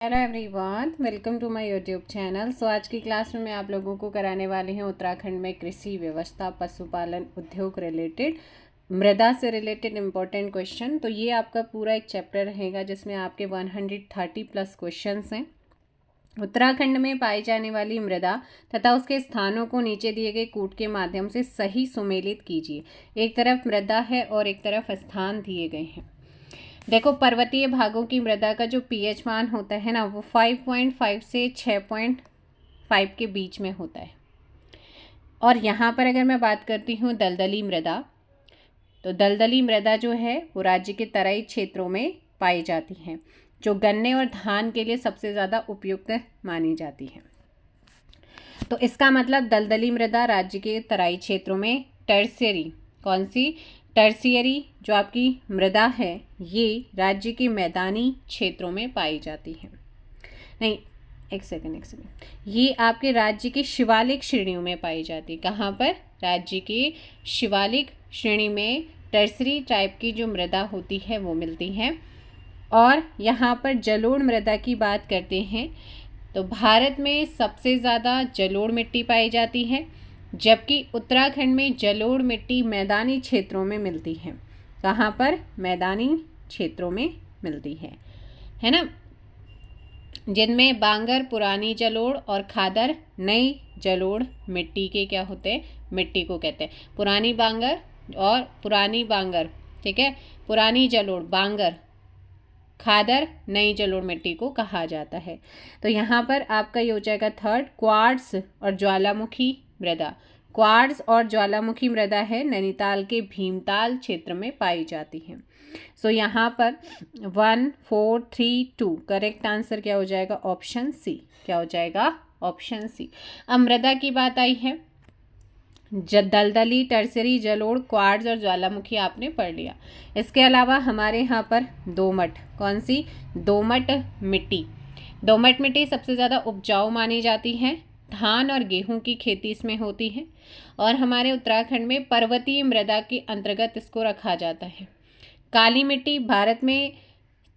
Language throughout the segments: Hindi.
Hello everyone, welcome to my YouTube channel. आज की क्लास में मैं आप लोगों को कराने वाली हूँ उत्तराखंड में कृषि व्यवस्था पशुपालन उद्योग रिलेटेड मृदा से रिलेटेड इम्पोर्टेंट क्वेश्चन। तो ये आपका पूरा एक चैप्टर रहेगा जिसमें आपके 130 प्लस क्वेश्चंस हैं। उत्तराखंड में पाई जाने वाली मृदा तथा उसके स्थानों को नीचे दिए गए कूट के माध्यम से सही सुमेलित कीजिए। एक तरफ मृदा है और एक तरफ स्थान दिए गए हैं। देखो, पर्वतीय भागों की मृदा का जो पीएच मान होता है ना, वो 5.5 से 6.5 के बीच में होता है। और यहाँ पर अगर मैं बात करती हूँ दलदली मृदा, तो दलदली मृदा जो है वो राज्य के तराई क्षेत्रों में पाई जाती है, जो गन्ने और धान के लिए सबसे ज़्यादा उपयुक्त मानी जाती है। तो इसका मतलब दलदली मृदा राज्य के तराई क्षेत्रों में टर्शियरी, कौन सी टर्शियरी जो आपकी मृदा है, ये राज्य के मैदानी क्षेत्रों में पाई जाती है। नहीं, एक सेकंड, ये आपके राज्य की शिवालिक श्रेणियों में पाई जाती है। कहाँ पर? राज्य की शिवालिक श्रेणी में टर्सरी टाइप की जो मृदा होती है वो मिलती है। और यहाँ पर जलोढ़ मृदा की बात करते हैं तो भारत में सबसे ज़्यादा जलोढ़ मिट्टी पाई जाती है, जबकि उत्तराखंड में जलोढ़ मिट्टी मैदानी क्षेत्रों में मिलती है। कहाँ पर? मैदानी क्षेत्रों में मिलती है ना, जिनमें बांगर पुरानी जलोढ़ और खादर नई जलोढ़ मिट्टी के क्या होते हैं, मिट्टी को कहते हैं। पुरानी बांगर और पुरानी बांगर, ठीक है, पुरानी जलोढ़ बांगर, खादर नई जलोढ़ मिट्टी को कहा जाता है। तो यहाँ पर आपका ये हो जाएगा थर्ड, क्वार्ट्स और ज्वालामुखी मृदा। क्वार्ट्स और ज्वालामुखी मृदा है नैनीताल के भीमताल क्षेत्र में पाई जाती है। सो यहाँ पर 1 4 3 2 करेक्ट आंसर क्या हो जाएगा? Option C. क्या हो जाएगा? Option C. अब मृदा की बात आई है, दलदली, टर्सरी, जलोढ़, क्वार्ट्ज और ज्वालामुखी आपने पढ़ लिया। इसके अलावा हमारे यहाँ पर दोमट, कौन सी? दोमट मिट्टी। दोमट मिट्टी सबसे ज़्यादा उपजाऊ मानी जाती है। धान और गेहूं की खेती इसमें होती है और हमारे उत्तराखंड में पर्वतीय मृदा के अंतर्गत इसको रखा जाता है। काली मिट्टी, भारत में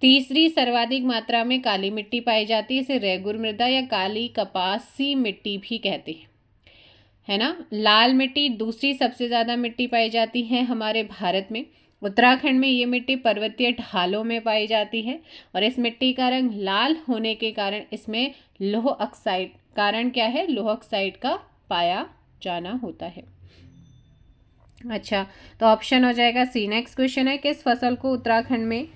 तीसरी सर्वाधिक मात्रा में काली मिट्टी पाई जाती है। इसे रेगुर मृदा या काली कपासी मिट्टी भी कहते हैं, है ना। लाल मिट्टी दूसरी सबसे ज़्यादा मिट्टी पाई जाती है हमारे भारत में। उत्तराखंड में ये मिट्टी पर्वतीय ढालों में पाई जाती है और इस मिट्टी का रंग लाल होने के कारण इसमें लौह ऑक्साइड, कारण क्या है? लौह ऑक्साइड का पाया जाना होता है। अच्छा, तो ऑप्शन हो जाएगा सी। नेक्स्ट क्वेश्चन है, किस फसल को उत्तराखंड में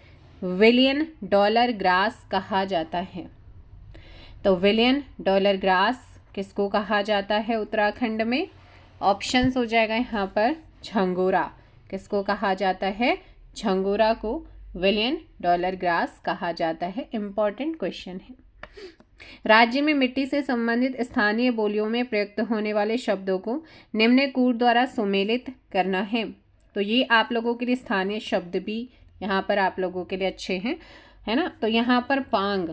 विलियन डॉलर ग्रास कहा जाता है? तो विलियन डॉलर ग्रास किसको कहा जाता है उत्तराखंड में? ऑप्शंस हो जाएगा यहाँ पर झंगोरा। किसको कहा जाता है? झंगोरा को विलियन डॉलर ग्रास कहा जाता है। इम्पॉर्टेंट क्वेश्चन है। राज्य में मिट्टी से संबंधित स्थानीय बोलियों में प्रयुक्त होने वाले शब्दों को निम्न कूट द्वारा सुमेलित करना है। तो ये आप लोगों के लिए स्थानीय शब्द भी यहाँ पर आप लोगों के लिए अच्छे हैं, है ना। तो यहाँ पर पांग,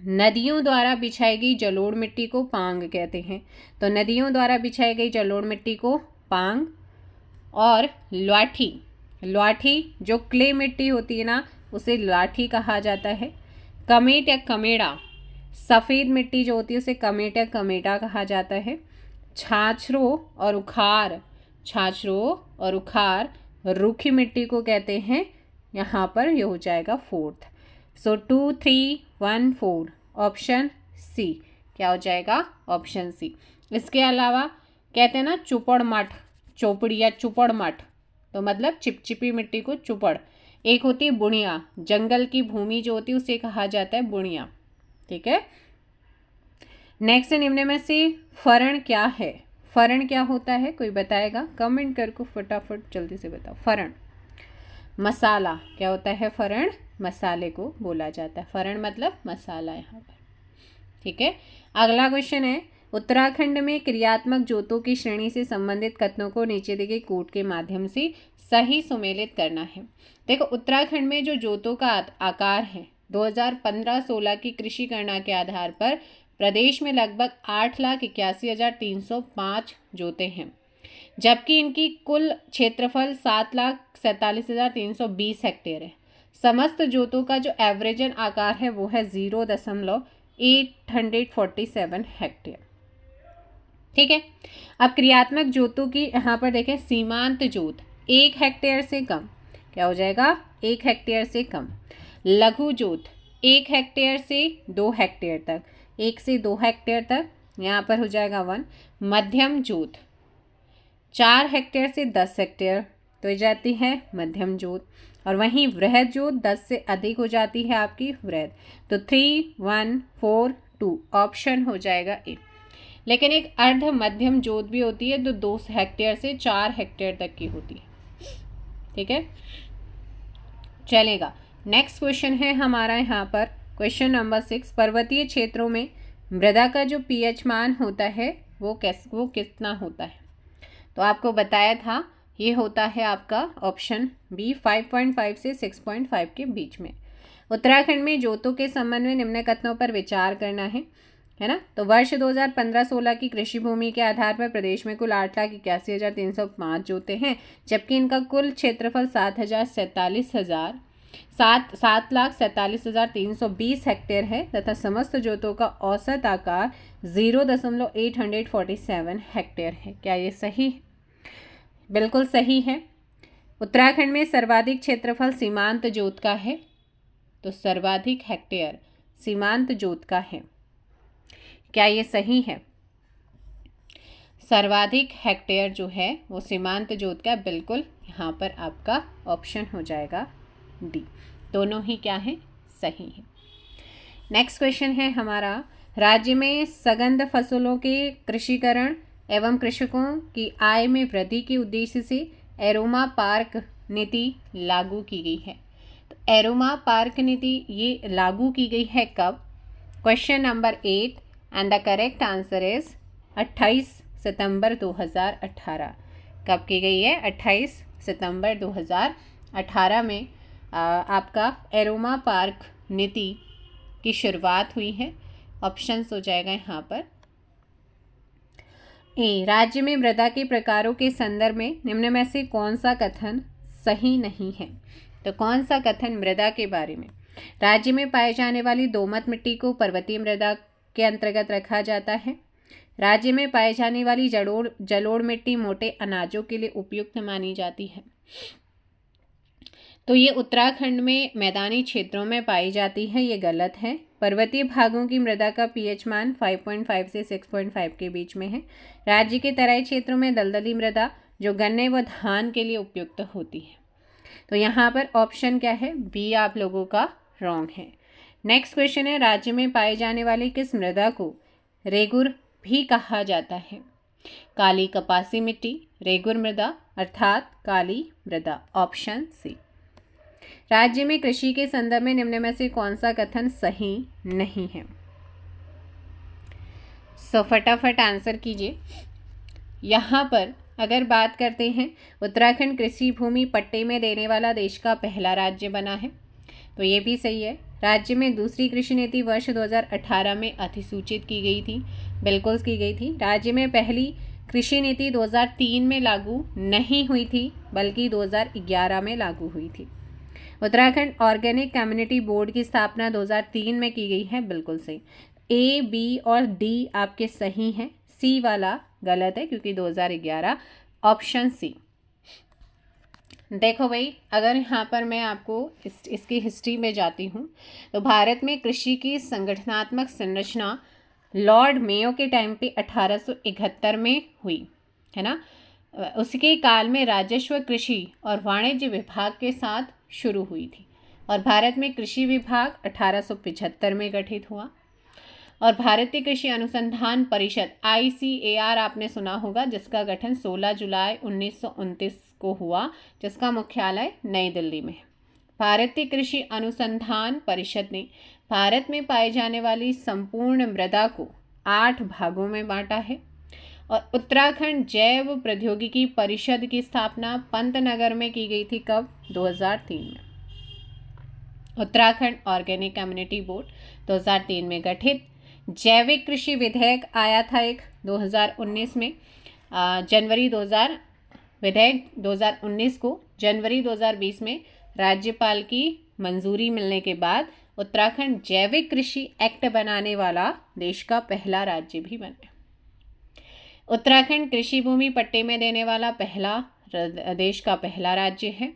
नदियों द्वारा बिछाई गई जलोढ़ मिट्टी को पांग कहते हैं। तो नदियों द्वारा बिछाई गई जलोढ़ मिट्टी को पांग। और लाठी, लाठी जो क्ले मिट्टी होती है ना, उसे लाठी कहा जाता है। कमेट या कमेड़ा, सफ़ेद मिट्टी जो होती है उसे कमेट या कमेटा कहा जाता है। छाछरो और उखार, छाछरो और उखार रूखी मिट्टी को कहते हैं। यहाँ पर ये हो जाएगा फोर्थ। सो 2 3 1 4 ऑप्शन सी। क्या हो जाएगा? Option C. इसके अलावा कहते हैं ना चुपड़ मठ, चौपड़ी या चुपड़ मठ, तो मतलब चिपचिपी मिट्टी को चुपड़। एक होती है बुनिया, जंगल की भूमि जो होती है उसे कहा जाता है बुनिया, ठीक है। नेक्स्ट निम्न में से फरण क्या है? फरण क्या होता है? कोई बताएगा? कमेंट करके फटाफट जल्दी से बताओ। फरण मसाला। क्या होता है? फरण मसाले को बोला जाता है। फरण मतलब मसाला यहाँ पर, ठीक है। अगला क्वेश्चन है, उत्तराखंड में क्रियात्मक जोतों की श्रेणी से संबंधित कथनों को नीचे दिए गए कूट के माध्यम से सही सुमेलित करना है। देखो, उत्तराखंड में जो जोतों का आकार है 2015-16 की कृषि गणना के आधार पर प्रदेश में लगभग 8,81,305 जोते हैं, जबकि इनकी कुल क्षेत्रफल 7,47,320 हेक्टेयर है। समस्त जोतों का जो एवरेजन आकार है वो है 0.847 हेक्टेयर। ठीक है। अब क्रियात्मक जोतों की यहाँ पर देखें, सीमांत जोत 1 हेक्टेयर से कम, क्या हो जाएगा, 1 हेक्टेयर से कम। लघु जोत 1 हेक्टेयर से 2 हेक्टेयर तक, 1 से 2 हेक्टेयर तक, यहाँ पर हो जाएगा 1। मध्यम जोत 4 हेक्टेयर से 10 हेक्टेयर, तो ये जाती है मध्यम जोत। और वहीं वृहद जोत 10 से अधिक हो जाती है आपकी वृहद। तो 3, 1, 4, 2 ऑप्शन हो जाएगा ए। लेकिन एक अर्ध मध्यम जोत भी होती है, तो 2 हेक्टेयर से 4 हेक्टेयर तक की होती है। ठीक है, चलेगा। नेक्स्ट क्वेश्चन है हमारा यहाँ पर क्वेश्चन नंबर 6। पर्वतीय क्षेत्रों में मृदा का जो पीएच मान होता है वो कितना होता है? तो आपको बताया था ये होता है आपका ऑप्शन बी 5.5 से 6.5 के बीच में। उत्तराखंड में जोतों के संबंध में निम्न कथनों पर विचार करना है ना। तो वर्ष 2015-16 की कृषि भूमि के आधार पर प्रदेश में कुल 8,81,305 जोते हैं, जबकि इनका कुल क्षेत्रफल 7,47,320 हेक्टेयर है तथा समस्त जोतों का औसत आकार 0.847 हेक्टेयर है। क्या ये सही है? बिल्कुल सही है। उत्तराखंड में सर्वाधिक क्षेत्रफल सीमांत जोत का है, तो सर्वाधिक हेक्टेयर सीमांत जोत का है। क्या ये सही है? सर्वाधिक हेक्टेयर जो है वो सीमांत जोत का, बिल्कुल यहाँ पर आपका ऑप्शन हो जाएगा डी। दोनों ही क्या है, सही है। नेक्स्ट क्वेश्चन है हमारा, राज्य में सगंध फसलों के कृषिकरण एवं कृषकों की आय में वृद्धि के उद्देश्य से एरोमा पार्क नीति लागू की गई है। तो एरोमा पार्क नीति ये लागू की गई है कब? Question number 8 and the correct answer is 28 सितंबर 2018। कब की गई है? 28 सितंबर 2018 में आपका एरोमा पार्क नीति की शुरुआत हुई है। ऑप्शंस हो जाएगा यहाँ पर ए, राज्य में मृदा के प्रकारों के संदर्भ में निम्न में से कौन सा कथन सही नहीं है? तो कौन सा कथन मृदा के बारे में? राज्य में पाए जाने वाली दोमट मिट्टी को पर्वतीय मृदा के अंतर्गत रखा जाता है। राज्य में पाए जाने वाली जलोढ़ मिट्टी मोटे अनाजों के लिए उपयुक्त मानी जाती है। तो ये उत्तराखंड में मैदानी क्षेत्रों में पाई जाती है, ये गलत है। पर्वतीय भागों की मृदा का पीएच मान 5.5 से 6.5 के बीच में है। राज्य के तराई क्षेत्रों में दलदली मृदा जो गन्ने व धान के लिए उपयुक्त होती है। तो यहाँ पर ऑप्शन क्या है? बी आप लोगों का रॉन्ग है। नेक्स्ट क्वेश्चन है, राज्य में पाई जाने वाली किस मृदा को रेगुर भी कहा जाता है? काली कपासी मिट्टी, रेगुर मृदा अर्थात काली मृदा। Option C. राज्य में कृषि के संदर्भ में निम्न में से कौन सा कथन सही नहीं है? सो फटाफट आंसर कीजिए। यहाँ पर अगर बात करते हैं, उत्तराखंड कृषि भूमि पट्टे में देने वाला देश का पहला राज्य बना है, तो ये भी सही है। राज्य में दूसरी कृषि नीति वर्ष 2018 में अधिसूचित की गई थी, बिल्कुल की गई थी। राज्य में पहली कृषि नीति 2003 में लागू नहीं हुई थी, बल्कि 2011 में लागू हुई थी। उत्तराखंड ऑर्गेनिक कम्युनिटी बोर्ड की स्थापना 2003 में की गई है, बिल्कुल सही। ए, बी और डी आपके सही हैं, सी वाला गलत है क्योंकि 2011। Option C. देखो भाई, अगर यहाँ पर मैं आपको इसकी हिस्ट्री में जाती हूँ, तो भारत में कृषि की संगठनात्मक संरचना लॉर्ड मेयो के टाइम पे 1871 में हुई है ना। उसके काल में राजस्व, कृषि और वाणिज्य विभाग के साथ शुरू हुई थी और भारत में कृषि विभाग 1875 में गठित हुआ। और भारतीय कृषि अनुसंधान परिषद ICAR आपने सुना होगा, जिसका गठन 16 जुलाई 1929 को हुआ, जिसका मुख्यालय नई दिल्ली में है। भारतीय कृषि अनुसंधान परिषद ने भारत में पाई जाने वाली संपूर्ण मृदा को 8 भागों में बांटा है। और उत्तराखंड जैव प्रौद्योगिकी परिषद की स्थापना पंतनगर में की गई थी, कब? 2003 में। उत्तराखंड ऑर्गेनिक कम्युनिटी बोर्ड 2003 में गठित। जैविक कृषि विधेयक आया था एक 2019 में, विधेयक 2019 को जनवरी 2020 में राज्यपाल की मंजूरी मिलने के बाद उत्तराखंड जैविक कृषि एक्ट बनाने वाला देश का पहला राज्य भी बना। उत्तराखंड कृषि भूमि पट्टे में देने वाला देश का पहला राज्य है।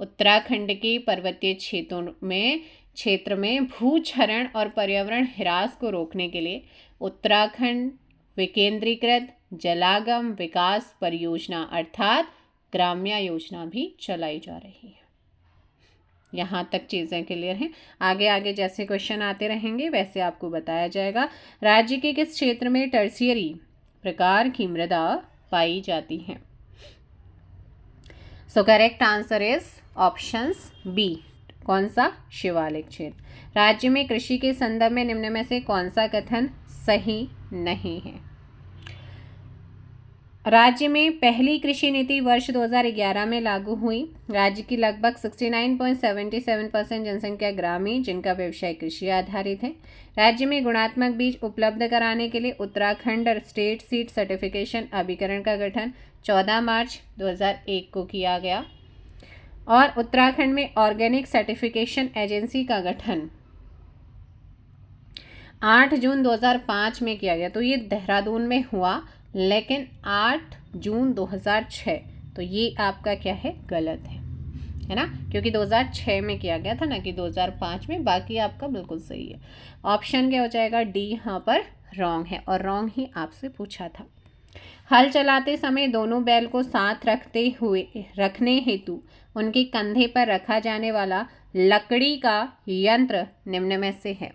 उत्तराखंड के पर्वतीय क्षेत्र में भूक्षरण और पर्यावरण ह्रास को रोकने के लिए उत्तराखंड विकेंद्रीकृत जलागम विकास परियोजना अर्थात ग्राम्या योजना भी चलाई जा रही है। यहाँ तक चीज़ें क्लियर हैं। आगे आगे जैसे क्वेश्चन आते रहेंगे वैसे आपको बताया जाएगा। राज्य के किस क्षेत्र में टर्शियरी प्रकार की मृदा पाई जाती है? So correct answer is options B. कौन सा? शिवालिक क्षेत्र। राज्य में कृषि के संदर्भ में निम्न में से कौन सा कथन सही नहीं है? राज्य में पहली कृषि नीति वर्ष 2011 में लागू हुई। राज्य की लगभग 69.77% जनसंख्या ग्रामीण जिनका व्यवसाय कृषि आधारित है। राज्य में गुणात्मक बीज उपलब्ध कराने के लिए उत्तराखंड स्टेट सीड सर्टिफिकेशन अभिकरण का गठन 14 मार्च 2001 को किया गया और उत्तराखंड में ऑर्गेनिक सर्टिफिकेशन एजेंसी का गठन 8 जून 2005 में किया गया। तो ये देहरादून में हुआ, लेकिन 8 जून 2006, तो ये आपका क्या है? गलत है ना, क्योंकि 2006 में किया गया था ना कि 2005 में। बाकी आपका बिल्कुल सही है। ऑप्शन क्या हो जाएगा? डी यहाँ पर रॉन्ग है और रॉन्ग ही आपसे पूछा था। हल चलाते समय दोनों बैल को साथ रखने हेतु उनके कंधे पर रखा जाने वाला लकड़ी का यंत्र निम्न में से है।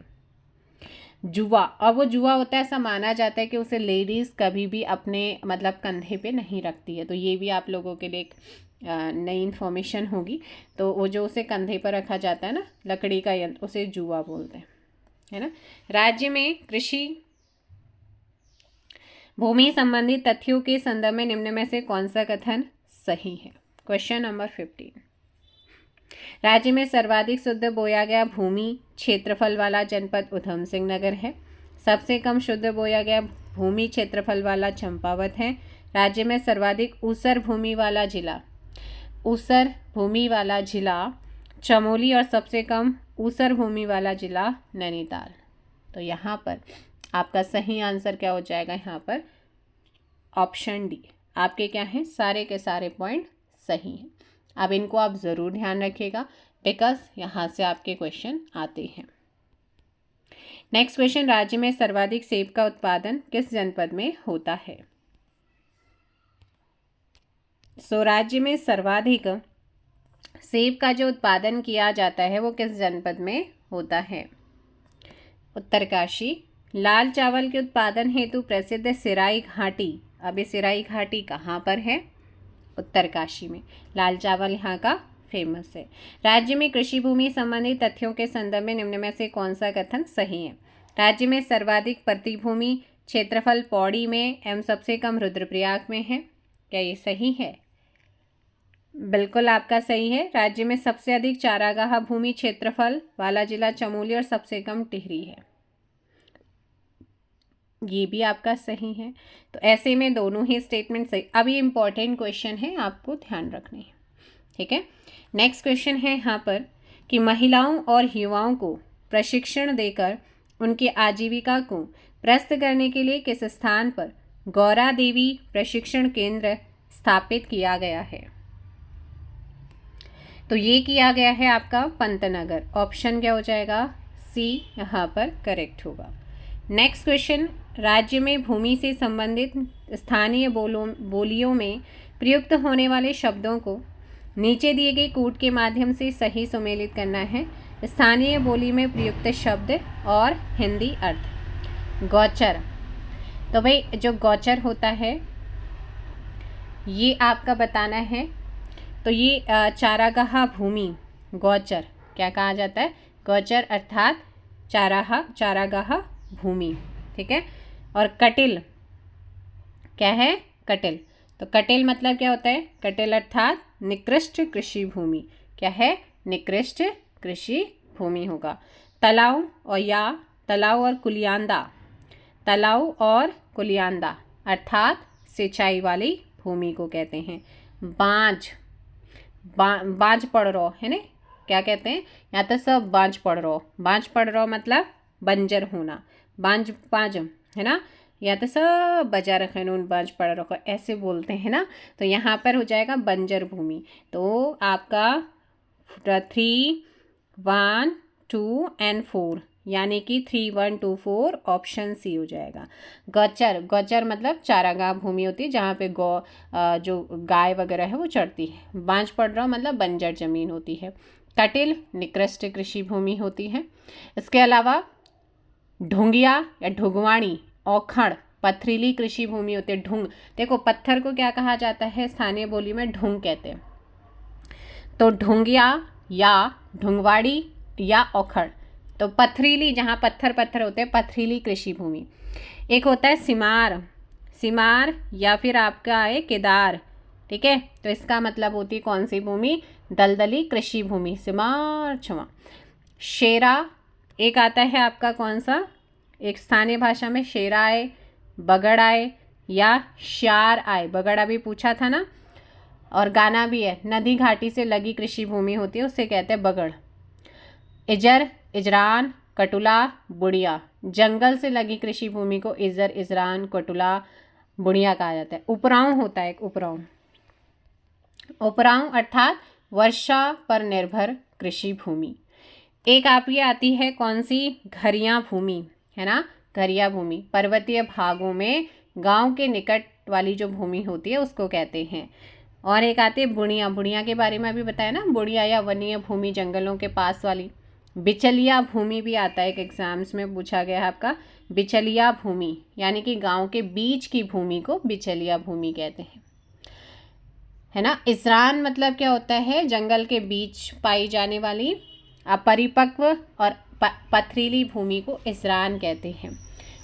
जुआ। अब वो जुआ होता है, ऐसा माना जाता है कि उसे लेडीज़ कभी भी अपने मतलब कंधे पे नहीं रखती है। तो ये भी आप लोगों के लिए एक नई इन्फॉर्मेशन होगी। तो वो जो उसे कंधे पर रखा जाता है ना लकड़ी का यंत्र, उसे जुआ बोलते हैं, है ना। राज्य में कृषि भूमि संबंधी तथ्यों के संदर्भ में निम्न में से कौन सा कथन सही है? Question number 15। राज्य में सर्वाधिक शुद्ध बोया गया भूमि क्षेत्रफल वाला जनपद ऊधम सिंह नगर है। सबसे कम शुद्ध बोया गया भूमि क्षेत्रफल वाला चंपावत है। राज्य में सर्वाधिक ऊसर भूमि वाला जिला चमोली और सबसे कम ऊसर भूमि वाला जिला नैनीताल। तो यहाँ पर आपका सही आंसर क्या हो जाएगा? यहाँ पर ऑप्शन डी। आपके क्या हैं? सारे के सारे पॉइंट सही हैं। अब इनको आप ज़रूर ध्यान रखिएगा बिकॉज यहाँ से आपके क्वेश्चन आते हैं। नेक्स्ट क्वेश्चन, राज्य में सर्वाधिक सेब का उत्पादन किस जनपद में होता है? सो राज्य में सर्वाधिक सेब का जो उत्पादन किया जाता है वो किस जनपद में होता है? उत्तरकाशी। लाल चावल के उत्पादन हेतु प्रसिद्ध सिराई घाटी। अब ये सिराई घाटी कहाँ पर है? उत्तरकाशी में। लाल चावल यहाँ का फेमस है। राज्य में कृषि भूमि संबंधी तथ्यों के संदर्भ में निम्न में से कौन सा कथन सही है? राज्य में सर्वाधिक प्रतिभूमि क्षेत्रफल पौड़ी में एवं सबसे कम रुद्रप्रयाग में है। क्या ये सही है? बिल्कुल आपका सही है। राज्य में सबसे अधिक चारागाह भूमि क्षेत्रफल वाला जिला चमोली और सबसे कम टिहरी है। ये भी आपका सही है। तो ऐसे में दोनों ही स्टेटमेंट सही। अब ये इंपॉर्टेंट क्वेश्चन है, आपको ध्यान रखने हैं, ठीक है। नेक्स्ट क्वेश्चन है यहाँ पर कि महिलाओं और युवाओं को प्रशिक्षण देकर उनकी आजीविका को प्रस्त करने के लिए किस स्थान पर गौरा देवी प्रशिक्षण केंद्र स्थापित किया गया है? तो ये किया गया है आपका पंतनगर। ऑप्शन क्या हो जाएगा? सी यहाँ पर करेक्ट होगा। नेक्स्ट क्वेश्चन, राज्य में भूमि से संबंधित स्थानीय बोलियों में प्रयुक्त होने वाले शब्दों को नीचे दिए गए कूट के माध्यम से सही सुमेलित करना है। स्थानीय बोली में प्रयुक्त शब्द और हिंदी अर्थ। गौचर। तो भाई जो गौचर होता है ये आपका बताना है। तो ये चारागाह भूमि गौचर क्या कहा जाता है? गौचर अर्थात चारागाह भूमि, ठीक है। और कटिल क्या है? कटिल। तो कटिल मतलब क्या होता है? कटिल अर्थात निकृष्ट कृषि भूमि। क्या है? निकृष्ट कृषि भूमि होगा। तलाव और कुलियांदा। तलाव और कुलियांदा अर्थात सिंचाई वाली भूमि को कहते हैं। बांझ पड़ रहा है ना, क्या कहते हैं, या तो सब बांझ पड़ रहो मतलब बंजर होना, बांझ पाँच है ना, या तो सब बजा रखे नून बांझ पड़ रहो ऐसे बोलते हैं ना, तो यहाँ पर हो जाएगा बंजर भूमि। तो आपका 3, 1, 2 एंड 4 यानी कि 3, 1, 2, 4 ऑप्शन सी हो जाएगा। गौचर मतलब चारागाह भूमि होती है जहाँ पे गौ जो गाय वगैरह है वो चरती है। बांझ पड़ रहा मतलब बंजर जमीन होती है। कटिल निकृष्ट कृषि भूमि होती है। इसके अलावा ढुंगिया या ढुगवाणी औखड़ पथरीली कृषि भूमि होती है। ढुंग, देखो पत्थर को क्या कहा जाता है, स्थानीय बोली में ढुंग कहते हैं। तो ढुंगिया या ढुंगवाड़ी या औखड़, तो पथरीली जहाँ पत्थर होते हैं, पथरीली कृषि भूमि। एक होता है सिमार या फिर आपका है केदार, ठीक है, तो इसका मतलब होती है कौन सी भूमि, दलदली कृषि भूमि, सिमार छुआ। शेरा एक आता है आपका कौन सा, एक स्थानीय भाषा में शेरा आए, बगड़ आए या श्यार आए, बगड़ अभी पूछा था ना, और गाना भी है, नदी घाटी से लगी कृषि भूमि होती है उससे कहते हैं बगड़। इजरान कटुला बुढ़िया, जंगल से लगी कृषि भूमि को इजरान कटुला बुढ़िया कहा जाता है। उपराऊ होता है एक उपराऊ अर्थात वर्षा पर निर्भर कृषि भूमि। एक आप ये आती है कौन सी, घरिया भूमि है ना, घरिया भूमि पर्वतीय भागों में गांव के निकट वाली जो भूमि होती है उसको कहते हैं। और एक आती है बुढ़िया के बारे में अभी बताया ना, बुढ़िया या वनीय भूमि जंगलों के पास वाली। बिचलिया भूमि भी आता है, एक एग्जाम्स में पूछा गया है आपका, बिचलिया भूमि यानी कि गांव के बीच की भूमि को बिचलिया भूमि कहते हैं, है ना। इजरान मतलब क्या होता है, जंगल के बीच पाई जाने वाली अपरिपक्व और पथरीली भूमि को इजरान कहते हैं।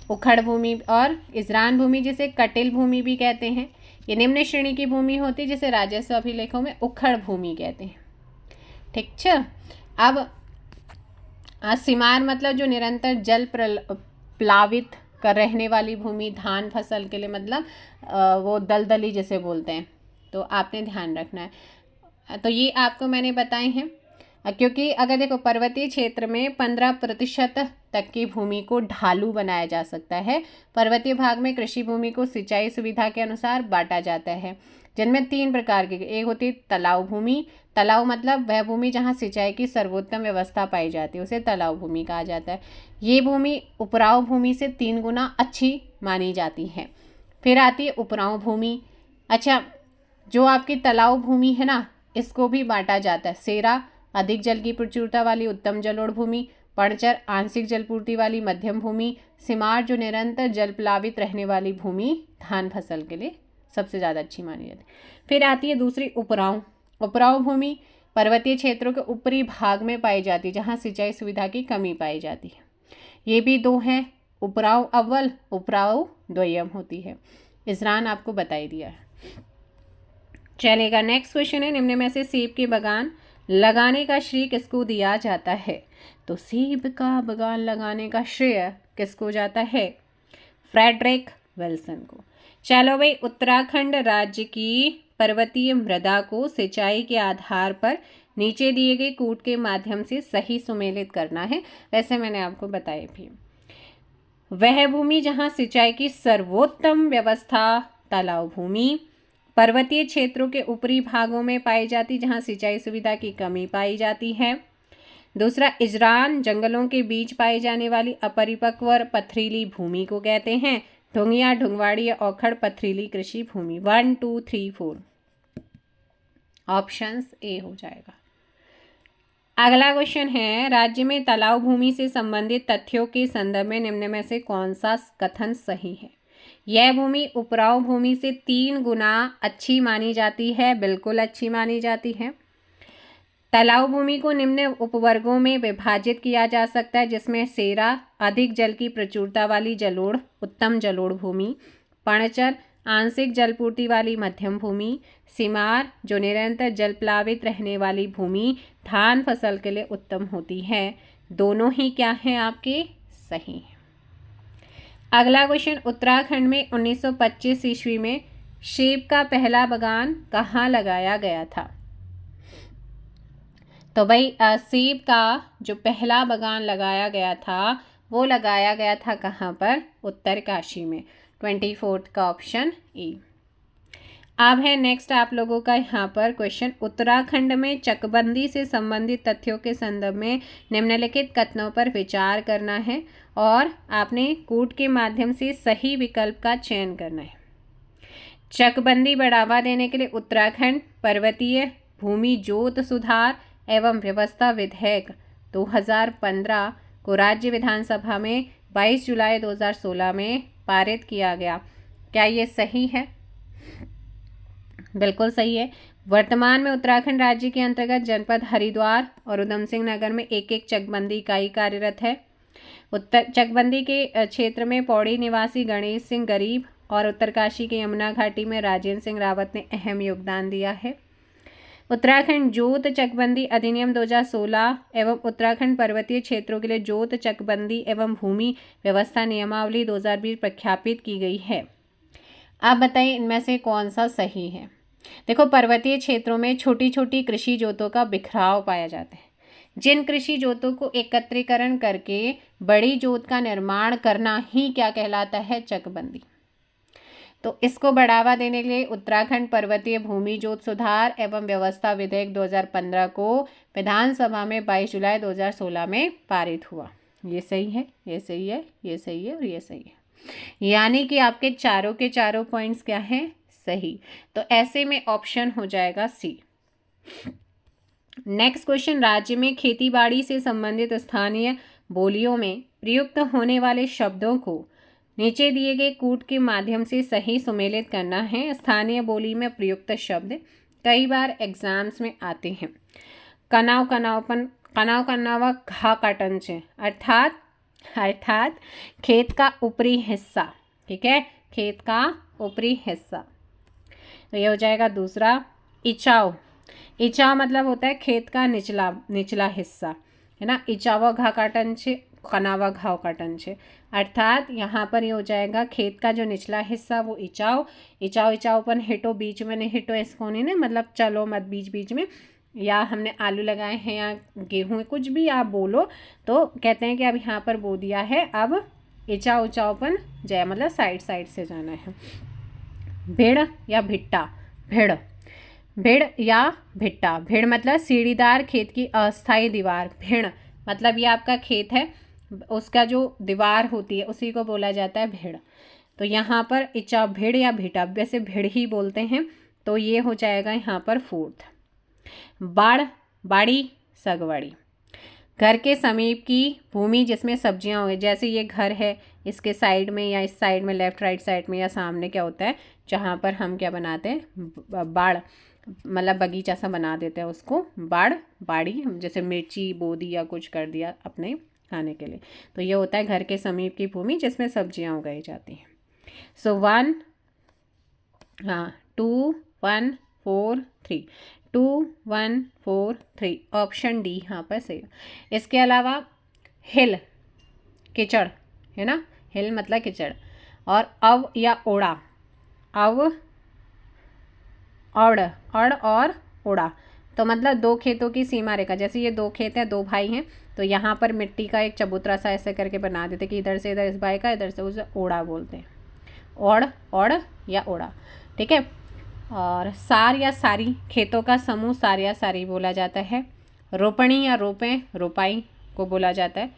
उखड़ भूमि और इजरान भूमि जिसे कटिल भूमि भी कहते हैं, ये निम्न श्रेणी की भूमि होती है जिसे राजस्व अभिलेखों में उखड़ भूमि कहते हैं, ठीक है। अब सिमार मतलब जो निरंतर जल प्लावित कर रहने वाली भूमि, धान फसल के लिए मतलब वो दलदली जैसे बोलते हैं, तो आपने ध्यान रखना है। तो ये आपको मैंने बताए हैं, क्योंकि अगर देखो पर्वतीय क्षेत्र में 15% तक की भूमि को ढालू बनाया जा सकता है। पर्वतीय भाग में कृषि भूमि को सिंचाई सुविधा के अनुसार बांटा जाता है, जिनमें 3 प्रकार की, एक होती है तालाब भूमि। तालाब मतलब वह भूमि जहाँ सिंचाई की सर्वोत्तम व्यवस्था पाई जाती है, उसे तालाब भूमि कहा जाता है। ये भूमि उपराऊ भूमि से 3 गुना अच्छी मानी जाती है। फिर आती है उपराऊ भूमि। अच्छा, जो आपकी तालाब भूमि है ना, इसको भी बांटा जाता है। सेरा अधिक जल की प्रचुरता वाली उत्तम जलोढ़ भूमि, पड़चर आंशिक जलपूर्ति वाली मध्यम भूमि, सिमार जो निरंतर जल प्लावित रहने वाली भूमि धान फसल के लिए सबसे ज़्यादा अच्छी मानी जाती है। फिर आती है दूसरी उपराऊ भूमि, पर्वतीय क्षेत्रों के ऊपरी भाग में पाई जाती है जहाँ सिंचाई सुविधा की कमी पाई जाती है। ये भी 2 हैं, उपराऊ अव्वल उपराऊ द्वयम होती है। इजरान आपको बताई दिया है। चलेगा, नेक्स्ट क्वेश्चन है, निम्न में से सेब के बागान लगाने का श्रेय किसको दिया जाता है। तो सेब का बागान लगाने का श्रेय किसको जाता है, फ्रेडरिक विल्सन को। चलो भाई, उत्तराखंड राज्य की पर्वतीय मृदा को सिंचाई के आधार पर नीचे दिए गए कूट के माध्यम से सही सुमेलित करना है। वैसे मैंने आपको बताया भी, वह भूमि जहाँ सिंचाई की सर्वोत्तम व्यवस्था तालाब भूमि, पर्वतीय क्षेत्रों के ऊपरी भागों में पाई जाती जहाँ सिंचाई सुविधा की कमी पाई जाती है। दूसरा, इजरान जंगलों के बीच पाई जाने वाली अपरिपक्व और पथरीली भूमि को कहते हैं। ढुंगिया ढुंगवाड़ी या औखड़ पथरीली कृषि भूमि। 1, 2, 3, 4 ऑप्शंस ए हो जाएगा। अगला क्वेश्चन है, राज्य में तालाब भूमि से संबंधित तथ्यों के संदर्भ में निम्न में से कौन सा कथन सही है। यह भूमि उपराऊ भूमि से 3 गुना अच्छी मानी जाती है, बिल्कुल अच्छी मानी जाती है। तालाब भूमि को निम्न उपवर्गों में विभाजित किया जा सकता है, जिसमें सेरा अधिक जल की प्रचुरता वाली जलोढ़ उत्तम जलोढ़ भूमि, पणचर आंशिक जलपूर्ति वाली मध्यम भूमि, सिमार जो निरंतर जल प्लावित रहने वाली भूमि धान फसल के लिए उत्तम होती है। दोनों ही क्या हैं आपके, सही हैं। अगला क्वेश्चन, उत्तराखंड में 1925 ईस्वी में सेब का पहला बागान कहाँ लगाया गया था। तो भाई सेब का जो पहला बागान लगाया गया था वो लगाया गया था कहाँ पर? उत्तरकाशी में। 24 का ऑप्शन ई। अब है नेक्स्ट आप लोगों का यहाँ पर क्वेश्चन, उत्तराखंड में चकबंदी से संबंधित तथ्यों के संदर्भ में निम्नलिखित कथनों पर विचार करना है और आपने कूट के माध्यम से सही विकल्प का चयन करना है। चकबंदी बढ़ावा देने के लिए उत्तराखंड पर्वतीय भूमि जोत सुधार एवं व्यवस्था विधेयक 2015 को राज्य विधानसभा में 22 जुलाई 2016 में पारित किया गया। क्या ये सही है? बिल्कुल सही है। वर्तमान में उत्तराखंड राज्य के अंतर्गत जनपद हरिद्वार और उधम सिंह नगर में एक एक चकबंदी इकाई कार्यरत है। चकबंदी के क्षेत्र में पौड़ी निवासी गणेश सिंह गरीब और उत्तरकाशी के यमुना घाटी में राजेंद्र सिंह रावत ने अहम योगदान दिया है। उत्तराखंड जोत चकबंदी अधिनियम 2016 एवं उत्तराखंड पर्वतीय क्षेत्रों के लिए जोत चकबंदी एवं भूमि व्यवस्था नियमावली 2020 प्रख्यापित की गई है। आप बताइए इनमें से कौन सा सही है? देखो, पर्वतीय क्षेत्रों में छोटी छोटी कृषि जोतों का बिखराव पाया जाता है। जिन कृषि जोतों को एकत्रीकरण करके बड़ी जोत का निर्माण करना ही क्या कहलाता है? चकबंदी। तो इसको बढ़ावा देने के लिए उत्तराखंड पर्वतीय भूमि जोत सुधार एवं व्यवस्था विधेयक 2015 को विधानसभा में 22 जुलाई 2016 में पारित हुआ। ये सही है, ये सही है, ये सही है और ये सही है। यानी कि आपके चारों के चारों पॉइंट्स क्या हैं? सही। तो ऐसे में ऑप्शन हो जाएगा सी। नेक्स्ट क्वेश्चन, राज्य में खेतीबाड़ी से संबंधित स्थानीय बोलियों में प्रयुक्त होने वाले शब्दों को नीचे दिए गए कूट के माध्यम से सही सुमेलित करना है। स्थानीय बोली में प्रयुक्त शब्द कई बार एग्जाम्स में आते हैं। कनाव कनावपन, कनाव कनावा घा काटन से, अर्थात खेत का ऊपरी हिस्सा। ठीक है, खेत का ऊपरी हिस्सा। तो ये हो जाएगा दूसरा। इचाव, इचाव मतलब होता है खेत का निचला हिस्सा, है ना। इचावा घा काटन छे, कनावा घाव काटन छे, अर्थात यहाँ पर ये हो जाएगा खेत का जो निचला हिस्सा वो इचाव। इचावपन हिटो, बीच में नहीं हिटो, इसको नहीं ना, मतलब चलो मत बीच में, या हमने आलू लगाए हैं या गेहूँ, कुछ भी आप बोलो तो कहते हैं कि अब यहाँ पर बो दिया है, अब इचावपन जय मतलब साइड से जाना है। भेड़ या भिट्टा, भेड़ या भिट्टा। भेड़ मतलब सीढ़ीदार खेत की अस्थायी दीवार। भेड़ मतलब ये आपका खेत है, उसका जो दीवार होती है उसी को बोला जाता है भेड़। तो यहाँ पर इचा भेड़ या भिट्टा, वैसे भेड़ ही बोलते हैं, तो ये हो जाएगा यहाँ पर फोर्थ। बाड़ी सगवाड़ी, घर के समीप की भूमि जिसमें सब्जियां हो, जैसे ये घर है, इसके साइड में या इस साइड में, लेफ्ट राइट साइड में या सामने क्या होता है, जहाँ पर हम क्या बनाते हैं, बाड़ मतलब बगीचा सा बना देते हैं, उसको बाड़ी। जैसे मिर्ची बो दी या कुछ कर दिया अपने खाने के लिए, तो ये होता है घर के समीप की भूमि जिसमें सब्जियां उगाई जाती हैं। सो 2 1 4 3 2 1 4 3 ऑप्शन डी यहाँ पर सही। इसके अलावा हिल कीचड़, है ना, हिल मतलब कीचड़। और अव या ओड़ा, अव अड़ और ओड़ा, तो मतलब दो खेतों की सीमा रेखा। जैसे ये दो खेत हैं, दो भाई हैं, तो यहाँ पर मिट्टी का एक चबूतरा सा ऐसे करके बना देते कि इधर से इधर इस भाई का, इधर से उसे ओड़ा बोलते हैं। ओड़ या ओड़ा, ठीक है। और सार या सारी, खेतों का समूह सार या सारी बोला जाता है। रोपणी या रोपाई को बोला जाता है।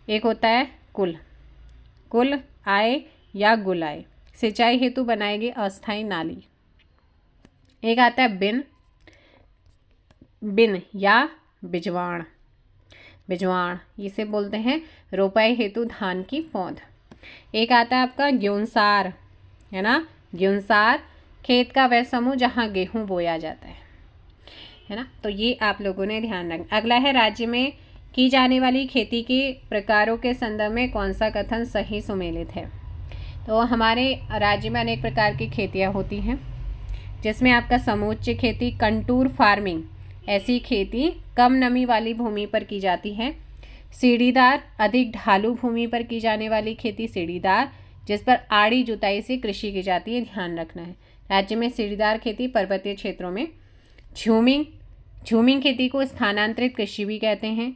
एक होता है कुल आए या गुल आए, सिंचाई हेतु बनाई गई अस्थायी नाली। एक आता है बिन या बिजवाण, इसे बोलते हैं रोपाई हेतु धान की पौध। एक आता है आपका ग्यूनसार, है ना, ग्यूनसार खेत का वह समूह जहाँ गेहूँ बोया जाता है ना। तो ये आप लोगों ने ध्यान रखना। अगला है, राज्य में की जाने वाली खेती के प्रकारों के संदर्भ में कौन सा कथन सही सुमेलित है। तो हमारे राज्य में अनेक प्रकार की खेतियाँ होती हैं, जिसमें आपका समुच्चय खेती, कंटूर फार्मिंग, ऐसी खेती कम नमी वाली भूमि पर की जाती है। सीढ़ीदार, अधिक ढालू भूमि पर की जाने वाली खेती सीढ़ीदार, जिस पर आड़ी जुताई से कृषि की जाती है, ध्यान रखना है। राज्य में सीढ़ीदार खेती पर्वतीय क्षेत्रों में। झूमिंग झूमिंग खेती को स्थानांतरित कृषि भी कहते हैं।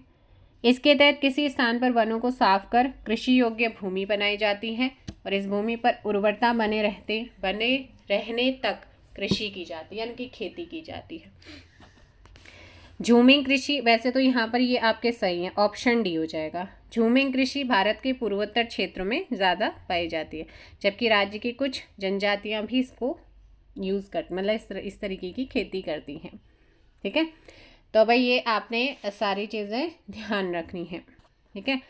इसके तहत किसी स्थान पर वनों को साफ कर कृषि योग्य भूमि बनाई जाती है और इस भूमि पर उर्वरता बने रहने तक कृषि की जाती है, यानी कि खेती की जाती है। झूमिंग कृषि, वैसे तो यहाँ पर ये आपके सही है, ऑप्शन डी हो जाएगा। झूमिंग कृषि भारत के पूर्वोत्तर क्षेत्रों में ज़्यादा पाई जाती है, जबकि राज्य की कुछ जनजातियाँ भी इसको यूज़ मतलब इस तरीके की खेती करती हैं। ठीक है, तो भाई ये आपने सारी चीज़ें ध्यान रखनी है। ठीक है,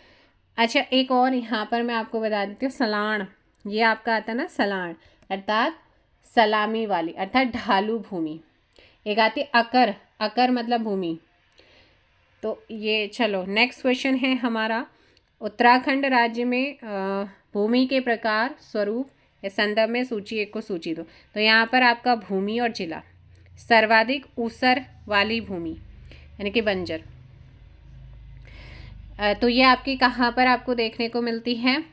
अच्छा एक और यहाँ पर मैं आपको बता देती हूँ, सलाण, ये आपका आता है ना सलाण, अर्थात सलामी वाली, अर्थात ढालू भूमि। एक आती अकर, अकर मतलब भूमि। तो ये चलो नेक्स्ट क्वेश्चन है हमारा, उत्तराखंड राज्य में भूमि के प्रकार, स्वरूप या संदर्भ में सूची एक को सूची दो। तो यहाँ पर आपका भूमि और जिला, सर्वाधिक ऊसर वाली भूमि यानी कि बंजर, तो ये आपकी कहाँ पर आपको देखने को मिलती है,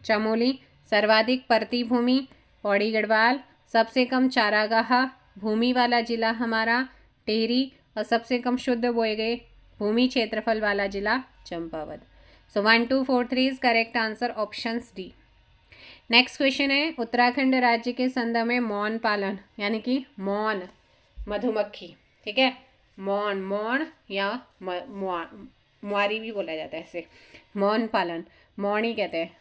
चमोली। सर्वाधिक परती भूमि पौड़ी गढ़वाल, सबसे कम चारागाह भूमि वाला जिला हमारा टिहरी, और सबसे कम शुद्ध बोए गए भूमि क्षेत्रफल वाला जिला चंपावत। सो 1 2 4 3 is correct answer, option D. Next question है, उत्तराखंड राज्य के संदर्भ में मौन पालन यानी कि मौन मधुमक्खी, ठीक है, मौन या मुआरी भी बोला जाता है इसे, मौन पालन, मौन ही कहते हैं,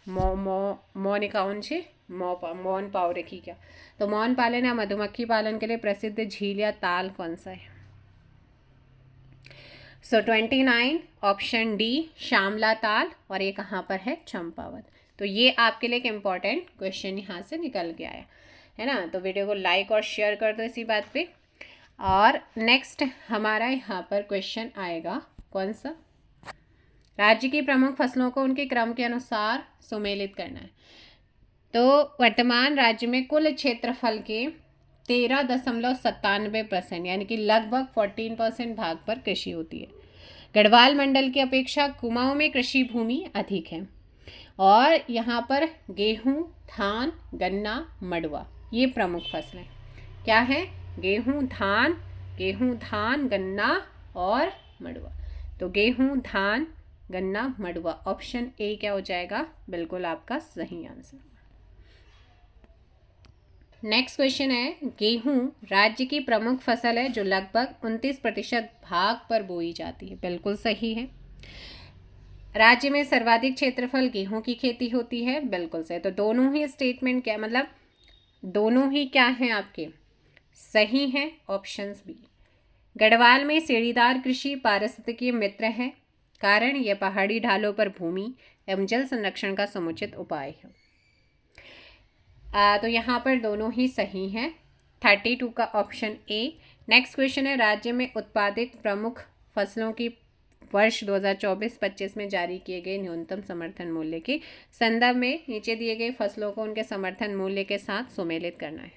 मौन एकाउंट से मौन पाव रखी क्या। तो मौन पालन या मधुमक्खी पालन के लिए प्रसिद्ध झील या ताल कौन सा है। सो 29 ऑप्शन डी श्यामला ताल, और ये कहाँ पर है, चंपावत। तो ये आपके लिए एक इम्पॉर्टेंट क्वेश्चन यहाँ से निकल के आया है ना। तो वीडियो को लाइक और शेयर कर दो इसी बात पे। और नेक्स्ट हमारा यहाँ पर क्वेश्चन आएगा कौन सा, राज्य की प्रमुख फसलों को उनके क्रम के अनुसार सुमेलित करना है। तो वर्तमान राज्य में कुल क्षेत्रफल के 13.97% यानी कि लगभग 14% भाग पर कृषि होती है। गढ़वाल मंडल की अपेक्षा कुमाऊं में कृषि भूमि अधिक है और यहाँ पर गेहूं, धान, गन्ना, मड़ुआ ये प्रमुख फसलें क्या है, गेहूं, धान, गन्ना और मड़ुआ। तो गेहूं, धान, गन्ना, मड़ुआ, ऑप्शन ए क्या हो जाएगा, बिल्कुल आपका सही आंसर। नेक्स्ट क्वेश्चन है, गेहूं राज्य की प्रमुख फसल है जो लगभग 29% भाग पर बोई जाती है, बिल्कुल सही है। राज्य में सर्वाधिक क्षेत्रफल गेहूं की खेती होती है, बिल्कुल सही। तो दोनों ही स्टेटमेंट क्या, मतलब दोनों ही क्या हैं आपके सही हैं, ऑप्शन बी। गढ़वाल में सीढ़ीदार कृषि पारिस्थितिकीय मित्र है, कारण यह पहाड़ी ढालों पर भूमि एवं जल संरक्षण का समुचित उपाय है। तो यहाँ पर दोनों ही सही हैं, 32 का ऑप्शन ए। नेक्स्ट क्वेश्चन है, राज्य में उत्पादित प्रमुख फसलों की वर्ष 2024-25 में जारी किए गए न्यूनतम समर्थन मूल्य के संदर्भ में नीचे दिए गए फसलों को उनके समर्थन मूल्य के साथ सुमेलित करना है।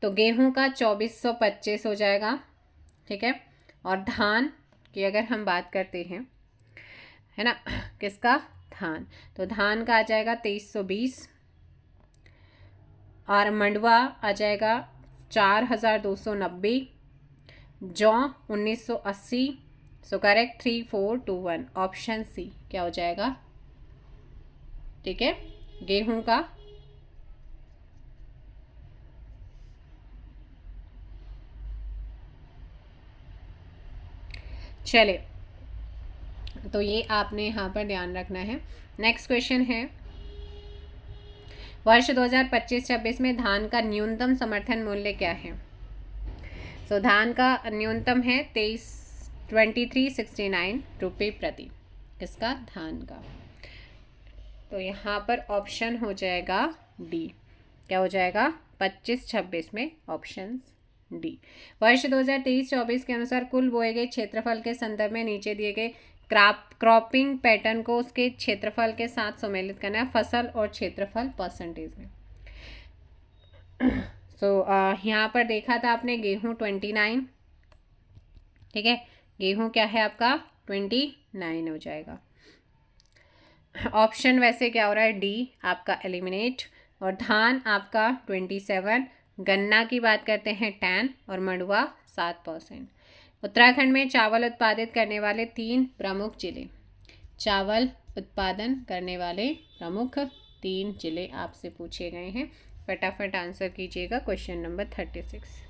तो गेहूं का 2425 हो जाएगा, ठीक है। और धान की अगर हम बात करते हैं, है ना, किसका, धान, तो धान का आ जाएगा 2320 और मंडुआ आ जाएगा 4290, जौ 1980। सो करेक्ट 3421, ऑप्शन सी क्या हो जाएगा, ठीक है। गेहूं का चले, तो ये आपने यहाँ पर ध्यान रखना है। नेक्स्ट क्वेश्चन है, वर्ष 2025-26 में धान का न्यूनतम समर्थन मूल्य क्या है। सो धान का न्यूनतम है 2369 रुपये प्रति, किसका, धान का। तो यहाँ पर ऑप्शन हो जाएगा डी, क्या हो जाएगा 25-26 में ऑप्शन डी। वर्ष 2023-24 के अनुसार कुल बोए गए क्षेत्रफल के संदर्भ में नीचे दिए गए क्रॉपिंग पैटर्न को उसके क्षेत्रफल के साथ सम्मिलित करना है, फसल और क्षेत्रफल परसेंटेज में। यहाँ पर देखा था आपने गेहूं 29, ठीक है, गेहूं क्या है आपका 29 हो जाएगा। ऑप्शन वैसे क्या हो रहा है, डी आपका एलिमिनेट, और धान आपका 27, गन्ना की बात करते हैं 10 और मंडुआ 7%। उत्तराखंड में चावल उत्पादित करने वाले 3 प्रमुख जिले। चावल उत्पादन करने वाले प्रमुख 3 जिले आपसे पूछे गए हैं। फटाफट आंसर कीजिएगा क्वेश्चन नंबर 36।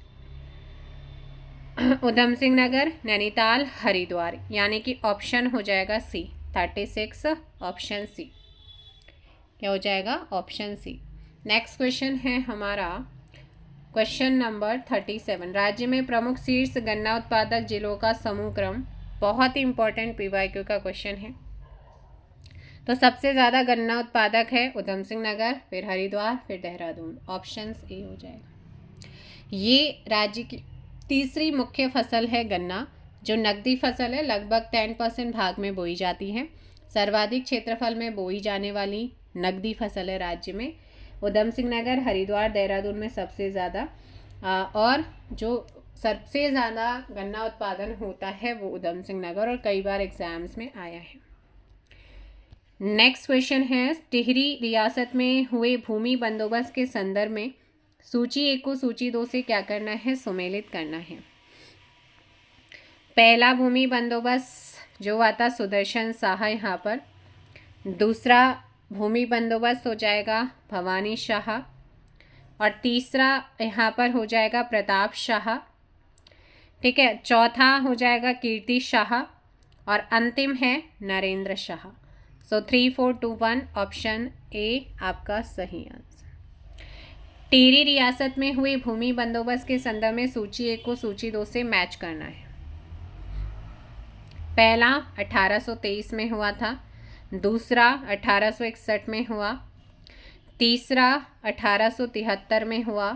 उधम सिंह नगर, नैनीताल, हरिद्वार, यानी कि ऑप्शन हो जाएगा सी। 36 ऑप्शन सी। क्या हो जाएगा? Option C. नेक्स्ट क्वेश्चन है हमारा क्वेश्चन नंबर 37। राज्य में प्रमुख शीर्ष गन्ना उत्पादक जिलों का समूह क्रम। बहुत ही इंपॉर्टेंट पीवाईक्यू का क्वेश्चन है। तो सबसे ज़्यादा गन्ना उत्पादक है उधम सिंह नगर, फिर हरिद्वार, फिर देहरादून। ऑप्शन ए हो जाएगा। ये राज्य की तीसरी मुख्य फसल है गन्ना, जो नकदी फसल है। लगभग 10% भाग में बोई जाती है। सर्वाधिक क्षेत्रफल में बोई जाने वाली नकदी फसल है राज्य में। उधम सिंह नगर, हरिद्वार, देहरादून में सबसे ज़्यादा, और जो सबसे ज़्यादा गन्ना उत्पादन होता है वो उधम सिंह नगर, और कई बार एग्जाम्स में आया है। नेक्स्ट क्वेश्चन है टिहरी रियासत में हुए भूमि बंदोबस्त के संदर्भ में सूची 1 को सूची 2 से क्या करना है? सुमेलित करना है। पहला भूमि बंदोबस्त जो हुआ था सुदर्शन शाह यहाँ पर। दूसरा भूमि बंदोबस्त हो जाएगा भवानी शाह, और तीसरा यहाँ पर हो जाएगा प्रताप शाह। ठीक है, चौथा हो जाएगा कीर्ति शाह, और अंतिम है नरेंद्र शाह। सो 3 4 2 1 ऑप्शन ए आपका सही आंसर। टिहरी रियासत में हुए भूमि बंदोबस्त के संदर्भ में सूची 1 को सूची 2 से मैच करना है। पहला 1823 में हुआ था, दूसरा 1861 में हुआ, तीसरा 1873 में हुआ,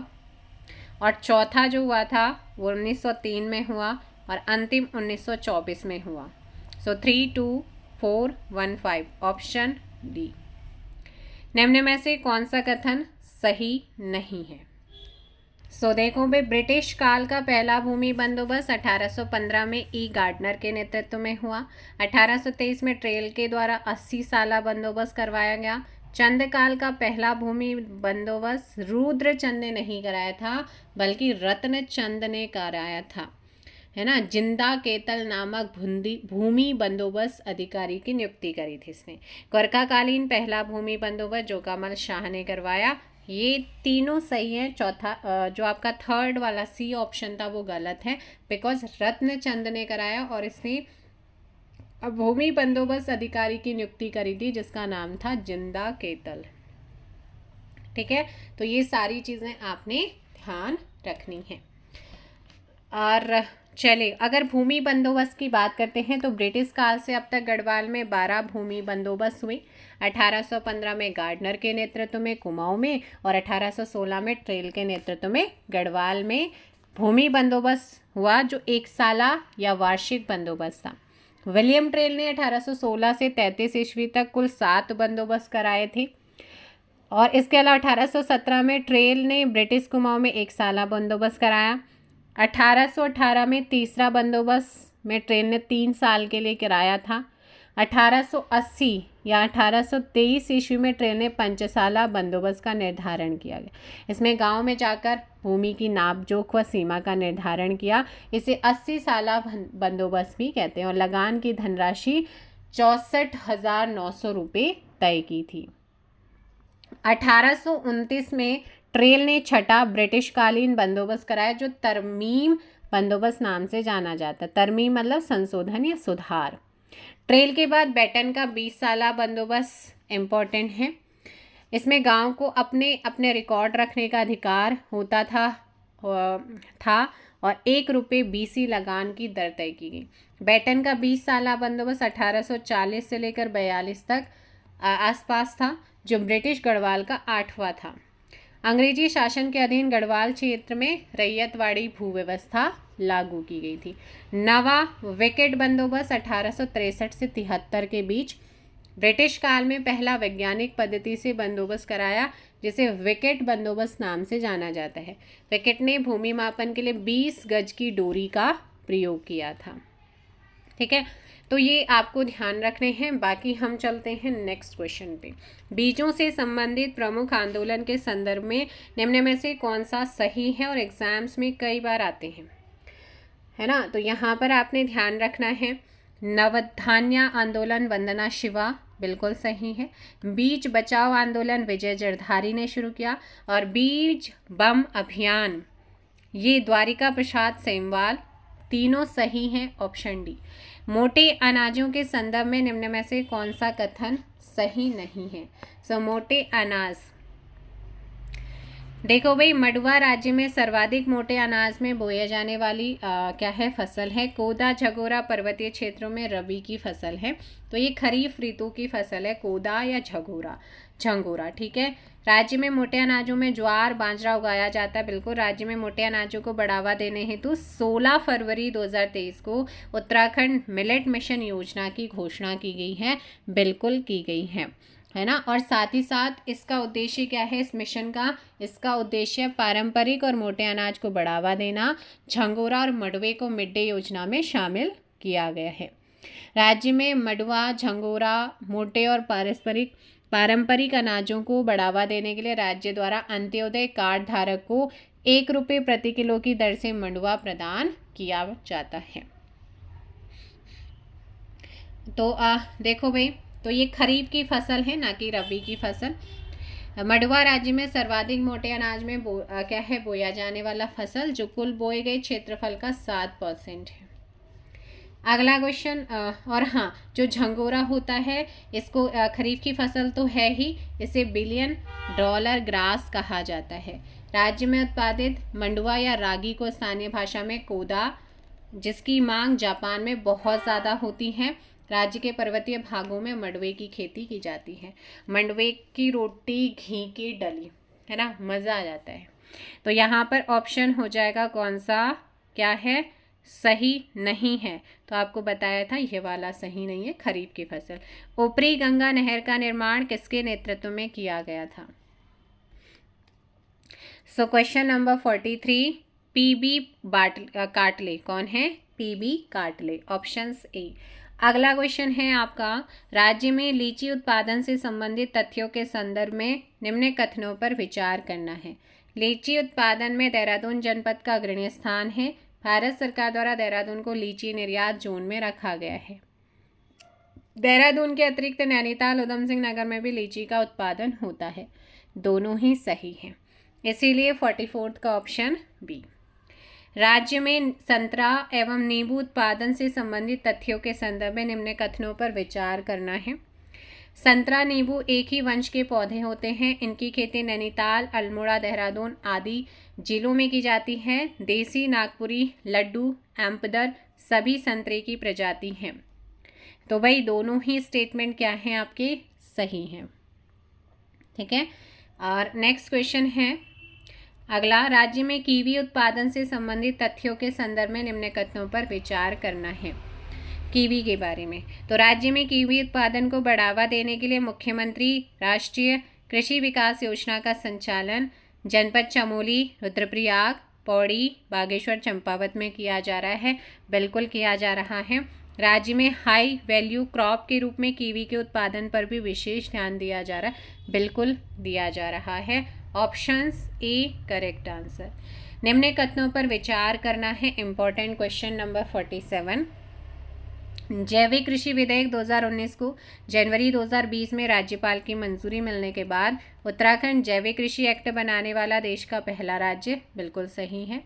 और चौथा जो हुआ था वो 1903 में हुआ, और अंतिम 1924 में हुआ। सो 3 2 4 1 5 ऑप्शन डी। निम्न में से कौन सा कथन सही नहीं है? सो देखो भाई, ब्रिटिश काल का पहला भूमि बंदोबस्त 1815 में ई गार्डनर के नेतृत्व में हुआ। 1823 में ट्रेल के द्वारा 80 साला बंदोबस्त करवाया गया। चंद काल का पहला भूमि बंदोबस्त रुद्रचंद ने नहीं कराया था, बल्कि रत्नचंद ने कराया था, है ना। जिंदा केतल नामक भूमि बंदोबस्त अधिकारी की नियुक्ति करी थी इसने। गोरखाकालीन पहला भूमि बंदोबस्त जोगामल शाह ने करवाया। ये तीनों सही है। चौथा जो आपका थर्ड वाला सी ऑप्शन था वो गलत है, बिकॉज रत्नचंद ने कराया, और इसने भूमि बंदोबस्त अधिकारी की नियुक्ति करी थी जिसका नाम था जिंदा केतल। ठीक है, तो ये सारी चीज़ें आपने ध्यान रखनी है। और चलिए, अगर भूमि बंदोबस्त की बात करते हैं तो ब्रिटिश काल से अब तक गढ़वाल में 12 भूमि बंदोबस्त हुए। 1815 में गार्डनर के नेतृत्व में कुमाऊं में, और 1816 में ट्रेल के नेतृत्व में गढ़वाल में भूमि बंदोबस्त हुआ, जो 1 साला या वार्षिक बंदोबस्त था। विलियम ट्रेल ने 1816 से 33 ईस्वी तक कुल 7 बंदोबस्त कराए थे। और इसके अलावा 1817 में ट्रेल ने ब्रिटिश कुमाऊं में 1 साला बंदोबस्त कराया। 1818 में तीसरा बंदोबस्त में ट्रेल ने 3 साल के लिए कराया था। 1880 या 1823 ईस्वी में ट्रेल ने पंचसाला बंदोबस्त का निर्धारण किया गया। इसमें गांव में जाकर भूमि की नाप जोख व सीमा का निर्धारण किया। इसे 80 साला बंदोबस्त भी कहते हैं, और लगान की धनराशि 64,900 रुपये तय की थी। 1829 में ट्रेल ने छठा ब्रिटिश कालीन बंदोबस्त कराया, जो तरमीम बंदोबस्त नाम से जाना जाता है। तरमीम मतलब संशोधन या सुधार। ट्रेल के बाद बेटन का 20 साला बंदोबस्त इम्पोर्टेंट है। इसमें गांव को अपने अपने रिकॉर्ड रखने का अधिकार होता था और 1 रुपये BC लगान की दर तय की गई। बेटन का 20 साला बंदोबस्त 1840 से लेकर 42 तक आसपास था, जो ब्रिटिश गढ़वाल का 8वां था। अंग्रेजी शासन के अधीन गढ़वाल क्षेत्र में रैयतवाड़ी भूव्यवस्था लागू की गई थी। नवा विकेट बंदोबस्त 1863 से 73 के बीच ब्रिटिश काल में पहला वैज्ञानिक पद्धति से बंदोबस्त कराया, जिसे विकेट बंदोबस्त नाम से जाना जाता है। विकेट ने भूमि मापन के लिए 20 गज की डोरी का प्रयोग किया था। ठीक है, तो ये आपको ध्यान रखने हैं। बाकी हम चलते हैं नेक्स्ट क्वेश्चन पे। बीजों से संबंधित प्रमुख आंदोलन के संदर्भ में निम्न में से कौन सा सही है और एग्जाम्स में कई बार आते हैं? है ना। तो यहाँ पर आपने ध्यान रखना है, नवधान्य आंदोलन वंदना शिवा बिल्कुल सही है। बीज बचाओ आंदोलन विजय जरधारी ने शुरू किया। और बीज बम अभियान ये द्वारिका प्रसाद सेमवाल, तीनों सही हैं, ऑप्शन डी। मोटे अनाजों के संदर्भ में निम्न में से कौन सा कथन सही नहीं है। सो मोटे अनाज, देखो भाई, मडुआ राज्य में सर्वाधिक मोटे अनाज में बोया जाने वाली क्या है, फसल है कोदा। झगोरा पर्वतीय क्षेत्रों में रबी की फसल है, तो ये खरीफ ऋतु की फसल है, कोदा या झंगोरा, ठीक है। राज्य में मोटे अनाजों में ज्वार बाजरा उगाया जाता है, बिल्कुल। राज्य में मोटे अनाजों को बढ़ावा देने हेतु 16 फरवरी 2023 को उत्तराखंड मिलेट मिशन योजना की घोषणा की गई है, बिल्कुल की गई है ना। और साथ ही साथ इसका उद्देश्य क्या है इस मिशन का, इसका उद्देश्य पारंपरिक और मोटे अनाज को बढ़ावा देना। झंगोरा और मडवे को मिड डे योजना में शामिल किया गया है। राज्य में मडवा, झंगोरा, मोटे और पारंपरिक अनाजों को बढ़ावा देने के लिए राज्य द्वारा अंत्योदय कार्ड धारक को 1 रुपये प्रति किलो की दर से मंडुआ प्रदान किया जाता है। तो देखो भाई, तो ये खरीफ की फसल है, ना कि रबी की फसल। मडवा राज्य में सर्वाधिक मोटे अनाज में क्या है, बोया जाने वाला फसल, जो कुल बोए गए क्षेत्रफल का 7% है। अगला क्वेश्चन, और हाँ, जो झंगोरा होता है इसको खरीफ की फसल तो है ही, इसे बिलियन डॉलर ग्रास कहा जाता है। राज्य में उत्पादित मंडुआ या रागी को स्थानीय भाषा में कोदा, जिसकी मांग जापान में बहुत ज़्यादा होती है। राज्य के पर्वतीय भागों में मंडवे की खेती की जाती है। मंडवे की रोटी घी की डली, है ना, मज़ा आ जाता है। तो यहाँ पर ऑप्शन हो जाएगा कौन सा, क्या है, सही नहीं है। तो आपको बताया था ये वाला सही नहीं है, खरीफ की फसल। ऊपरी गंगा नहर का निर्माण किसके नेतृत्व में किया गया था। सो क्वेश्चन नंबर 43, पीबी काटले कौन है, पीबी काटले, ऑप्शंस ए। अगला क्वेश्चन है आपका, राज्य में लीची उत्पादन से संबंधित तथ्यों के संदर्भ में निम्न कथनों पर विचार करना है। लीची उत्पादन में देहरादून जनपद का अग्रणी स्थान है। भारत सरकार द्वारा देहरादून को लीची निर्यात जोन में रखा गया है। देहरादून के अतिरिक्त नैनीताल, उधम सिंह नगर में भी लीची का उत्पादन होता है। दोनों ही सही हैं, इसीलिए 44 का ऑप्शन बी। राज्य में संतरा एवं नींबू उत्पादन से संबंधित तथ्यों के संदर्भ में निम्न कथनों पर विचार करना है। संतरा नींबू एक ही वंश के पौधे होते हैं। इनकी खेती नैनीताल, अल्मोड़ा, देहरादून आदि जिलों में की जाती है। देसी, नागपुरी, लड्डू, एम्पदर सभी संतरे की प्रजाति हैं। तो भाई दोनों ही स्टेटमेंट क्या हैं आपके, सही हैं, ठीक है। और नेक्स्ट क्वेश्चन है अगला, राज्य में कीवी उत्पादन से संबंधित तथ्यों के संदर्भ में निम्न कथनों पर विचार करना है। कीवी के बारे में, तो राज्य में कीवी उत्पादन को बढ़ावा देने के लिए मुख्यमंत्री राष्ट्रीय कृषि विकास योजना का संचालन जनपद चमोली, रुद्रप्रयाग, पौड़ी, बागेश्वर, चंपावत में किया जा रहा है, बिल्कुल किया जा रहा है। राज्य में हाई वैल्यू क्रॉप के रूप में कीवी के उत्पादन पर भी विशेष ध्यान दिया जा रहा है, बिल्कुल दिया जा रहा है। Options A correct answer. निम्न कथनों पर विचार करना है। इंपॉर्टेंट क्वेश्चन नंबर 47, जैविक कृषि विधेयक 2019 को जनवरी 2020 में राज्यपाल की मंजूरी मिलने के बाद उत्तराखंड जैविक कृषि एक्ट बनाने वाला देश का पहला राज्य, बिल्कुल सही है।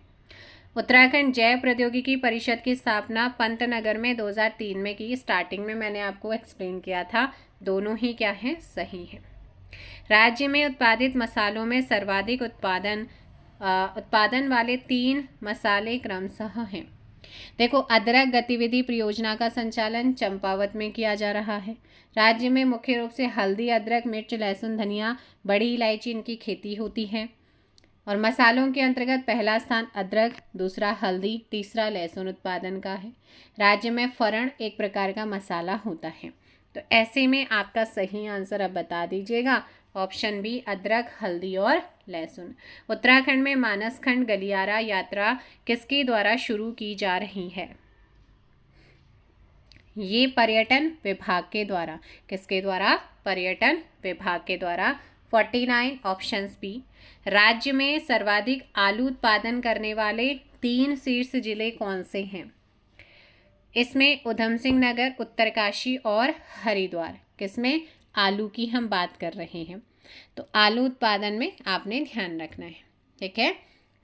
उत्तराखंड जैव प्रौद्योगिकी परिषद की स्थापना पंतनगर में 2003 में की। स्टार्टिंग में मैंने आपको एक्सप्लेन किया था, दोनों ही क्या है, सही है। राज्य में उत्पादित मसालों में सर्वाधिक उत्पादन वाले 3 मसाले क्रमशः हैं। देखो, अदरक गतिविधि परियोजना का संचालन चंपावत में किया जा रहा है। राज्य में मुख्य रूप से हल्दी, अदरक, मिर्च, लहसुन, धनिया, बड़ी इलायची इनकी खेती होती है। और मसालों के अंतर्गत पहला स्थान अदरक, दूसरा हल्दी, तीसरा लहसुन उत्पादन का है। राज्य में फरण एक प्रकार का मसाला होता है। तो ऐसे में आपका सही आंसर अब बता दीजिएगा, ऑप्शन बी अदरक, हल्दी और लहसुन। उत्तराखंड में मानसखंड गलियारा यात्रा किसके द्वारा शुरू की जा रही है। ये पर्यटन विभाग के द्वारा, किसके द्वारा, पर्यटन विभाग के द्वारा 49 ऑप्शंस बी। राज्य में सर्वाधिक आलू उत्पादन करने वाले 3 शीर्ष जिले कौन से हैं? इसमें उधम सिंह नगर, उत्तरकाशी और हरिद्वार। किसमें? आलू की हम बात कर रहे हैं, तो आलू उत्पादन में आपने ध्यान रखना है। ठीक है,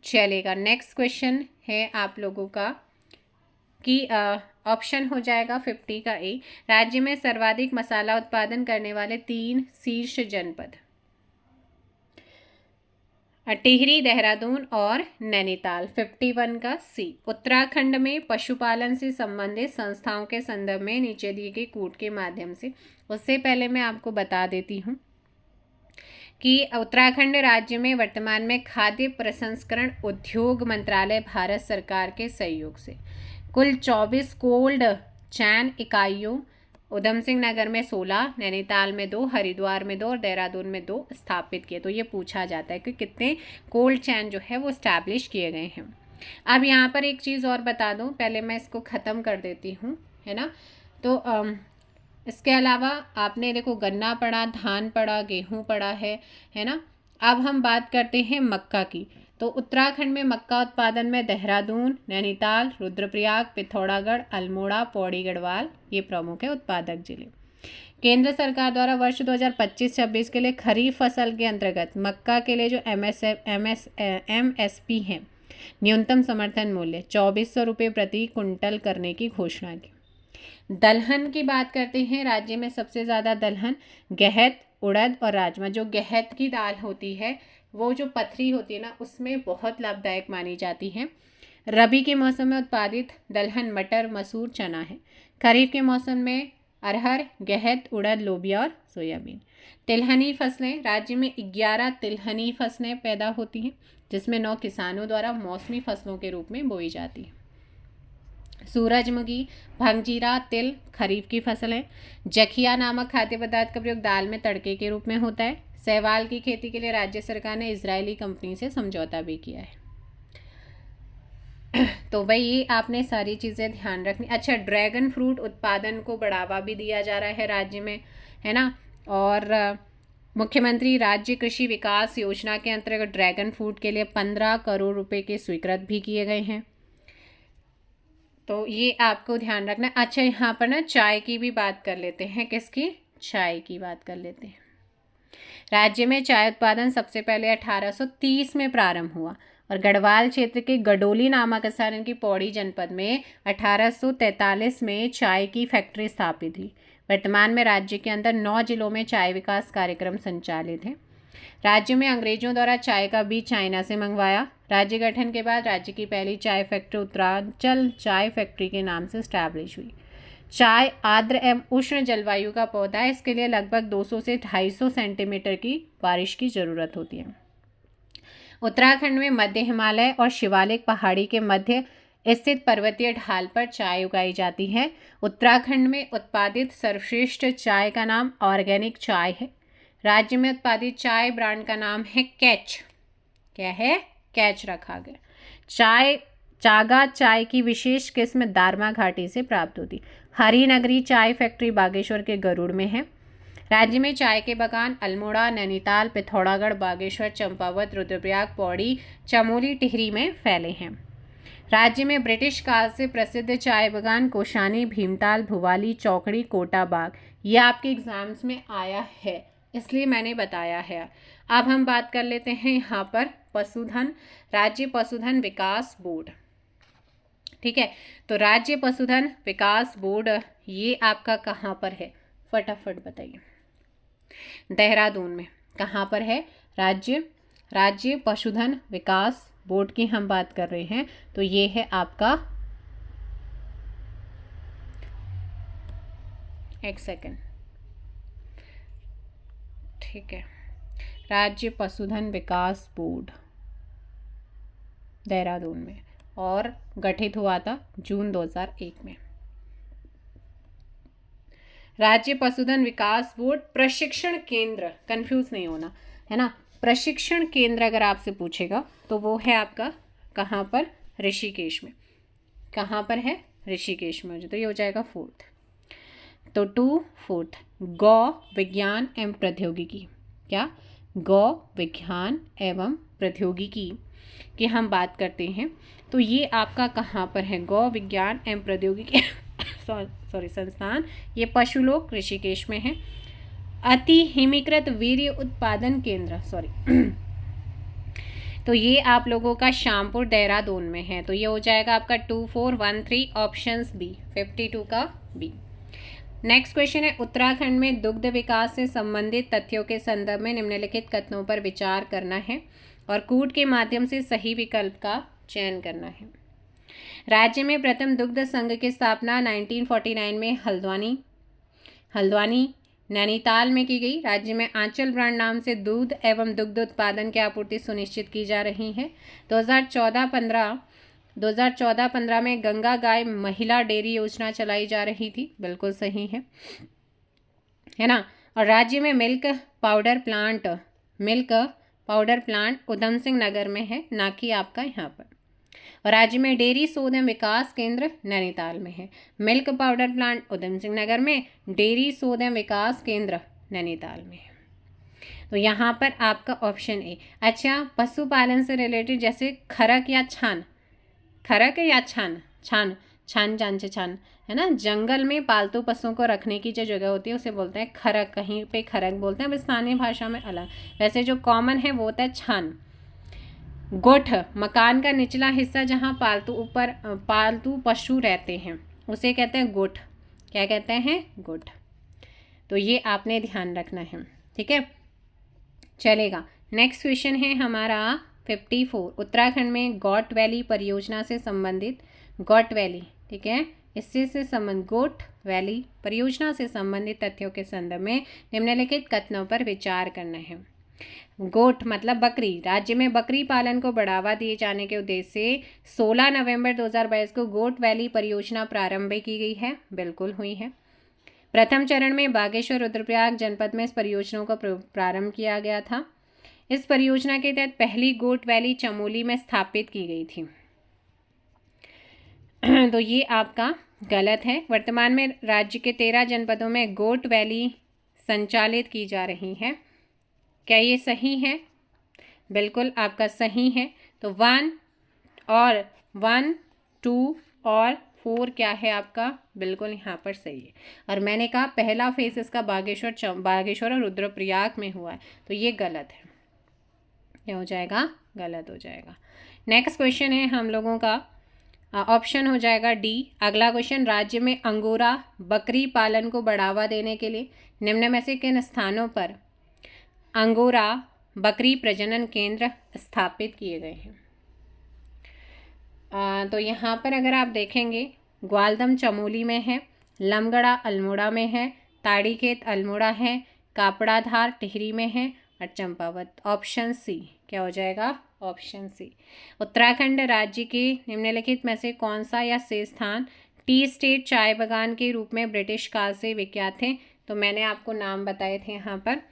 चलेगा। नेक्स्ट क्वेश्चन है आप लोगों का कि ऑप्शन हो जाएगा 50 का ए। राज्य में सर्वाधिक मसाला उत्पादन करने वाले 3 शीर्ष जनपद, टिहरी, देहरादून और नैनीताल। 51 का सी। उत्तराखंड में पशुपालन से संबंधित संस्थाओं के संदर्भ में नीचे दिए गए कूट के माध्यम से। उससे पहले मैं आपको बता देती हूँ कि उत्तराखंड राज्य में वर्तमान में खाद्य प्रसंस्करण उद्योग मंत्रालय भारत सरकार के सहयोग से कुल 24 कोल्ड चैन इकाइयों, उधम सिंह नगर में 16, नैनीताल में 2, हरिद्वार में 2 और देहरादून में 2 स्थापित किए। तो ये पूछा जाता है कि कितने कोल्ड चैन जो है वो स्टैब्लिश किए गए हैं। अब यहाँ पर एक चीज़ और बता दूँ, पहले मैं इसको ख़त्म कर देती हूँ, है ना। तो इसके अलावा आपने देखो गन्ना पड़ा, धान पड़ा, गेहूँ पड़ा है ना। अब हम बात करते हैं मक्का की। तो उत्तराखंड में मक्का उत्पादन में देहरादून, नैनीताल, रुद्रप्रयाग, पिथौरागढ़, अल्मोड़ा, पौड़ी गढ़वाल ये प्रमुख है उत्पादक जिले। केंद्र सरकार द्वारा वर्ष 2025-26 के लिए खरीफ फसल के अंतर्गत मक्का के लिए जो MSP है, न्यूनतम समर्थन मूल्य 2400 रुपये प्रति कुंटल करने की घोषणा की। दलहन की बात करते हैं। राज्य में सबसे ज़्यादा दलहन गेहत, उड़द और राजमा। जो गेहत की दाल होती है वो जो पथरी होती है ना, उसमें बहुत लाभदायक मानी जाती है। रबी के मौसम में उत्पादित दलहन मटर, मसूर, चना है। खरीफ के मौसम में अरहर, गेहत, उड़द, लोबिया और सोयाबीन। तिलहनी फसलें। राज्य में 11 तिलहनी फसलें पैदा होती हैं, जिसमें 9 किसानों द्वारा मौसमी फसलों के रूप में बोई जाती है। सूरजमुखी, भंगजीरा, तिल खरीफ की फसल है। जखिया नामक खाद्य पदार्थ का प्रयोग दाल में तड़के के रूप में होता है। शैवाल की खेती के लिए राज्य सरकार ने इजरायली कंपनी से समझौता भी किया है। तो भाई ये आपने सारी चीज़ें ध्यान रखनी। अच्छा, ड्रैगन फ्रूट उत्पादन को बढ़ावा भी दिया जा रहा है राज्य में, है ना। और मुख्यमंत्री राज्य कृषि विकास योजना के अंतर्गत ड्रैगन फ्रूट के लिए 15 करोड़ रुपए के स्वीकृत भी किए गए हैं। तो ये आपको ध्यान रखना। अच्छा, यहाँ पर ना चाय की भी बात कर लेते हैं। किसकी? चाय की बात कर लेते हैं। राज्य में चाय उत्पादन सबसे पहले 1830 में प्रारंभ हुआ और गढ़वाल क्षेत्र के गडोली नामक स्थान की पौड़ी जनपद में 1843 में चाय की फैक्ट्री स्थापित हुई। वर्तमान में राज्य के अंदर 9 जिलों में चाय विकास कार्यक्रम संचालित हैं। राज्य में अंग्रेजों द्वारा चाय का बीज चाइना से मंगवाया। राज्य गठन के बाद राज्य की पहली चाय फैक्ट्री उत्तरांचल चाय फैक्ट्री के नाम से स्टैब्लिश हुई। चाय आर्द्र एवं उष्ण जलवायु का पौधा है। इसके लिए लगभग 200 से 250 सेंटीमीटर की बारिश की ज़रूरत होती है। उत्तराखंड में मध्य हिमालय और शिवालिक पहाड़ी के मध्य स्थित पर्वतीय ढाल पर चाय उगाई जाती है। उत्तराखंड में उत्पादित सर्वश्रेष्ठ चाय का नाम ऑर्गेनिक चाय है। राज्य में उत्पादित चाय ब्रांड का नाम है कैच। क्या है? कैच रखा गया। चागा चाय की विशेष किस्म दारमा घाटी से प्राप्त होती। हरिनगरी चाय फैक्ट्री बागेश्वर के गरुड़ में है। राज्य में चाय के बागान अल्मोड़ा, नैनीताल, पिथौरागढ़, बागेश्वर, चंपावत, रुद्रप्रयाग, पौड़ी, चमोली, टिहरी में फैले हैं। राज्य में ब्रिटिश काल से प्रसिद्ध चाय बागान कोशानी, भीमताल, भुवाली, चौकड़ी, कोटा बाग ये आपके एग्जाम्स में आया है, इसलिए मैंने बताया है। अब हम बात कर लेते हैं यहाँ पर पशुधन। राज्य पशुधन विकास बोर्ड। ठीक है, तो राज्य पशुधन विकास बोर्ड ये आपका कहाँ पर है? फटाफट बताइए। देहरादून में। कहाँ पर है? राज्य पशुधन विकास बोर्ड की हम बात कर रहे हैं, तो ये है आपका, एक सेकेंड, ठीक है, राज्य पशुधन विकास बोर्ड देहरादून में, और गठित हुआ था जून 2001 में। राज्य पशुधन विकास बोर्ड प्रशिक्षण केंद्र, कंफ्यूज नहीं होना, है ना। प्रशिक्षण केंद्र अगर आपसे पूछेगा तो वो है आपका कहाँ पर? ऋषिकेश में। कहाँ पर है? ऋषिकेश में। तो ये हो जाएगा 4th। तो 2 4th गौ विज्ञान एवं प्रौद्योगिकी। क्या? गौ विज्ञान एवं प्रौद्योगिकी की हम बात करते हैं तो ये आपका कहाँ पर है? गौ विज्ञान एवं प्रौद्योगिकी सॉरी संस्थान, ये पशुलोक ऋषिकेश में है। अति हिमीकृत वीर्य उत्पादन केंद्र तो ये आप लोगों का श्यामपुर देहरादून में है। तो ये हो जाएगा आपका 2413 ऑप्शंस बी, 52 का बी। नेक्स्ट क्वेश्चन है, उत्तराखंड में दुग्ध विकास से संबंधित तथ्यों के संदर्भ में निम्नलिखित कथनों पर विचार करना है और कूट के माध्यम से सही विकल्प का चयन करना है। राज्य में प्रथम दुग्ध संघ की स्थापना 1949 में हल्द्वानी नैनीताल में की गई। राज्य में आंचल ब्रांड नाम से दूध एवं दुग्ध उत्पादन की आपूर्ति सुनिश्चित की जा रही है। 2014-15 में गंगा गाय महिला डेयरी योजना चलाई जा रही थी, बिल्कुल सही है ना। और राज्य में मिल्क पाउडर प्लांट उधम सिंह नगर में है, ना कि आपका यहाँ पर। और राज्य में डेयरी शोध एवं विकास केंद्र नैनीताल में है। मिल्क पाउडर प्लांट उधम सिंह नगर में, डेयरी शोध एवं विकास केंद्र नैनीताल में है। तो यहाँ पर आपका ऑप्शन ए। अच्छा, पशुपालन से रिलेटेड जैसे खरक या छान, खरक है या छान है ना, जंगल में पालतू पशुओं को रखने की जो जगह होती है उसे बोलते हैं खरक, कहीं पे खरक बोलते हैं, स्थानीय भाषा में अलग। वैसे जो कॉमन है वो होता है छान। गोठ, मकान का निचला हिस्सा जहाँ पालतू पशु रहते हैं उसे कहते हैं गोठ। क्या कहते हैं? गोठ। तो ये आपने ध्यान रखना है, ठीक है, चलेगा। नेक्स्ट क्वेश्चन है हमारा 54, उत्तराखंड में गौट वैली परियोजना से संबंधित, गौट वैली, ठीक है, गोट वैली परियोजना से संबंधित तथ्यों के संदर्भ में निम्नलिखित कथनों पर विचार करना है। गोट मतलब बकरी। राज्य में बकरी पालन को बढ़ावा दिए जाने के उद्देश्य से 16 नवंबर 2022 को गोट वैली परियोजना प्रारंभ की गई है, बिल्कुल हुई है। प्रथम चरण में बागेश्वर रुद्रप्रयाग जनपद में इस परियोजना को प्रारंभ किया गया था। इस परियोजना के तहत पहली गोट वैली चमोली में स्थापित की गई थी। तो ये आपका गलत है। वर्तमान में राज्य के 13 जनपदों में गोट वैली संचालित की जा रही है। क्या ये सही है? बिल्कुल आपका सही है। तो 1, 2 और 4 क्या है आपका? बिल्कुल यहाँ पर सही है। और मैंने कहा पहला फेज इसका बागेश्वर और रुद्रप्रयाग में हुआ है, तो ये गलत है। क्या हो जाएगा? गलत हो जाएगा। नेक्स्ट क्वेश्चन है हम लोगों का ऑप्शन हो जाएगा डी। अगला क्वेश्चन, राज्य में अंगोरा बकरी पालन को बढ़ावा देने के लिए निम्न में से किन स्थानों पर अंगोरा बकरी प्रजनन केंद्र स्थापित किए गए हैं? तो यहाँ पर अगर आप देखेंगे ग्वालदम चमोली में है, लमगड़ा अल्मोड़ा में है, ताड़ीखेत अल्मोड़ा है, कापड़ाधार टिहरी में है और चंपावत। ऑप्शन सी क्या हो जाएगा? ऑप्शन सी। उत्तराखंड राज्य के निम्नलिखित में से कौन सा या से स्थान टी स्टेट चाय बागान के रूप में ब्रिटिश काल से विख्यात थे? तो मैंने आपको नाम बताए थे यहाँ पर,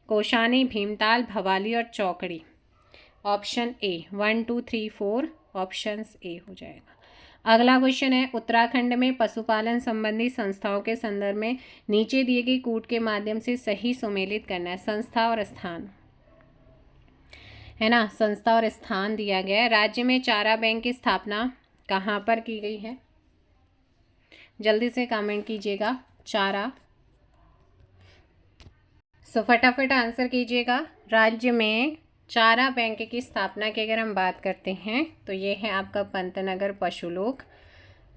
कोशानी, भीमताल, भवाली और चौकड़ी। ऑप्शन ए 1, 2, 3, 4 ऑप्शन ए हो जाएगा। अगला क्वेश्चन है, उत्तराखंड में पशुपालन संबंधी संस्थाओं के संदर्भ में नीचे दिए गए कूट के माध्यम से सही सुमेलित करना है। संस्था और स्थान है ना, संस्था और स्थान दिया गया है। राज्य में चारा बैंक की स्थापना कहाँ पर की गई है? जल्दी से कमेंट कीजिएगा। चारा, सो फटाफट आंसर कीजिएगा। राज्य में चारा बैंक की स्थापना की अगर हम बात करते हैं तो ये है आपका पंतनगर पशुलोक,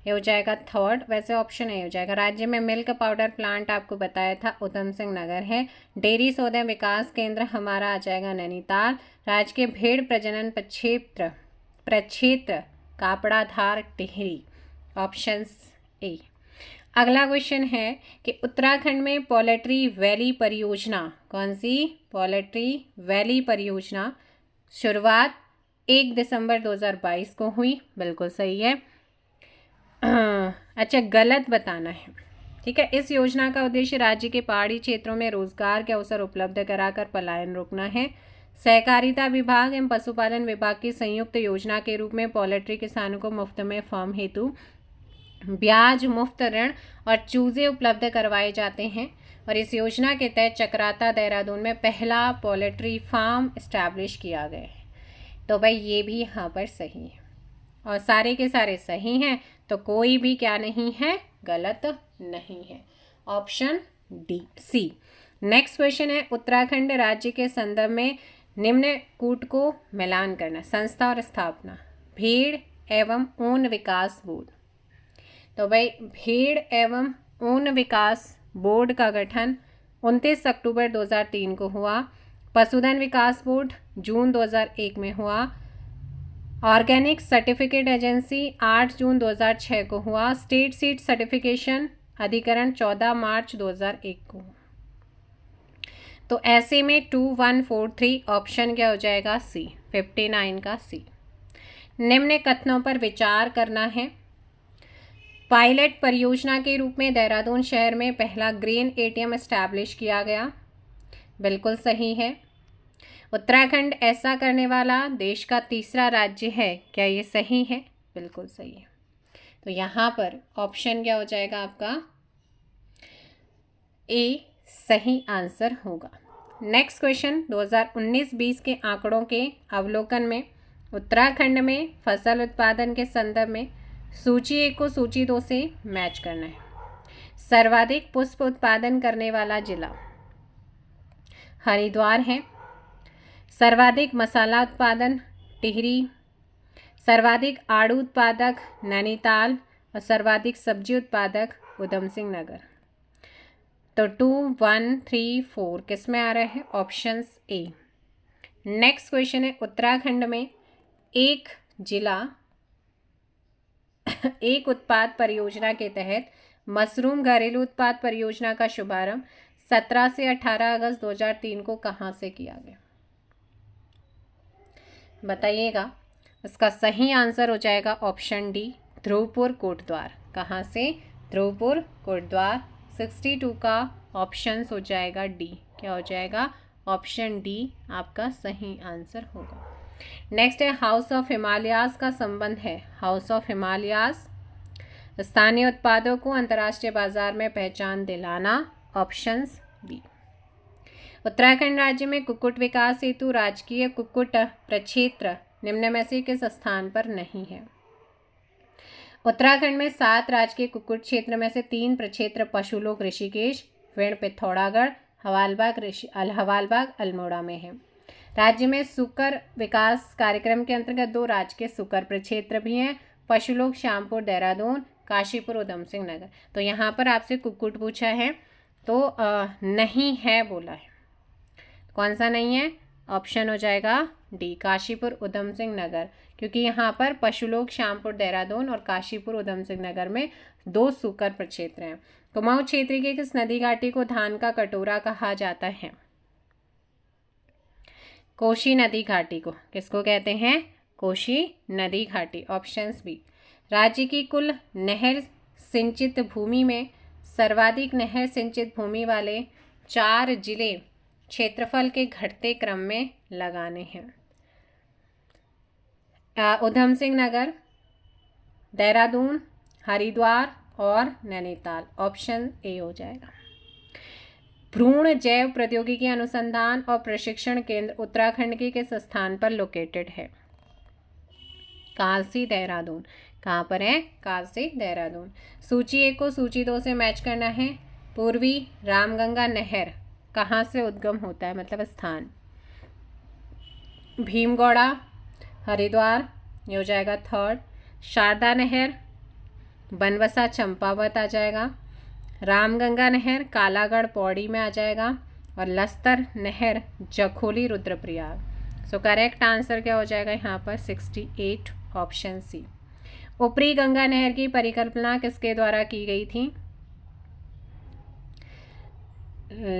ये हो जाएगा थर्ड। वैसे ऑप्शन ए हो जाएगा। राज्य में मिल्क पाउडर प्लांट आपको बताया था उधम सिंह नगर है। डेयरी सौदे विकास केंद्र हमारा आ जाएगा नैनीताल। राज्य के भेड़ प्रजनन प्रक्षेत्र कापड़ाधार टिहरी। Option A. अगला क्वेश्चन है कि उत्तराखंड में पोल्ट्री वैली परियोजना, कौन सी? पोल्ट्री वैली परियोजना शुरुआत 1 दिसंबर 2022 को हुई, बिल्कुल सही है। अच्छा, गलत बताना है, ठीक है। इस योजना का उद्देश्य राज्य के पहाड़ी क्षेत्रों में रोजगार के अवसर उपलब्ध कराकर पलायन रोकना है। सहकारिता विभाग एवं पशुपालन विभाग की संयुक्त योजना के रूप में पोल्ट्री किसानों को मुफ्त में फार्म हेतु ब्याज मुफ्त ऋण और चूजे उपलब्ध करवाए जाते हैं। और इस योजना के तहत चक्राता देहरादून में पहला पोल्ट्री फार्म इस्टेब्लिश किया गया है। तो भाई ये भी यहाँ पर सही है और सारे के सारे सही हैं, तो कोई भी क्या नहीं है, गलत नहीं है। Option D C. Next question है, उत्तराखंड राज्य के संदर्भ में निम्न कूट को मिलान करना। संस्था और स्थापना, भीड़ एवं ऊन विकास बोर्ड। तो भाई भीड़ एवं ऊन विकास बोर्ड का गठन 29 अक्टूबर 2003 को हुआ। पशुधन विकास बोर्ड जून 2001 में हुआ। ऑर्गेनिक सर्टिफिकेट एजेंसी 8 जून 2006 को हुआ। स्टेट सीड सर्टिफिकेशन अधिकरण 14 मार्च 2001 को। तो ऐसे में 2143 ऑप्शन क्या हो जाएगा, सी, 59 का सी। निम्न कथनों पर विचार करना है। पायलट परियोजना के रूप में देहरादून शहर में पहला ग्रेन एटीएम एस्टैब्लिश किया गया, बिल्कुल सही है। उत्तराखंड ऐसा करने वाला देश का तीसरा राज्य है, क्या ये सही है, बिल्कुल सही है। तो यहाँ पर ऑप्शन क्या हो जाएगा आपका, ए सही आंसर होगा। नेक्स्ट क्वेश्चन, 2019-20 के आंकड़ों के अवलोकन में उत्तराखंड में फसल उत्पादन के संदर्भ में सूची 1 को सूची 2 से मैच करना है। सर्वाधिक पुष्प उत्पादन करने वाला जिला हरिद्वार है। सर्वाधिक मसाला उत्पादन टिहरी। सर्वाधिक आड़ू उत्पादक नैनीताल और सर्वाधिक सब्जी उत्पादक उधम सिंह नगर। तो 2, 1, 3, 4 किस में आ रहा है, ऑप्शंस ए। नेक्स्ट क्वेश्चन है, उत्तराखंड में एक जिला एक उत्पाद परियोजना के तहत मशरूम घरेलू उत्पाद परियोजना का शुभारंभ 17 से 18 अगस्त 2003 को कहाँ से किया गया, बताइएगा। इसका सही आंसर हो जाएगा ऑप्शन डी, ध्रुवपुर कोटद्वार। कहाँ से, ध्रुवपुर कोटद्वार। 62 का ऑप्शन हो जाएगा डी, क्या हो जाएगा, ऑप्शन डी आपका सही आंसर होगा। नेक्स्ट है, हाउस ऑफ हिमालयाज का संबंध है। हाउस ऑफ हिमालयाज स्थानीय उत्पादों को अंतर्राष्ट्रीय बाजार में पहचान दिलाना, ऑप्शंस बी। उत्तराखंड राज्य में कुक्कुट विकास हेतु राजकीय कुक्कुट प्रक्षेत्र निम्न में से किस स्थान पर नहीं है। उत्तराखंड में 7 राजकीय कुक्कुट क्षेत्र में से 3 प्रक्षेत्र पशुलोक ऋषिकेश, विण पिथौरागढ़, हवालबाग अल्मोड़ा में है। राज्य में सुकर विकास कार्यक्रम के अंतर्गत 2 राजकीय सुकर प्रक्षेत्र भी हैं, पशुलोक श्यामपुर देहरादून, काशीपुर उधम सिंह नगर। तो यहाँ पर आपसे कुक्कुट पूछा है तो नहीं है बोला है, कौन सा नहीं है, ऑप्शन हो जाएगा डी, काशीपुर उधम सिंह नगर, क्योंकि यहाँ पर पशुलोक श्यामपुर देहरादून और काशीपुर उधम सिंह नगर में 2 सुकर प्रक्षेत्र हैं। कुमाऊं क्षेत्र के किस नदी घाटी को धान का कटोरा कहा जाता है, कोशी नदी घाटी को किसको कहते हैं, कोशी नदी घाटी, ऑप्शंस बी। राज्य की कुल नहर सिंचित भूमि में सर्वाधिक नहर सिंचित भूमि वाले 4 जिले क्षेत्रफल के घटते क्रम में लगाने हैं। उधम सिंह नगर, देहरादून, हरिद्वार और नैनीताल, ऑप्शन ए हो जाएगा। भ्रूण जैव प्रौद्योगिकी अनुसंधान और प्रशिक्षण केंद्र उत्तराखंड के किस स्थान पर लोकेटेड है, कालसी देहरादून। कहाँ पर है, कालसी देहरादून। सूची 1 को सूची 2 से मैच करना है। पूर्वी रामगंगा नहर कहाँ से उद्गम होता है, मतलब स्थान, भीमगौड़ा हरिद्वार, ये हो जाएगा 3rd। शारदा नहर बनबसा चंपावत आ जाएगा। रामगंगा नहर कालागढ़ पौड़ी में आ जाएगा। और लस्तर नहर जखोली रुद्रप्रयाग। सो करेक्ट आंसर क्या हो जाएगा यहाँ पर 68, ऑप्शन सी। ऊपरी गंगा नहर की परिकल्पना किसके द्वारा की गई थी,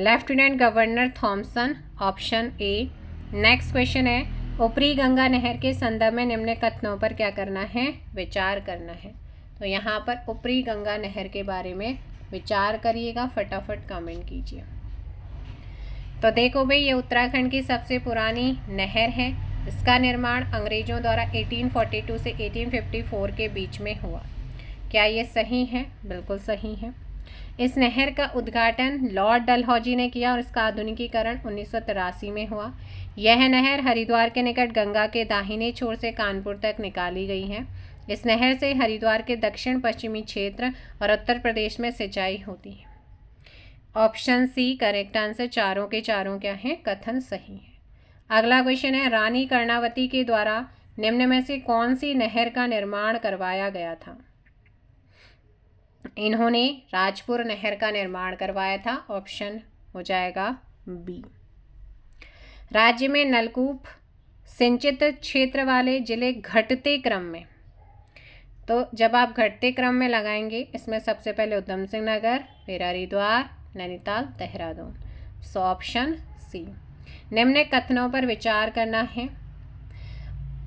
lieutenant governor Thomson, option A. Next question है, ऊपरी गंगा नहर के संदर्भ में निम्न कथनों पर क्या करना है, विचार करना है। तो यहाँ पर ऊपरी गंगा नहर के बारे में विचार करिएगा, फटाफट कमेंट कीजिए। तो देखो भाई, ये उत्तराखंड की सबसे पुरानी नहर है। इसका निर्माण अंग्रेजों द्वारा 1842 से 1854 के बीच में हुआ। क्या ये सही है, बिल्कुल सही है। इस नहर का उद्घाटन लॉर्ड डलहौजी ने किया और इसका आधुनिकीकरण 1983 में हुआ। यह नहर हरिद्वार के निकट गंगा के दाहिने छोर से कानपुर तक निकाली गई है। इस नहर से हरिद्वार के दक्षिण पश्चिमी क्षेत्र और उत्तर प्रदेश में सिंचाई होती है। ऑप्शन सी करेक्ट आंसर, चारों के चारों क्या है, कथन सही है। अगला क्वेश्चन है, रानी कर्णावती के द्वारा निम्न में से कौन सी नहर का निर्माण करवाया गया था? इन्होंने राजपुर नहर का निर्माण करवाया था। ऑप्शन हो जाएगा बी। राज्य में नलकूप सिंचित क्षेत्र वाले जिले घटते क्रम में, तो जब आप घटते क्रम में लगाएंगे इसमें सबसे पहले उधम सिंह नगर, फिर Haridwar, Nainital, Dehradun. So option C. निम्न कथनों पर विचार करना है।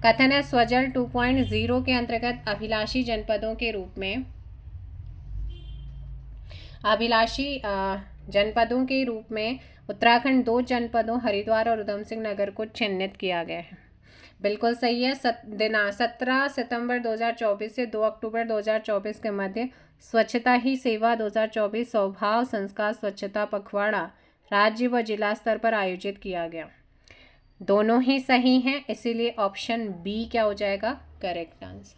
कथन है, स्वजल 2.0 के अंतर्गत अभिलाषी जनपदों के रूप में उत्तराखंड 2 जनपदों हरिद्वार और उधम सिंह नगर को चिन्हित किया गया है। बिल्कुल सही है। 17 सितंबर 2024 से 2 अक्टूबर 2024 के मध्य स्वच्छता ही सेवा 2024 स्वभाव संस्कार स्वच्छता पखवाड़ा राज्य व जिला स्तर पर आयोजित किया गया। दोनों ही सही हैं, इसीलिए ऑप्शन बी क्या हो जाएगा, करेक्ट आंसर।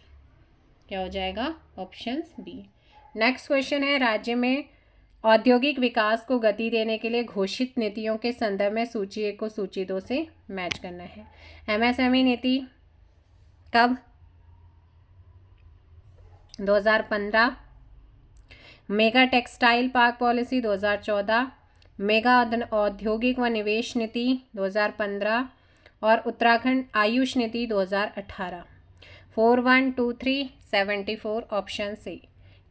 क्या हो जाएगा, ऑप्शन बी। नेक्स्ट क्वेश्चन है, राज्य में औद्योगिक विकास को गति देने के लिए घोषित नीतियों के संदर्भ में सूची 1 को सूची 2 से मैच करना है। एमएसएमई नीति कब? 2015। Mega textile park policy 2014, mega औद्योगिक व निवेश नीति 2015 और उत्तराखंड आयुष नीति 2018। 412374 ऑप्शन सी।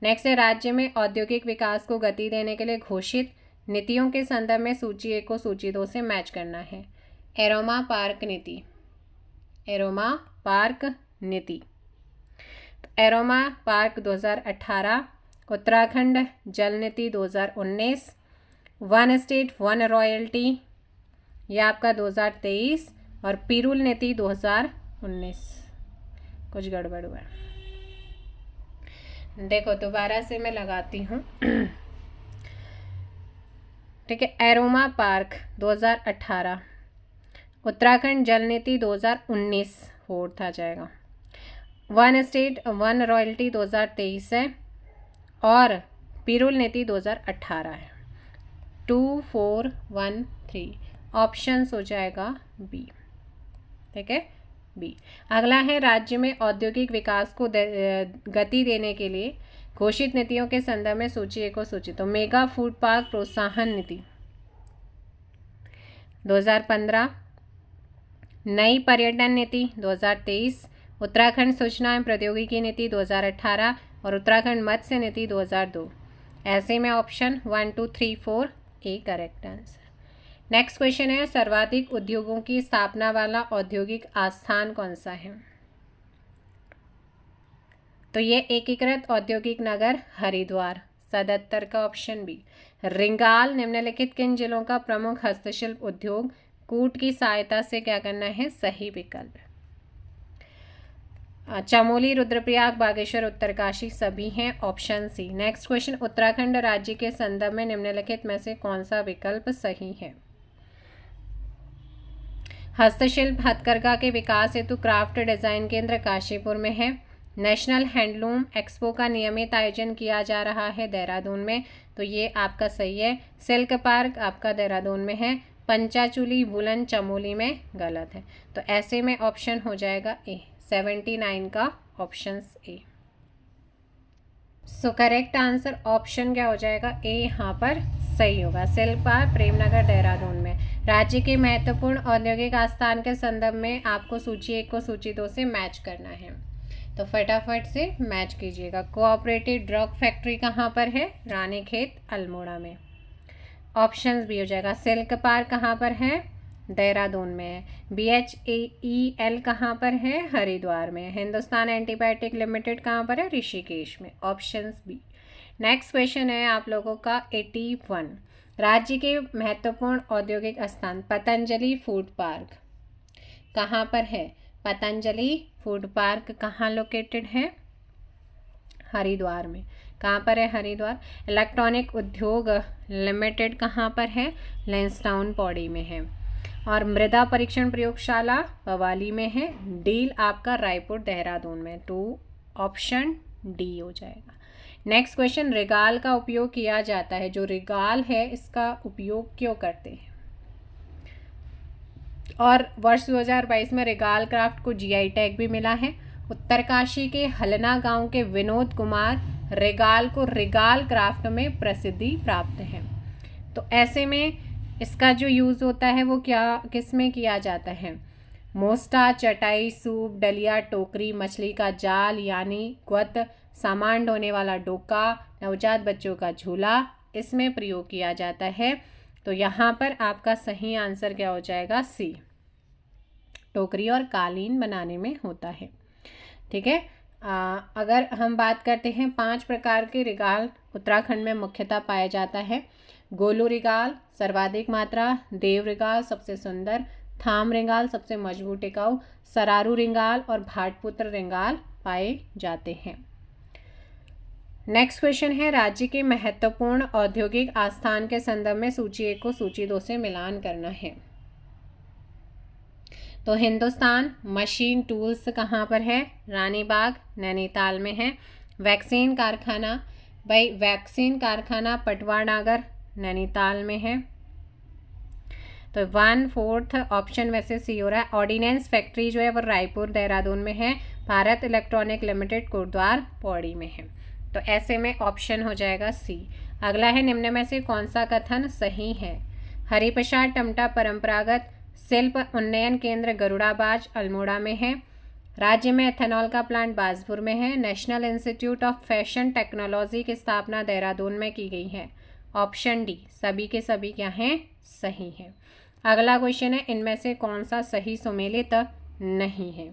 नेक्स्ट है, राज्य में औद्योगिक विकास को गति देने के लिए घोषित नीतियों के संदर्भ में सूची 1 को सूची 2 से मैच करना है। एरोमा पार्क नीति। एरोमा पार्क नीति, एरोमा पार्क 2018, उत्तराखंड जल नीति 2019, वन स्टेट वन रॉयल्टी यह आपका 2023 और पिरूल नीति 2019। कुछ गड़बड़ हुआ है, देखो दोबारा से मैं लगाती हूँ। ठीक है, एरोमा पार्क 2018, उत्तराखंड जल नीति 2019 फोर्थ आ जाएगा, वन स्टेट वन रॉयल्टी 2023 है और पिरूल नीति 2018 है। 2413 ऑप्शंस हो जाएगा बी। ठीक है, बी। अगला है, राज्य में औद्योगिक विकास को गति देने के लिए घोषित नीतियों के संदर्भ में सूची 1 को सूची। तो मेगा फूड पार्क प्रोत्साहन नीति 2015, नई पर्यटन नीति 2023, उत्तराखंड सूचना एवं प्रौद्योगिकी नीति 2018 और उत्तराखंड मत्स्य नीति 2002। ऐसे में option 1 2 3 4 A correct answer. Next question है, सर्वाधिक उद्योगों की स्थापना वाला औद्योगिक आस्थान कौन सा है? तो ये एकीकृत औद्योगिक नगर हरिद्वार, सदत्तर का ऑप्शन बी। रिंगाल निम्नलिखित किन जिलों का प्रमुख हस्तशिल्प उद्योग कूट की सहायता से क्या करना है, सही विकल्प। चमोली, रुद्रप्रयाग, बागेश्वर, उत्तरकाशी सभी हैं, option C. Next question, Uttarakhand राज्य के संदर्भ में निम्नलिखित में से कौन सा विकल्प सही है? हस्तशिल्प हथकरघा के विकास हेतु क्राफ्ट डिजाइन केंद्र काशीपुर में है। नेशनल हैंडलूम एक्सपो का नियमित आयोजन किया जा रहा है देहरादून में, तो ये आपका सही है। सिल्क पार्क आपका देहरादून में है। पंचाचूली वुलन चमोली में गलत है, तो ऐसे में ऑप्शन हो जाएगा ए, 79 का option A. So correct answer option क्या हो जाएगा, ए यहाँ पर सही होगा। सिल्क पार्क प्रेमनगर देहरादून में। राज्य के महत्वपूर्ण औद्योगिक आस्थान के संदर्भ में आपको सूची 1 को सूची 2 से मैच करना है, तो फटाफट से मैच कीजिएगा। कोऑपरेटिव ड्रग फैक्ट्री कहाँ पर है? रानीखेत अल्मोड़ा में, ऑप्शन बी हो जाएगा। सिल्क पार्क कहाँ पर है? देहरादून में है। BHAEL कहाँ पर है? हरिद्वार में। हिंदुस्तान एंटीबायोटिक लिमिटेड कहाँ पर है? ऋषिकेश में, ऑप्शन बी। नेक्स्ट क्वेश्चन है आप लोगों का 81। राज्य के महत्वपूर्ण औद्योगिक स्थान पतंजलि फूड पार्क कहाँ पर है? पतंजलि फूड पार्क कहाँ लोकेटेड है? हरिद्वार में। कहाँ पर है? हरिद्वार। इलेक्ट्रॉनिक उद्योग लिमिटेड कहाँ पर है? लैंसडाउन पौड़ी में है। और मृदा परीक्षण प्रयोगशाला बवाली में है। डील आपका रायपुर देहरादून में। तो ऑप्शन डी हो जाएगा। नेक्स्ट क्वेश्चन, रिगाल का उपयोग किया जाता है। जो रिगाल है इसका उपयोग क्यों करते हैं? और वर्ष 2022 में रिगाल क्राफ्ट को जीआई टैग भी मिला है। उत्तरकाशी के हलना गांव के विनोद कुमार रिगाल को रिगाल क्राफ्ट में प्रसिद्धि प्राप्त है। तो ऐसे में इसका जो यूज़ होता है वो क्या किस में किया जाता है? मोस्टा, चटाई, सूप, डलिया, टोकरी, मछली का जाल यानी ग्वत, सामान ढोने वाला डोका, नवजात बच्चों का झूला, इसमें प्रयोग किया जाता है। तो यहाँ पर आपका सही आंसर क्या हो जाएगा? सी, टोकरी और कालीन बनाने में होता है। ठीक है। अगर हम बात करते हैं 5 प्रकार के रिगाल उत्तराखंड में मुख्यतः पाया जाता है। गोलू रिगाल सर्वाधिक मात्रा, देव रिगाल सबसे सुंदर, थाम रिंगाल सबसे मजबूत टिकाऊ, सरारू रिंगाल और भाटपुत्र रिंगाल पाए जाते हैं। नेक्स्ट क्वेश्चन है, राज्य के महत्वपूर्ण औद्योगिक आस्थान के संदर्भ में सूची 1 को सूची 2 से मिलान करना है। तो हिंदुस्तान मशीन टूल्स कहाँ पर है? रानीबाग नैनीताल में है। वैक्सीन कारखाना, भाई वैक्सीन कारखाना पटवानागर नैनीताल में है। तो 1/4 ऑप्शन वैसे सी हो रहा है। ऑर्डिनेंस फैक्ट्री जो है वो रायपुर देहरादून में है। भारत इलेक्ट्रॉनिक लिमिटेड कोटद्वार पौड़ी में है। तो ऐसे में ऑप्शन हो जाएगा सी। अगला है, निम्न में से कौन सा कथन सही है? हरिप्रसाद टमटा परंपरागत शिल्प उन्नयन केंद्र गरुड़ाबाज अल्मोड़ा में है। राज्य में एथेनॉल का प्लांट बाजपुर में है। National institute of fashion technology की स्थापना देहरादून में की गई है। ऑप्शन डी, सभी के सभी क्या हैं? सही है। अगला क्वेश्चन है, इनमें से कौन सा सही सुमेलित नहीं है?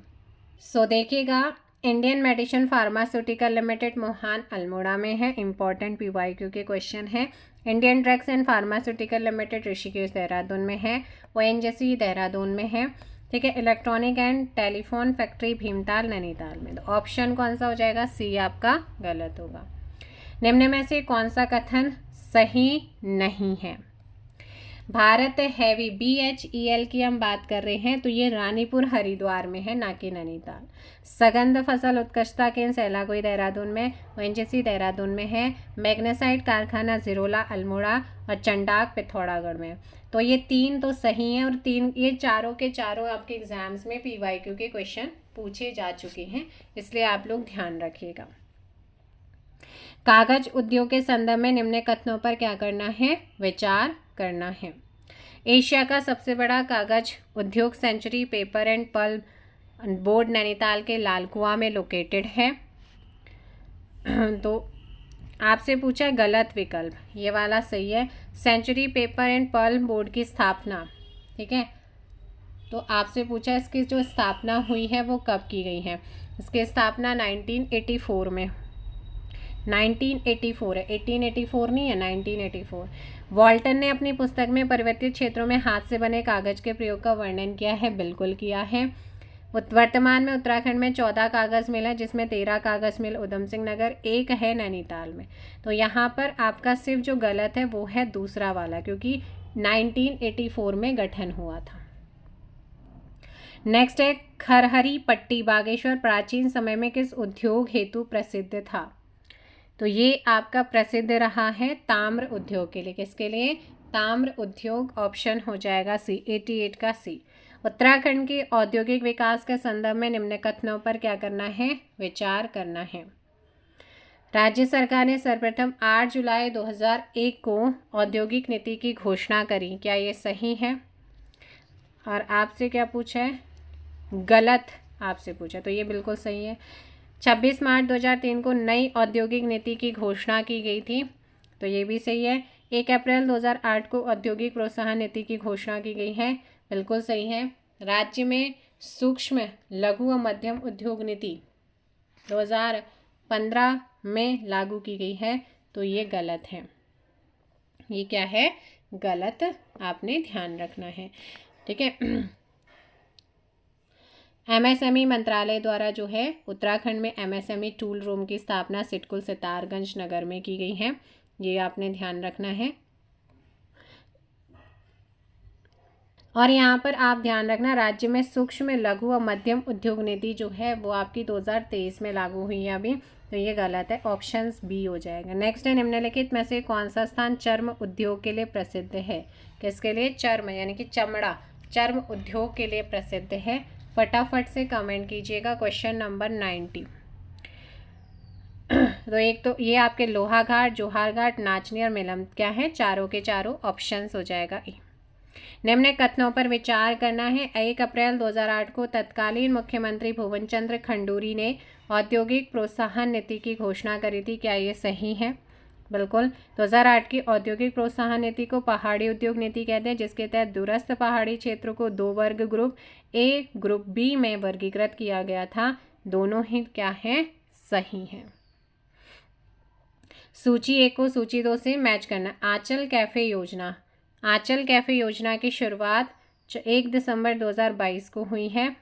सो देखिएगा, Indian medicine pharmaceutical limited Mohan Almora में है। इंपॉर्टेंट पीवाईक्यू के क्वेश्चन है। Indian drugs and pharmaceutical limited Rishikesh Dehradun में है। ओएनजीसी देहरादून में है। ठीक है। Electronic and telephone factory Bhimtal Nainital में। तो ऑप्शन कौन सा हो जाएगा? सी आपका गलत होगा। निम्न में से कौन सा कथन सही नहीं है? भारत हैवी BHEL की हम बात कर रहे हैं तो ये रानीपुर हरिद्वार में है, ना कि नैनीताल। सगंध फसल उत्कृष्टता केंद्र सैलाकोई देहरादून में, ओएनजीसी देहरादून में है। मैग्नेसाइट कारखाना जिरोला अल्मोड़ा और चंडाक पिथौरागढ़ में। तो ये 3 तो सही हैं और 3 ये चारों के चारों आपके एग्जाम्स में PYQ के क्वेश्चन पूछे जा चुके हैं, इसलिए आप लोग ध्यान रखिएगा। कागज उद्योग के संदर्भ में निम्न कथनों पर क्या करना है? विचार करना है। एशिया का सबसे बड़ा कागज उद्योग Century Paper and Pulp Board Nainital के लालकुआं में लोकेटेड है। तो आपसे पूछा गलत विकल्प, ये वाला सही है। Century Paper and Pulp Board की स्थापना, ठीक है, तो आपसे पूछा इसकी जो स्थापना हुई है वो कब की गई है? इसकी स्थापना 1984 में, 1984 है, 1884 नहीं है, 1984। वॉल्टन ने अपनी पुस्तक में पर्वतीय क्षेत्रों में हाथ से बने कागज के प्रयोग का वर्णन किया है। बिल्कुल किया है। वर्तमान में उत्तराखंड में 14 कागज़ मिल है, जिसमें 13 कागज़ मिल उधम सिंह नगर, 1 है नैनीताल में। तो यहाँ पर आपका सिर्फ जो गलत है वो है दूसरा वाला, क्योंकि 1984 में गठन हुआ था। नेक्स्ट है, खरहरी पट्टी बागेश्वर प्राचीन समय में किस उद्योग हेतु प्रसिद्ध था? तो ये आपका प्रसिद्ध रहा है ताम्र उद्योग के लिए। किसके लिए? ताम्र उद्योग। ऑप्शन हो जाएगा सी, 88 का सी। उत्तराखंड के औद्योगिक विकास के संदर्भ में निम्न कथनों पर क्या करना है? विचार करना है। राज्य सरकार ने सर्वप्रथम 8 जुलाई 2001 को औद्योगिक नीति की घोषणा करी। क्या ये सही है? और आपसे क्या पूछा है? गलत आपसे पूछा, तो ये बिल्कुल सही है। 26 मार्च 2003 को नई औद्योगिक नीति की घोषणा की गई थी, तो ये भी सही है। 1 अप्रैल 2008 को औद्योगिक प्रोत्साहन नीति की घोषणा की गई है, बिल्कुल सही है। राज्य में सूक्ष्म लघु व मध्यम उद्योग नीति 2015 में लागू की गई है, तो ये गलत है। ये क्या है? गलत, आपने ध्यान रखना है। ठीक है। एमएसएमई मंत्रालय द्वारा जो है उत्तराखंड में एमएसएमई टूल रूम की स्थापना सिडकुल सितारगंज नगर में की गई है, ये आपने ध्यान रखना है। और यहाँ पर आप ध्यान रखना, राज्य में सूक्ष्म लघु और मध्यम उद्योग नीति जो है वो आपकी 2023 में लागू हुई है अभी, तो ये गलत है, ऑप्शंस बी हो जाएगा। नेक्स्ट है, निम्नलिखित में से कौन सा स्थान चर्म उद्योग के लिए प्रसिद्ध है? किसके लिए? चर्म यानी कि चमड़ा, चर्म उद्योग के लिए प्रसिद्ध है। फटाफट से कमेंट कीजिएगा। Question number 90। तो एक तो ये आपके लोहाघाट, जोहारघाट, नाचनी और मिलम क्या है? चारों के चारों ऑप्शंस हो जाएगा ए। निम्न कथनों पर विचार करना है। 1 अप्रैल 2008 को तत्कालीन मुख्यमंत्री भुवन चंद्र खंडूरी ने औद्योगिक प्रोत्साहन नीति की घोषणा करी थी, क्या ये सही है? बिल्कुल। 2008 की औद्योगिक प्रोत्साहन नीति को पहाड़ी उद्योग नीति कहते हैं, जिसके तहत दूरस्थ पहाड़ी क्षेत्रों को 2 वर्ग ग्रुप ए ग्रुप बी में वर्गीकृत किया गया था। दोनों ही क्या है? सही है। सूची 1 को सूची 2 से मैच करना। आंचल कैफे योजना, आंचल कैफे योजना की शुरुआत 1 दिसंबर 2022 को हुई है।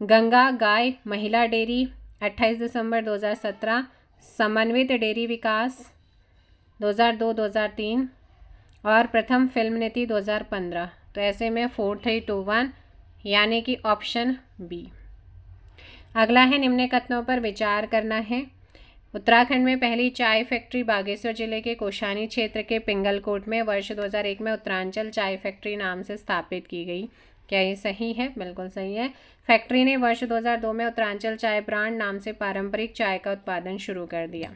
गंगा गाय महिला डेयरी 28 दिसंबर 2017। समन्वित डेयरी विकास 2002-2003 और प्रथम फिल्म नीति 2015। तो ऐसे में 4321 यानी कि ऑप्शन बी। अगला है, निम्न कथनों पर विचार करना है। उत्तराखंड में पहली चाय फैक्ट्री बागेश्वर जिले के कोशानी क्षेत्र के पिंगलकोट में वर्ष 2001 में उत्तरांचल चाय फैक्ट्री नाम से स्थापित की गई, क्या ये सही है? बिल्कुल सही है। फैक्ट्री ने वर्ष 2002 में उत्तरांचल चाय ब्रांड नाम से पारंपरिक चाय का उत्पादन शुरू कर दिया,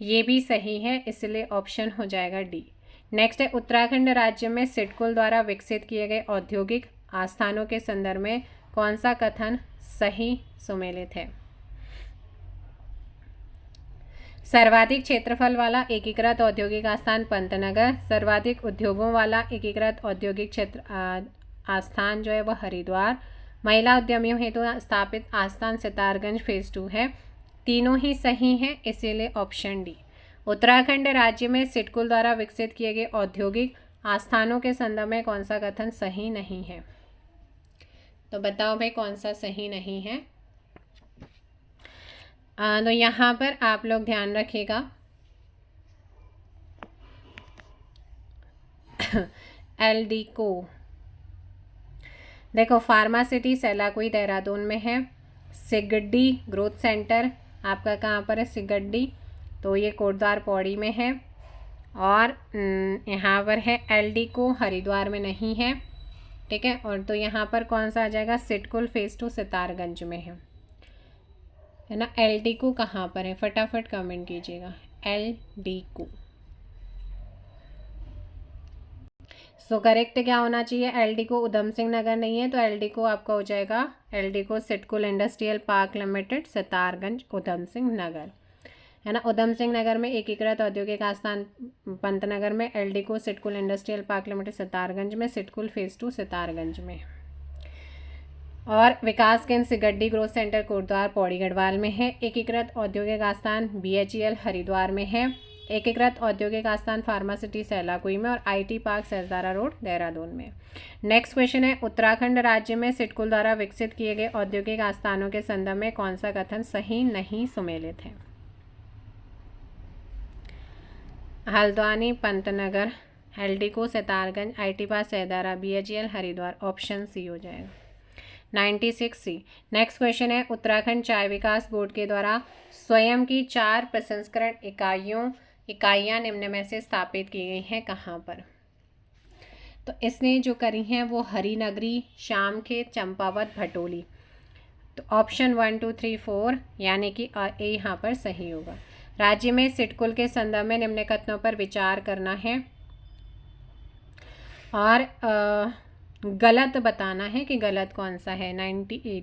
ये भी सही है, इसलिए ऑप्शन हो जाएगा डी। नेक्स्ट है, उत्तराखंड राज्य में सिडकुल द्वारा विकसित किए गए औद्योगिक आस्थानों के संदर्भ में कौन सा कथन सही सुमेलित है? सर्वाधिक क्षेत्रफल वाला एकीकृत औद्योगिक आस्थान पंतनगर, सर्वाधिक उद्योगों वाला एकीकृत औद्योगिक क्षेत्र आस्थान जो है वह हरिद्वार, महिला उद्यमियों हेतु स्थापित आस्थान सितारगंज फेज 2 है। तीनों ही सही हैं, इसीलिए ऑप्शन डी। उत्तराखंड राज्य में सिडकुल द्वारा विकसित किए गए औद्योगिक आस्थानों के संदर्भ में कौन सा कथन सही नहीं है? तो बताओ भाई कौन सा सही नहीं है? तो यहाँ पर आप लोग ध्यान रखिएगा। एलडीको, देखो फार्मासिटी सेलाकुई देहरादून में है। सिगड्डी ग्रोथ सेंटर आपका कहाँ पर है? सिगड्डी, तो ये कोटद्वार पौड़ी में है। और यहाँ पर है एलडीको, हरिद्वार में नहीं है, ठीक है। और तो यहाँ पर कौन सा आ जाएगा? सिडकुल फेज 2 सितारगंज में है ना। एलडीको कहाँ पर है? फटाफट कमेंट कीजिएगा। एलडीको सो करेक्ट क्या होना चाहिए? एलडीको उधम सिंह नगर नहीं है, तो एलडीको आपका हो जाएगा Eldeco SIDCUL industrial park limited Sitarganj Udham Singh Nagar, है ना। उधम सिंह नगर में एकीकृत औद्योगिक आस्थान पंतनगर में, Eldeco SIDCUL industrial park limited Sitarganj में, सिडकुल फेज 2 सितारगंज में। और विकास केंद्र सिगड्डी ग्रोथ सेंटर कोटद्वार पौड़ी गढ़वाल में है। एकीकृत औद्योगिक आस्थान बीएचईएल हरिद्वार में है। एकीकृत औद्योगिक आस्थान फार्मासिटी सेलाकुई में, और IT park Sahastradhara road Dehradun में। नेक्स्ट क्वेश्चन है, उत्तराखंड राज्य में सिडकुल द्वारा विकसित किए गए औद्योगिक आस्थानों के संदर्भ में कौन सा कथन सही नहीं सुमेलित है? Haldwani, Pantnagar, Eldeco Sitarganj, IT park Sahastradhara, BHEL Haridwar, option C हो जाएगा। 96 सी। नेक्स्ट क्वेश्चन है, उत्तराखंड चाय विकास बोर्ड के द्वारा स्वयं की 4 प्रसंस्करण इकाइयाँ निम्न में से स्थापित की गई हैं, कहाँ पर? तो इसने जो करी हैं वो हरिनगरी, शामखेत, चंपावत, भटोली। तो ऑप्शन 1 2 3 4 यानी कि ए यहाँ पर सही होगा। राज्य में सिडकुल के संदर्भ में निम्न कथनों पर विचार करना है और गलत बताना है कि गलत कौन सा है। 98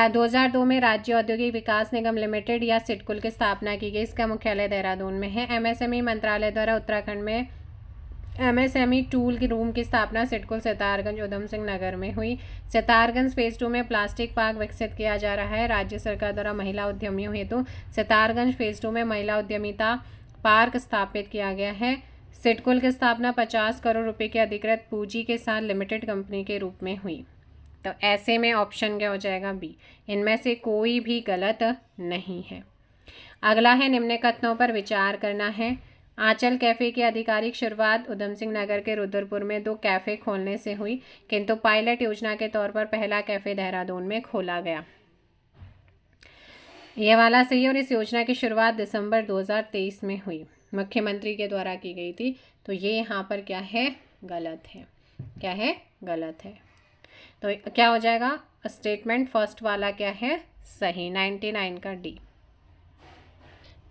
2002 में राज्य औद्योगिक विकास निगम लिमिटेड या सिडकुल की स्थापना की गई। इसका मुख्यालय देहरादून में है। एमएसएमई मंत्रालय द्वारा उत्तराखंड में एमएसएमई टूल की रूम की स्थापना सिडकुल सितारगंज उधम सिंह नगर में हुई। सितारगंज फेज 2 में प्लास्टिक पार्क विकसित किया जा रहा है। राज्य सरकार द्वारा महिला उद्यमियों हेतु सितारगंज फेज 2 में महिला उद्यमिता पार्क स्थापित किया गया है। सिडकुल की स्थापना 50 करोड़ रुपए की अधिकृत पूंजी के साथ लिमिटेड कंपनी के रूप में हुई। तो ऐसे में ऑप्शन क्या हो जाएगा? बी। इनमें से कोई भी गलत नहीं है। अगला है निम्न कथनों पर विचार करना है। आंचल कैफ़े की आधिकारिक शुरुआत उधम सिंह नगर के रुद्रपुर में 2 कैफ़े खोलने से हुई, किंतु पायलट योजना के तौर पर पहला कैफ़े देहरादून में खोला गया। ये वाला सही है। और इस योजना की शुरुआत दिसंबर 2023 में हुई, मुख्यमंत्री के द्वारा की गई थी। तो ये यहाँ पर क्या है? गलत है। क्या है? गलत है। तो क्या हो जाएगा? स्टेटमेंट फर्स्ट वाला क्या है? सही, 99 का डी।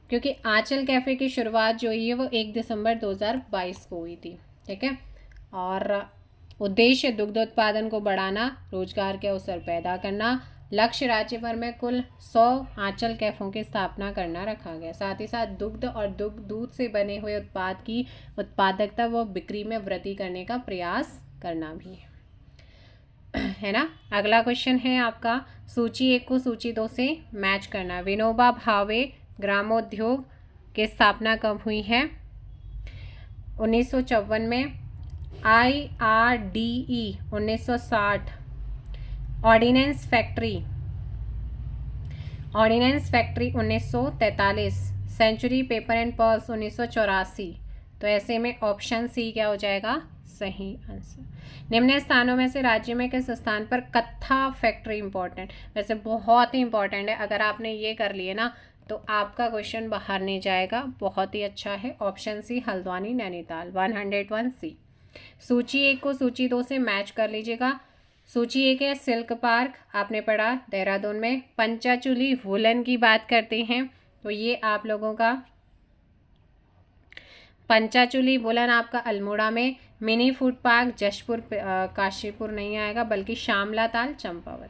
क्योंकि आंचल कैफ़े की शुरुआत जो हुई है वो 1 दिसंबर 2022 को हुई थी। ठीक है। और उद्देश्य दुग्ध उत्पादन को बढ़ाना, रोजगार के अवसर पैदा करना, लक्ष्य राज्य भर में कुल 100 आंचल कैफ़ों की स्थापना करना रखा गया। साथ ही साथ दुग्ध और दूध से बने हुए उत्पाद की उत्पादकता व बिक्री में वृद्धि करने का प्रयास करना भी है ना। अगला क्वेश्चन है आपका, सूची 1 को सूची 2 से मैच करना। विनोबा भावे ग्रामोद्योग की स्थापना कब हुई है? 1954 में। IRDE 1960। Ordnance factory 1943। Century Paper and पर्स 1984। तो ऐसे में ऑप्शन सी क्या हो जाएगा? सही आंसर। निम्न स्थानों में से राज्य में किस स्थान पर कत्था फैक्ट्री इंपॉर्टेंट? वैसे बहुत ही इंपॉर्टेंट है, अगर आपने ये कर लिए ना तो आपका क्वेश्चन बाहर नहीं जाएगा। बहुत ही अच्छा है। ऑप्शन सी हल्द्वानी नैनीताल 101 सी। सूची 1 को सूची 2 से मैच कर लीजिएगा। सूची 1 है सिल्क पार्क, आपने पढ़ा देहरादून में। पंचाचूली वुलन की बात करते हैं तो ये आप लोगों का पंचाचूली वुलन आपका अल्मोड़ा में। Mini food park Jashpur Kashipur नहीं आएगा बल्कि श्यामला ताल चंपावत।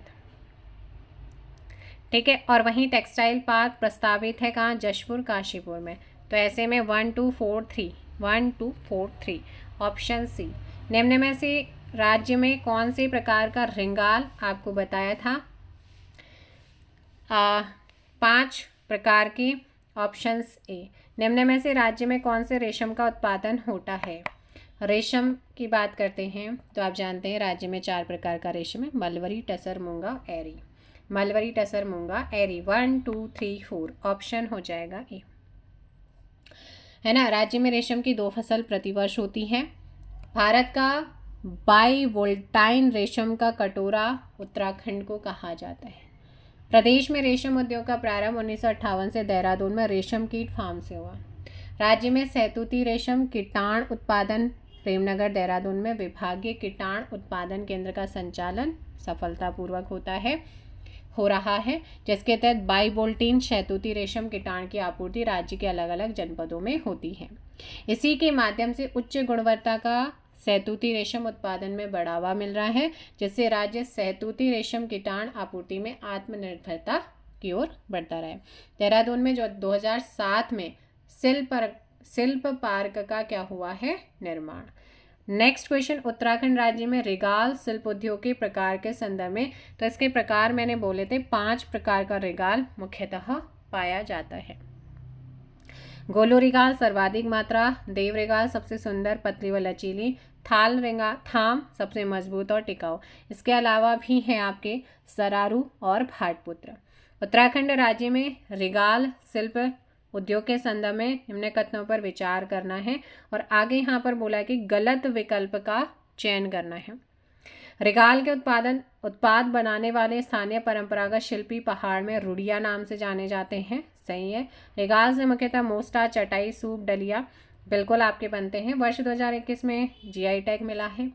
ठीक है। और वहीं टेक्सटाइल पार्क प्रस्तावित है कहाँ? जशपुर काशीपुर में। तो ऐसे में 1 2 4 3 ऑप्शन सी। निम्न में से राज्य में कौन से प्रकार का रिंगाल आपको बताया था? 5 प्रकार के। Options A. निम्न में से राज्य में कौन से रेशम का उत्पादन होता है? रेशम की बात करते हैं तो आप जानते हैं राज्य में 4 प्रकार का रेशम है, मलवरी, टसर, मूंगा, एरी। मलवरी, टसर, मूंगा, एरी। 1 2 3 4 ऑप्शन हो जाएगा ए, है ना। राज्य में रेशम की 2 फसल प्रतिवर्ष होती हैं। भारत का बाइवोल्टाइन रेशम का कटोरा उत्तराखंड को कहा जाता है। प्रदेश में रेशम उद्योग का प्रारंभ 1958 से देहरादून में रेशम कीट फार्म से हुआ। राज्य में सहतूती रेशम कीटाण उत्पादन प्रेमनगर देहरादून में विभागीय कीटाण उत्पादन केंद्र का संचालन सफलतापूर्वक हो रहा है, जिसके तहत बाइवोल्टीन शहतूती रेशम कीटाण की आपूर्ति राज्य के अलग अलग जनपदों में होती है। इसी के माध्यम से उच्च गुणवत्ता का सहतूती रेशम उत्पादन में बढ़ावा मिल रहा है, जिससे राज्य सहतूती रेशम कीटाण आपूर्ति में आत्मनिर्भरता की ओर बढ़ता रहा है। देहरादून में जो 2007 में शिल्प पार्क का क्या हुआ है? निर्माण। नेक्स्ट क्वेश्चन, उत्तराखंड राज्य में रिगाल शिल्प उद्योग के प्रकार के संदर्भ में। तो इसके प्रकार मैंने बोले थे 5 प्रकार का रिगाल मुख्यतः पाया जाता है। गोलू रिगाल सर्वाधिक मात्रा, देव रिगाल सबसे सुंदर, पतली व लचीली, थाम सबसे मजबूत और टिकाऊ। इसके अलावा भी हैं आपके सरारू और भाटपुत्र। उत्तराखंड राज्य में रिगाल शिल्प उद्योग के संदर्भ में निम्न कथनों पर विचार करना है और आगे यहाँ पर बोला है कि गलत विकल्प का चयन करना है। रिगाल के उत्पाद बनाने वाले स्थानीय परंपरागत शिल्पी पहाड़ में रुड़िया नाम से जाने जाते हैं। सही है। रिगाल से मुख्यतः मोस्टा, चटाई, सूप, डलिया बिल्कुल आपके बनते हैं। वर्ष 2021 में जीआई टैग मिला है।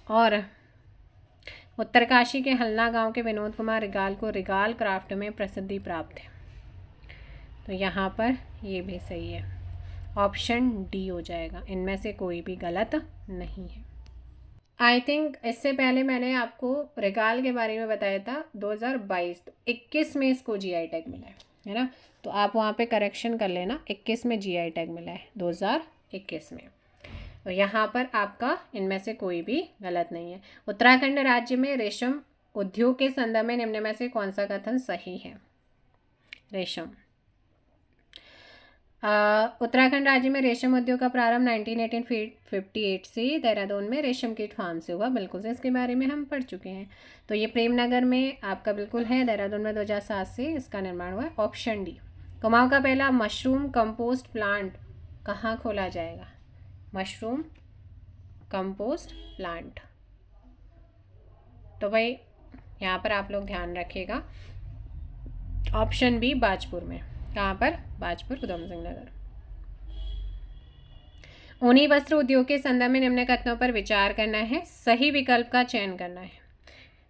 और उत्तरकाशी के हलना गांव के विनोद कुमार रिगाल को रिगाल क्राफ्ट में प्रसिद्धि प्राप्त है। तो यहाँ पर ये भी सही है। ऑप्शन डी हो जाएगा। इनमें से कोई भी गलत नहीं है। आई थिंक इससे पहले मैंने आपको रिगाल के बारे में बताया था 2022, तो 21 में इसको जीआई टैग मिला है ना। तो आप वहाँ पे करेक्शन कर लेना, 21 में जीआई टैग मिला है 2021 में। तो यहाँ पर आपका इनमें से कोई भी गलत नहीं है। उत्तराखंड राज्य में रेशम उद्योग के संदर्भ में निम्न में से कौन सा कथन सही है? रेशम। उत्तराखंड राज्य में रेशम उद्योग का प्रारंभ 1958 से देहरादून में रेशम कीट फार्म से हुआ। बिल्कुल से इसके बारे में हम पढ़ चुके हैं। तो ये प्रेमनगर में आपका बिल्कुल है, देहरादून में 2007 से इसका निर्माण हुआ है। Option D. कुमाऊं का पहला मशरूम कंपोस्ट प्लांट कहाँ खोला जाएगा? मशरूम कंपोस्ट प्लांट, तो भाई यहाँ पर आप लोग ध्यान रखिएगा, ऑप्शन बी बाजपुर में। कहाँ पर? बाजपुर, उधम सिंह नगर। ऊनी वस्त्र उद्योग के संदर्भ में निम्न कथनों पर विचार करना है, सही विकल्प का चयन करना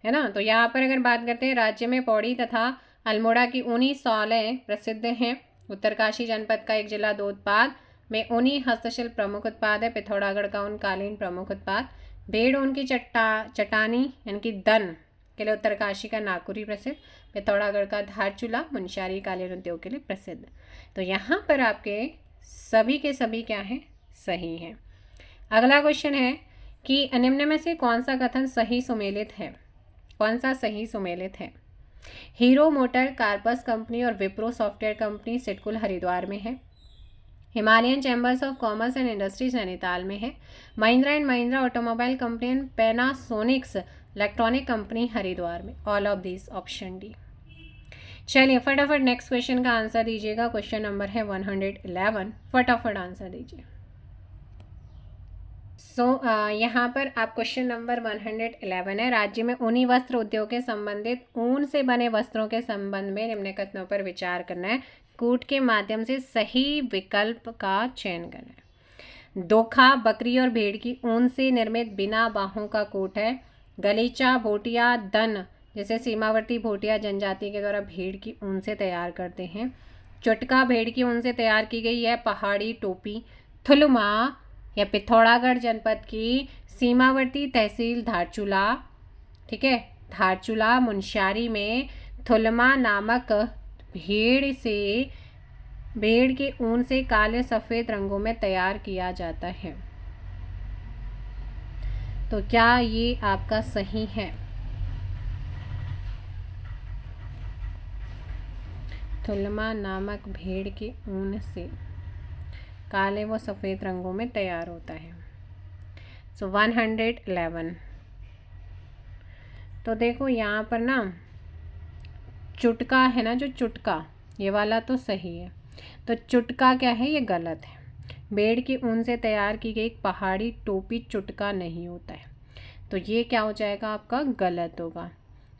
है ना। तो यहाँ पर अगर बात करते हैं, राज्य में पौड़ी तथा अल्मोड़ा की ऊनी शॉलें प्रसिद्ध हैं। उत्तरकाशी जनपद का एक जिला दो उत्पाद में ऊनी हस्तशिल्प प्रमुख उत्पाद है। पिथौरागढ़ का ऊन कालीन प्रमुख उत्पाद। भेड़ ऊन की चटानी यानी कि दन के लिए उत्तरकाशी का नाकुरी प्रसिद्ध। पिथौरागढ़ का धारचूला मुनस्यारी कालीन उद्योग के लिए प्रसिद्ध। तो यहाँ पर आपके सभी के सभी क्या हैं? सही है। अगला क्वेश्चन है कि निम्न में से कौन सा कथन सही सुमेलित है? कौन सा सही सुमेलित है? हीरो मोटर कार्पस कंपनी और विप्रो सॉफ्टवेयर कंपनी सिडकुल हरिद्वार में है। Himalayan chambers of commerce and industries Nainital में है। Mahindra and Mahindra automobile company and Panasonics electronic company Haridwar में। All of this, option D. चलिए फटाफट नेक्स्ट क्वेश्चन का आंसर दीजिएगा। क्वेश्चन नंबर है 111, फटाफट आंसर दीजिए। यहाँ पर आप क्वेश्चन नंबर 111 है, राज्य में ऊनी वस्त्र उद्योग के संबंधित ऊन से बने वस्त्रों के संबंध में निम्न कथनों पर विचार करना है। कूट के माध्यम से सही विकल्प का चयन करना है। दोखा बकरी और भेड़ की ऊन से निर्मित बिना बाहों का कोट है। गलीचा भोटिया दन जैसे सीमावर्ती भोटिया जनजाति के द्वारा भेड़ की ऊन से तैयार करते हैं। चुटका भेड़ की ऊन से तैयार की गई है पहाड़ी टोपी। थुलमा या पिथौरागढ़ जनपद की सीमावर्ती तहसील धारचूला, ठीक है, धारचूला मुनस्यारी में थुलमा नामक भेड़ के ऊन से काले सफ़ेद रंगों में तैयार किया जाता है। तो क्या ये आपका सही है? थुलमा नामक भेड़ के ऊन से काले व सफ़ेद रंगों में तैयार होता है। सो 111। तो देखो यहाँ पर ना चुटका है ना, जो चुटका ये वाला तो सही है। तो चुटका क्या है? ये गलत है। भेड़ की ऊन से तैयार की गई पहाड़ी टोपी चुटका नहीं होता है। तो ये क्या हो जाएगा? आपका गलत होगा।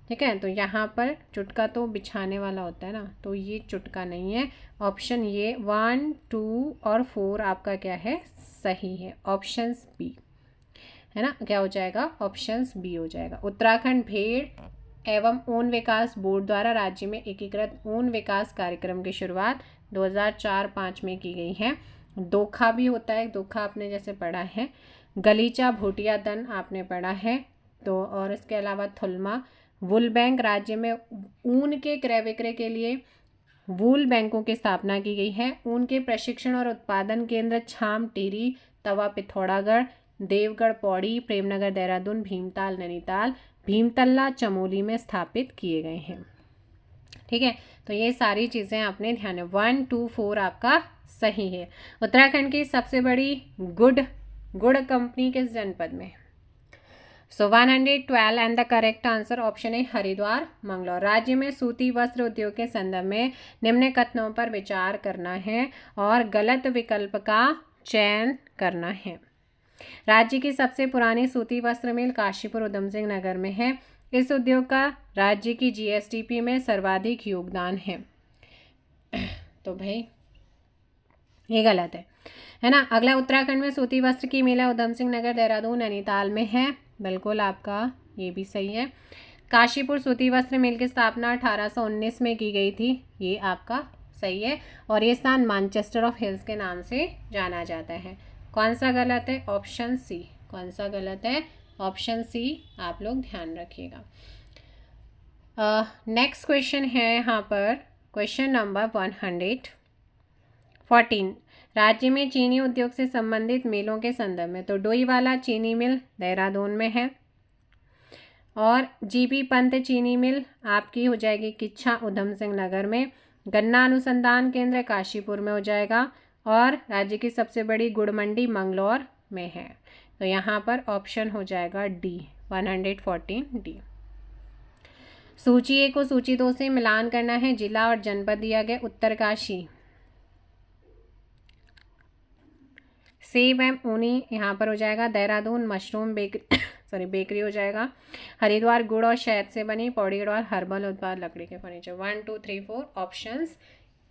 ठीक है, तो यहाँ पर चुटका तो बिछाने वाला होता है ना, तो ये चुटका नहीं है। ऑप्शन ये 1, 2 और 4 आपका क्या है? सही है। ऑप्शंस बी है ना, क्या हो जाएगा? ऑप्शंस बी हो जाएगा। उत्तराखंड भेड़ एवं ऊन विकास बोर्ड द्वारा राज्य में एकीकृत ऊन विकास कार्यक्रम की शुरुआत 2004-05 में की गई है। दोखा भी होता है, दोखा आपने जैसे पढ़ा है। गलीचा भोटिया दन आपने पढ़ा है। तो और इसके अलावा थुलमा। वूल बैंक, राज्य में ऊन के क्रय विक्रय के लिए वूल बैंकों की स्थापना की गई है। ऊन के प्रशिक्षण और उत्पादन केंद्र छाम टिहरी, तवा पिथौरागढ़, देवगढ़ पौड़ी, प्रेमनगर देहरादून, भीमताल नैनीताल, भीमतल्ला चमोली में स्थापित किए गए हैं। ठीक है, तो ये सारी चीज़ें आपने ध्यान है। 1, 2, 4 आपका सही है। उत्तराखंड की सबसे बड़ी गुड़ कंपनी किस जनपद में? सो 112 and the correct answer option है हरिद्वार मंगलौर। राज्य में सूती वस्त्र उद्योग के संदर्भ में निम्न कथनों पर विचार करना है और गलत विकल्प का चयन करना है। राज्य की सबसे पुरानी सूती वस्त्र मिल काशीपुर उधम सिंह नगर में है। इस उद्योग का राज्य की जीएसडीपी में सर्वाधिक योगदान है। तो भाई ये गलत है ना। अगला, उत्तराखंड में सूती वस्त्र की मिल उधम सिंह नगर देहरादून नैनीताल में है। बिल्कुल आपका ये भी सही है। काशीपुर सूती वस्त्र मिल की स्थापना 1819 में की गई थी। ये आपका सही है। और ये स्थान मैनचेस्टर ऑफ हिल्स के नाम से जाना जाता है। कौन सा गलत है? Option C. कौन सा गलत है? Option C. आप लोग ध्यान रखिएगा। नेक्स्ट क्वेश्चन है यहाँ पर क्वेश्चन नंबर 114। राज्य में चीनी उद्योग से संबंधित मिलों के संदर्भ में, तो डोईवाला चीनी मिल देहरादून में है और जीबी पंत चीनी मिल आपकी हो जाएगी किच्छा उधम सिंह नगर में। गन्ना अनुसंधान केंद्र काशीपुर में हो जाएगा, और राज्य की सबसे बड़ी गुड़ मंडी मंगलौर में है। तो यहाँ पर ऑप्शन हो जाएगा डी, 114 डी। सूची 1 को सूची 2 से मिलान करना है। जिला और जनपद दिया गया उत्तरकाशी, सेब एवं ऊनी यहाँ पर हो जाएगा। देहरादून मशरूम बेकरी बेकरी हो जाएगा। हरिद्वार गुड़ और शहद से बनी। पौड़ी गढ़वाल हर्बल उत्पाद लकड़ी के फर्नीचर। 1 2 3 4 ऑप्शंस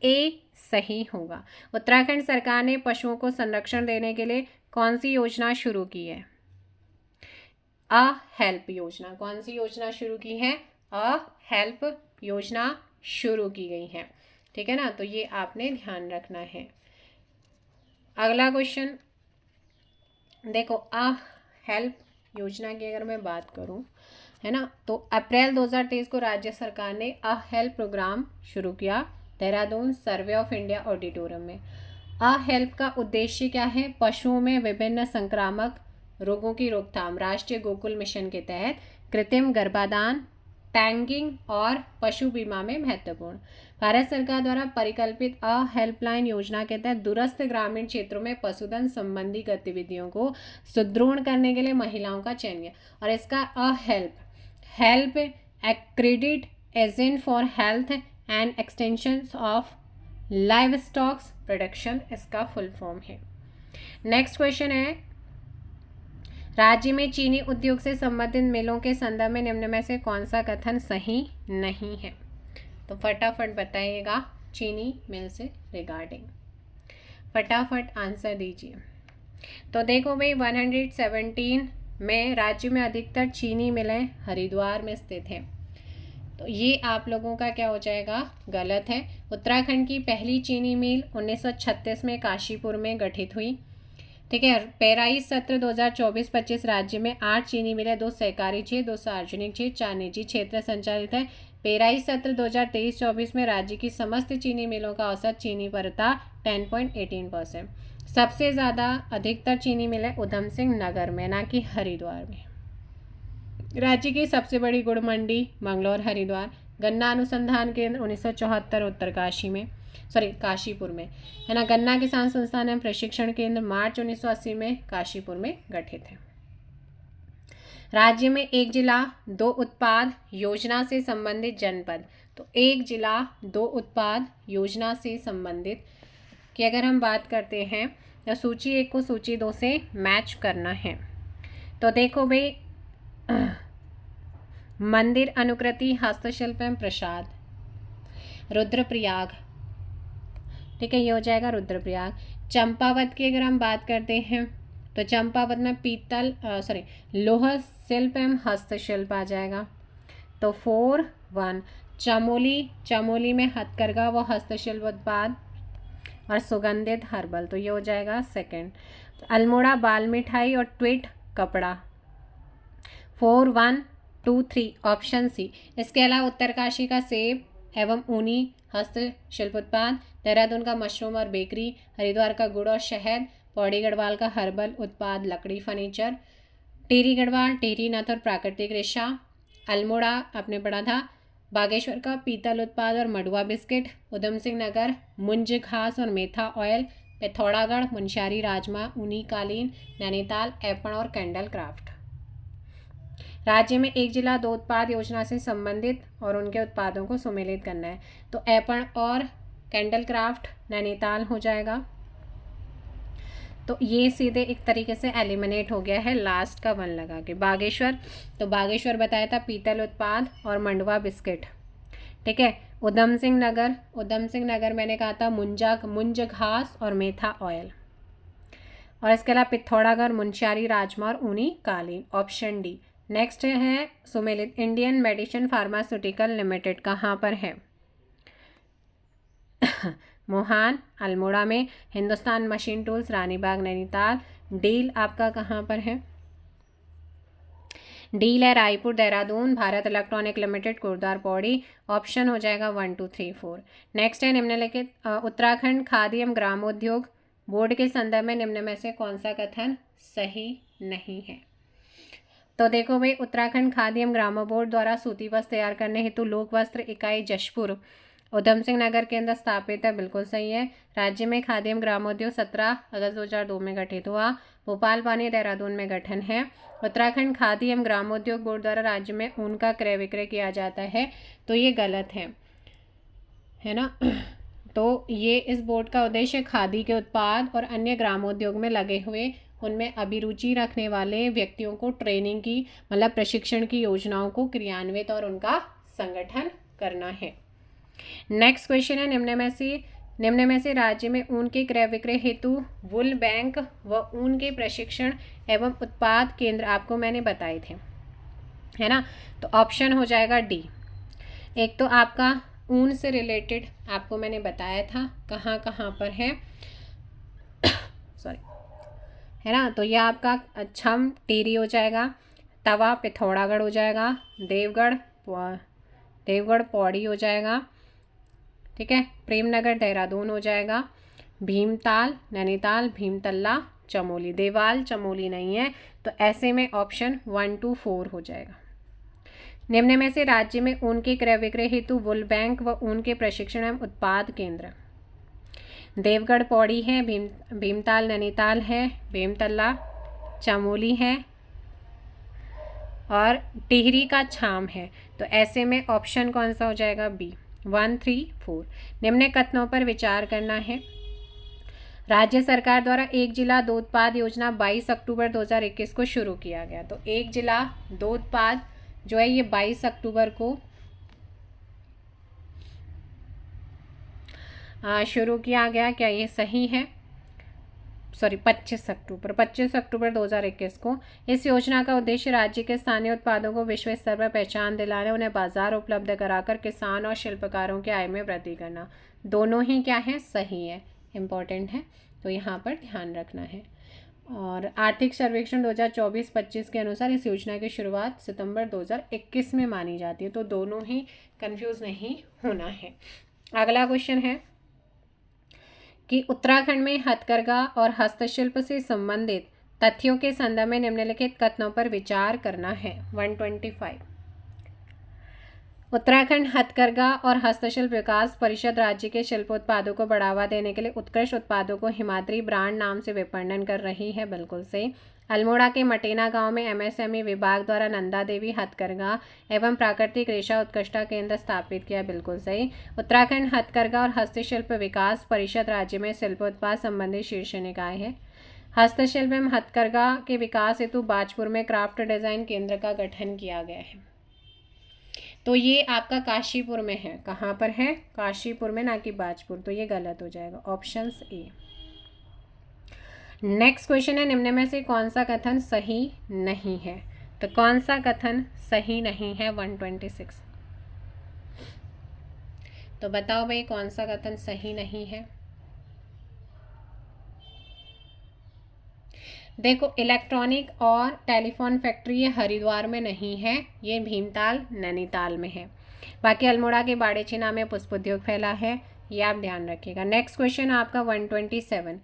ए सही होगा। उत्तराखंड सरकार ने पशुओं को संरक्षण देने के लिए कौन सी योजना शुरू की है? अ हेल्प योजना। कौन सी योजना शुरू की है? अ हेल्प योजना शुरू की गई है। ठीक है ना, तो ये आपने ध्यान रखना है। अगला क्वेश्चन देखो, अ हेल्प योजना की अगर मैं बात करूं, है ना, तो अप्रैल 2023 को राज्य सरकार ने अ हेल्प प्रोग्राम शुरू किया Dehradun survey of India auditorium में। अ हेल्प का उद्देश्य क्या है? पशुओं में विभिन्न संक्रामक रोगों की रोकथाम राष्ट्रीय गोकुल मिशन के तहत कृत्रिम गर्भाधान, टैगिंग और पशु बीमा में महत्वपूर्ण। भारत सरकार द्वारा परिकल्पित अ हेल्पलाइन योजना के तहत दूरस्थ ग्रामीण क्षेत्रों में पशुधन संबंधी गतिविधियों को सुदृढ़ करने के लिए महिलाओं का चयन किया। और इसका a help accredit agent for health and extension of live stocks production इसका फुल फॉर्म है। नेक्स्ट क्वेश्चन है, राज्य में चीनी उद्योग से संबंधित मिलों के संदर्भ में निम्न में से कौन सा कथन सही नहीं है? तो फटाफट बताइएगा चीनी मिल से रिगार्डिंग, फटाफट आंसर दीजिए। तो देखो भाई, 117 में राज्य में अधिकतर चीनी मिलें हरिद्वार में स्थित हैं। तो ये आप लोगों का क्या हो जाएगा? गलत है। उत्तराखंड की पहली चीनी मिल 1936 में काशीपुर में गठित हुई। ठीक है। पेराई सत्र 2024-25 राज्य में 8 चीनी मिलें, 2 सहकारी क्षेत्र, 2 सार्वजनिक क्षेत्र, 4 निजी क्षेत्र संचालित है। पेराई सत्र 2023-24 में राज्य की समस्त चीनी मिलों का औसत चीनी परता 10.18%। सबसे ज़्यादा अधिकतर चीनी मिलें उधम सिंह नगर में, ना कि हरिद्वार में। राज्य की सबसे बड़ी गुड़ मंडी मंगलौर हरिद्वार। गन्ना अनुसंधान केंद्र 1974 उत्तरकाशी में, काशीपुर में, है ना। गन्ना किसान संस्थान एवं प्रशिक्षण केंद्र मार्च 1980 में काशीपुर में गठित है। राज्य में 1 जिला 2 उत्पाद योजना से संबंधित जनपद। तो 1 जिला 2 उत्पाद योजना से संबंधित की अगर हम बात करते हैं, तो सूची 1 को सूची 2 से मैच करना है। तो देखो भाई, मंदिर अनुकृति हस्तशिल्प एवं प्रसाद, रुद्रप्रयाग। ठीक है, ये हो जाएगा रुद्रप्रयाग। चंपावत की अगर हम बात करते हैं, तो चंपावत में लोह शिल्प एवं हस्तशिल्प आ जाएगा। तो 4-1। चमोली में हथकरघा व हस्तशिल्प उत्पाद और सुगंधित हर्बल, तो ये हो जाएगा सेकंड। अल्मोड़ा बाल मिठाई और ट्विट कपड़ा। 4-1 2-3 ऑप्शन सी। इसके अलावा उत्तरकाशी का सेब एवं ऊनी हस्तशिल्प उत्पाद, देहरादून का मशरूम और बेकरी, हरिद्वार का गुड़ और शहद, पौड़ी गढ़वाल का हर्बल उत्पाद लकड़ी फर्नीचर, टिहरी गढ़वाल टिहरी नथ और प्राकृतिक रेशा, अल्मोड़ा आपने पढ़ा था, बागेश्वर का पीतल उत्पाद और मडुआ बिस्किट, उधम सिंह नगर मुंज घास और मेथा ऑयल, पिथौरागढ़ मुंशियारी राजमा ऊनी कालीन, नैनीताल एपण और कैंडल क्राफ्ट। राज्य में 1 जिला 2 उत्पाद योजना से संबंधित और उनके उत्पादों को सुमेलित करना है। तो एपण और कैंडल क्राफ्ट नैनीताल हो जाएगा। तो ये सीधे एक तरीके से एलिमिनेट हो गया है लास्ट का 1 लगा के। बागेश्वर, तो बागेश्वर बताया था पीतल उत्पाद और मंडवा बिस्किट। ठीक है। उधम सिंह नगर मैंने कहा था मुंज घास और मेथा ऑयल। और इसके अलावा पिथौरागढ़ मुंशियारी राजमा और ऊनी कालीन, ऑप्शन डी। नेक्स्ट है सुमेलित इंडियन मेडिसिन फार्मास्यूटिकल लिमिटेड, कहाँ पर है? मोहान अल्मोड़ा में, हिंदुस्तान मशीन टूल्स रानीबाग नैनीताल, डील आपका कहाँ पर है? डील है रायपुर देहरादून, भारत इलेक्ट्रॉनिक लिमिटेड कुर्दार पौड़ी, ऑप्शन हो जाएगा 1 2 3 4। नेक्स्ट है निम्नलिखित उत्तराखंड खादी एवं ग्रामोद्योग बोर्ड के संदर्भ में निम्न में से कौन सा कथन सही नहीं है? तो देखो भाई, उत्तराखंड खादी एवं ग्रामो बोर्ड द्वारा सूती वस्त्र तैयार करने हेतु लोक वस्त्र इकाई जशपुर उधम सिंह नगर के अंदर स्थापित है, बिल्कुल सही है। राज्य में खादी एवं ग्रामोद्योग 17 अगस्त 2002 में गठित हुआ। भोपाल पानी देहरादून में गठन है। उत्तराखंड खादी एवं ग्रामोद्योग बोर्ड द्वारा राज्य में ऊन का क्रय विक्रय किया जाता है, तो ये गलत है ना। तो ये इस बोर्ड का उद्देश्य खादी के उत्पाद और अन्य ग्रामोद्योग में लगे हुए उनमें अभिरुचि रखने वाले व्यक्तियों को ट्रेनिंग की मतलब प्रशिक्षण की योजनाओं को क्रियान्वित और उनका संगठन करना है। नेक्स्ट क्वेश्चन है, निम्न में से राज्य में ऊन के क्रय विक्रय हेतु वुल बैंक व ऊन के प्रशिक्षण एवं उत्पाद केंद्र आपको मैंने बताए थे, है ना। तो ऑप्शन हो जाएगा डी। एक तो आपका ऊन से रिलेटेड आपको मैंने बताया था कहाँ कहाँ पर है सॉरी, है ना। तो यह आपका छम टिहरी हो जाएगा, तवा पिथौरागढ़ हो जाएगा, देवगढ़ पौड़ी हो जाएगा, ठीक है, प्रेमनगर देहरादून हो जाएगा, भीमताल नैनीताल, भीमतल्ला चमोली, देवाल चमोली नहीं है, तो ऐसे में ऑप्शन 1 2 4 हो जाएगा। निम्न में से राज्य में ऊन के क्रय विक्रय हेतु वुल बैंक व ऊन के प्रशिक्षण एवं उत्पाद केंद्र देवगढ़ पौड़ी है, भीमताल नैनीताल है, भीमतल्ला चमोली है और टिहरी का छाम है, तो ऐसे में ऑप्शन कौन सा हो जाएगा? बी 1 3 4। निम्न कथनों पर विचार करना है। राज्य सरकार द्वारा एक जिला दो उत्पाद योजना 22 अक्टूबर 2021 को शुरू किया गया। तो एक जिला दो उत्पाद जो है ये 22 अक्टूबर को शुरू किया गया। क्या ये सही है? सॉरी 25 अक्टूबर 2021 को। इस योजना का उद्देश्य राज्य के स्थानीय उत्पादों को विश्व स्तर पर पहचान दिलाने, उन्हें बाजार उपलब्ध कराकर किसान और शिल्पकारों की आय में वृद्धि करना। दोनों ही क्या है? सही है, इम्पॉर्टेंट है, तो यहाँ पर ध्यान रखना है। और आर्थिक सर्वेक्षण 2024-25 के अनुसार इस योजना की शुरुआत सितंबर 2021 में मानी जाती है, तो दोनों ही कंफ्यूज नहीं होना है। अगला क्वेश्चन है कि उत्तराखंड में हथकरघा और हस्तशिल्प से संबंधित तथ्यों के संदर्भ में निम्नलिखित कथनों पर विचार करना है। 125 उत्तराखंड हथकरघा और हस्तशिल्प विकास परिषद राज्य के शिल्पोत्पादों को बढ़ावा देने के लिए उत्कृष्ट उत्पादों को हिमाद्री ब्रांड नाम से विपणन कर रही है। बिल्कुल सही। अल्मोड़ा के मटेना गांव में एमएसएमई विभाग द्वारा नंदा देवी हथकरघा एवं प्राकृतिक रेशा उत्कृष्टता केंद्र स्थापित किया। बिल्कुल सही। उत्तराखंड हथकरघा और हस्तशिल्प विकास परिषद राज्य में शिल्पोत्पाद संबंधी शीर्ष निकाय है। हस्तशिल्प एवं हथकरघा के विकास हेतु बाजपुर में क्राफ्ट डिजाइन केंद्र का गठन किया गया है। तो ये आपका काशीपुर में है। कहाँ पर है? काशीपुर में, ना कि बाजपुर, तो ये गलत हो जाएगा, ऑप्शन ए। नेक्स्ट क्वेश्चन है, निम्न में से कौन सा कथन सही नहीं है? तो कौन सा कथन सही नहीं है? 126। तो बताओ भाई कौन सा कथन सही नहीं है? देखो, इलेक्ट्रॉनिक और टेलीफोन फैक्ट्री ये हरिद्वार में नहीं है, ये भीमताल नैनीताल में है। बाकी अल्मोड़ा के बाड़ेछिना में पुष्प उद्योग फैला है, ये आप ध्यान रखिएगा। नेक्स्ट क्वेश्चन आपका 127।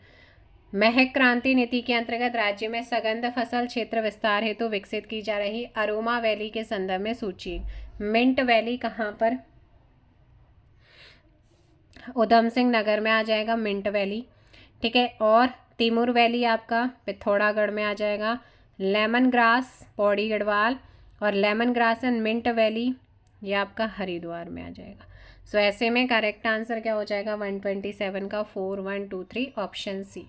महक क्रांति नीति के अंतर्गत राज्य में सगंध फसल क्षेत्र विस्तार हेतु विकसित की जा रही अरोमा वैली के संदर्भ में सूची। मिंट वैली कहाँ पर? उधम सिंह नगर में आ जाएगा मिंट वैली, ठीक है। और तिमूर वैली आपका पिथौरागढ़ में आ जाएगा। लेमन ग्रास पौड़ी गढ़वाल और lemon grass and mint valley ये आपका हरिद्वार में आ जाएगा। सो ऐसे में करेक्ट आंसर क्या हो जाएगा? 127 का 4 1 2 3 ऑप्शन सी।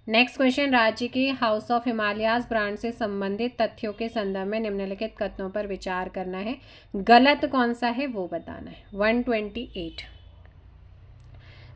नेक्स्ट क्वेश्चन, राज्य के हाउस ऑफ हिमालयाज ब्रांड से संबंधित तथ्यों के संदर्भ में निम्नलिखित कथनों पर विचार करना है। गलत कौन सा है वो बताना है। 128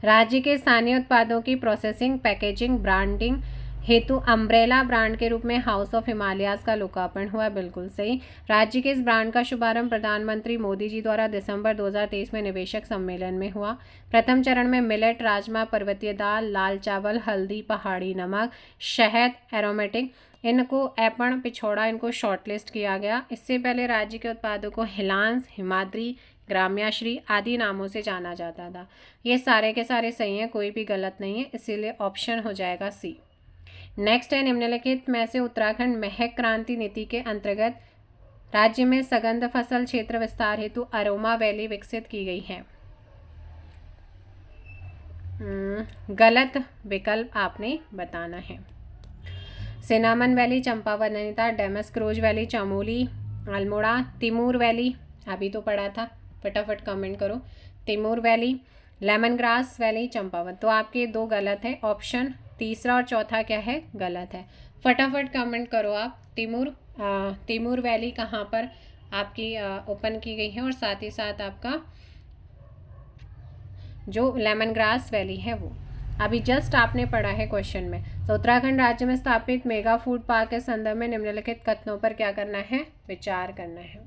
राज्य के स्थानीय उत्पादों की प्रोसेसिंग, पैकेजिंग, ब्रांडिंग हेतु अम्ब्रेला ब्रांड के रूप में हाउस ऑफ हिमालयाज का लोकार्पण हुआ। बिल्कुल सही। राज्य के इस ब्रांड का शुभारंभ प्रधानमंत्री मोदी जी द्वारा दिसंबर 2023 में निवेशक सम्मेलन में हुआ। प्रथम चरण में मिलेट, राजमा, पर्वतीय दाल, लाल चावल, हल्दी, पहाड़ी नमक, शहद, एरोमेटिक, इनको एपण, पिछौड़ा, इनको शॉर्टलिस्ट किया गया। इससे पहले राज्य के उत्पादों को हिलांस, हिमाद्री, ग्राम्याश्री आदि नामों से जाना जाता था। ये सारे के सारे सही हैं, कोई भी गलत नहीं है, इसीलिए ऑप्शन हो जाएगा सी। नेक्स्ट है, निम्नलिखित में से उत्तराखंड महक क्रांति नीति के अंतर्गत राज्य में सगंध फसल क्षेत्र विस्तार हेतु अरोमा वैली विकसित की गई है। गलत विकल्प आपने बताना है। Cinnamon valley, Champawat Nainital, damask rose valley, Chamoli Almora, Timur valley, अभी तो पढ़ा था, फटाफट कमेंट करो। Timur valley, lemon grass valley, Champawat. तो आपके 2 गलत है। ऑप्शन तीसरा और चौथा क्या है? गलत है। फटाफट कमेंट करो आप। तिमूर वैली कहाँ पर आपकी ओपन की गई है, और साथ ही साथ आपका जो लेमन ग्रास वैली है वो अभी जस्ट आपने पढ़ा है क्वेश्चन में। तो उत्तराखंड राज्य में स्थापित मेगा फूड पार्क के संदर्भ में निम्नलिखित कथनों पर क्या करना है? विचार करना है।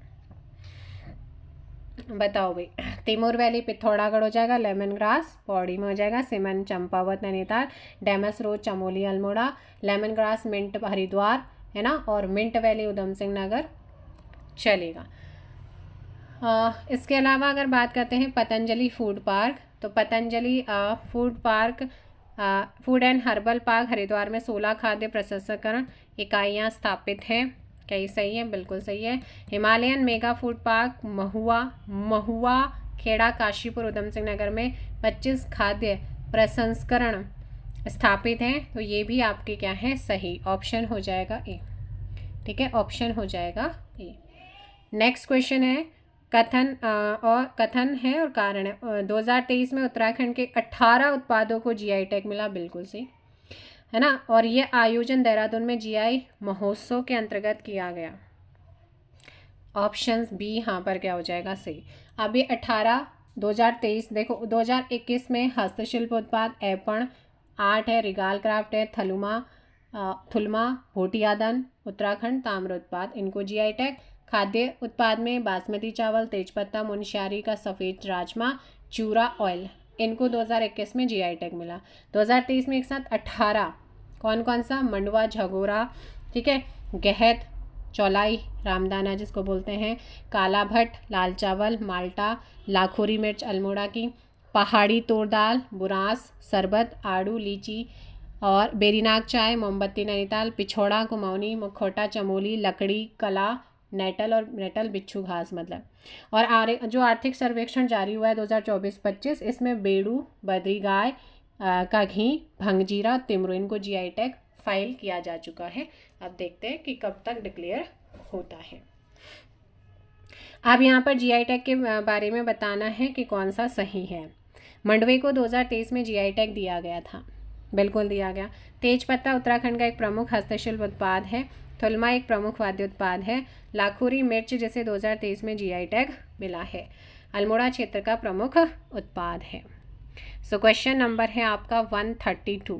बताओ भाई। तिमूर वैली पिथौरागढ़ हो जाएगा, लेमन ग्रास पौड़ी में हो जाएगा, cinnamon Champawat Nainital, damask rose Chamoli Almora, lemon grass mint Haridwar, है ना, और मिंट वैली उधम सिंह नगर चलेगा। इसके अलावा अगर बात करते हैं पतंजलि फूड पार्क, तो Patanjali food and herbal park Haridwar में 16 खाद्य प्रसंस्करण इकाइयाँ स्थापित हैं। क्या ये सही है? बिल्कुल सही है। हिमालयन मेगा फूड पार्क महुआ खेड़ा काशीपुर उधम सिंह नगर में 25 खाद्य प्रसंस्करण स्थापित हैं। तो ये भी आपके क्या है? सही। ऑप्शन हो जाएगा ए। ठीक है, ऑप्शन हो जाएगा ए। नेक्स्ट क्वेश्चन है कथन है और कारण है। 2023 में उत्तराखंड के 18 उत्पादों को जीआई टैग मिला। बिल्कुल सही है ना। और ये आयोजन देहरादून में जीआई महोत्सव के अंतर्गत किया गया। ऑप्शन बी यहाँ पर क्या हो जाएगा? सही। अब ये 2023 देखो, 2021 में हस्तशिल्प उत्पाद ऐपण आर्ट है, रिगाल क्राफ्ट है, थुलमा भोटियादन उत्तराखंड ताम्र उत्पाद, इनको जीआई टैग। खाद्य उत्पाद में बासमती चावल, तेजपत्ता, मुनस्यारी का सफ़ेद राजमा, चूरा ऑयल, इनको 2021 में जीआई टैग मिला। 2023 में एक साथ 18। कौन कौन सा? मंडवा, झगोरा, ठीक है, गहत, चौलाई रामदाना जिसको बोलते हैं, काला भट्ट, लाल चावल, माल्टा, लाखोरी मिर्च अल्मोड़ा की, पहाड़ी तोड़ दाल, बुरांस, सरबत, आड़ू, लीची और बेरीनाग चाय, मोमबत्ती नैनीताल, पिछौड़ा कुमाऊनी, मुखौटा चमोली, लकड़ी कला नेटल बिच्छू घास मतलब। और जो आर्थिक सर्वेक्षण जारी हुआ है 2024-25, इसमें बेड़ू, बद्री गाय का घी, भंगजीरा, तिमरू, इनको जीआई टैग फाइल किया जा चुका है। अब देखते हैं कि कब तक डिक्लेयर होता है। अब यहाँ पर जीआई टैग के बारे में बताना है कि कौन सा सही है। मंडवे को 2023 में जीआई टैग दिया गया था। बिल्कुल दिया गया। तेजपत्ता उत्तराखंड का एक प्रमुख हस्तशिल्प उत्पाद है। थुलमा एक प्रमुख वाद्य उत्पाद है। लाखोरी मिर्च जिसे 2023 में जीआई टैग मिला है, अल्मोड़ा क्षेत्र का प्रमुख उत्पाद है। सो क्वेश्चन नंबर है आपका 132।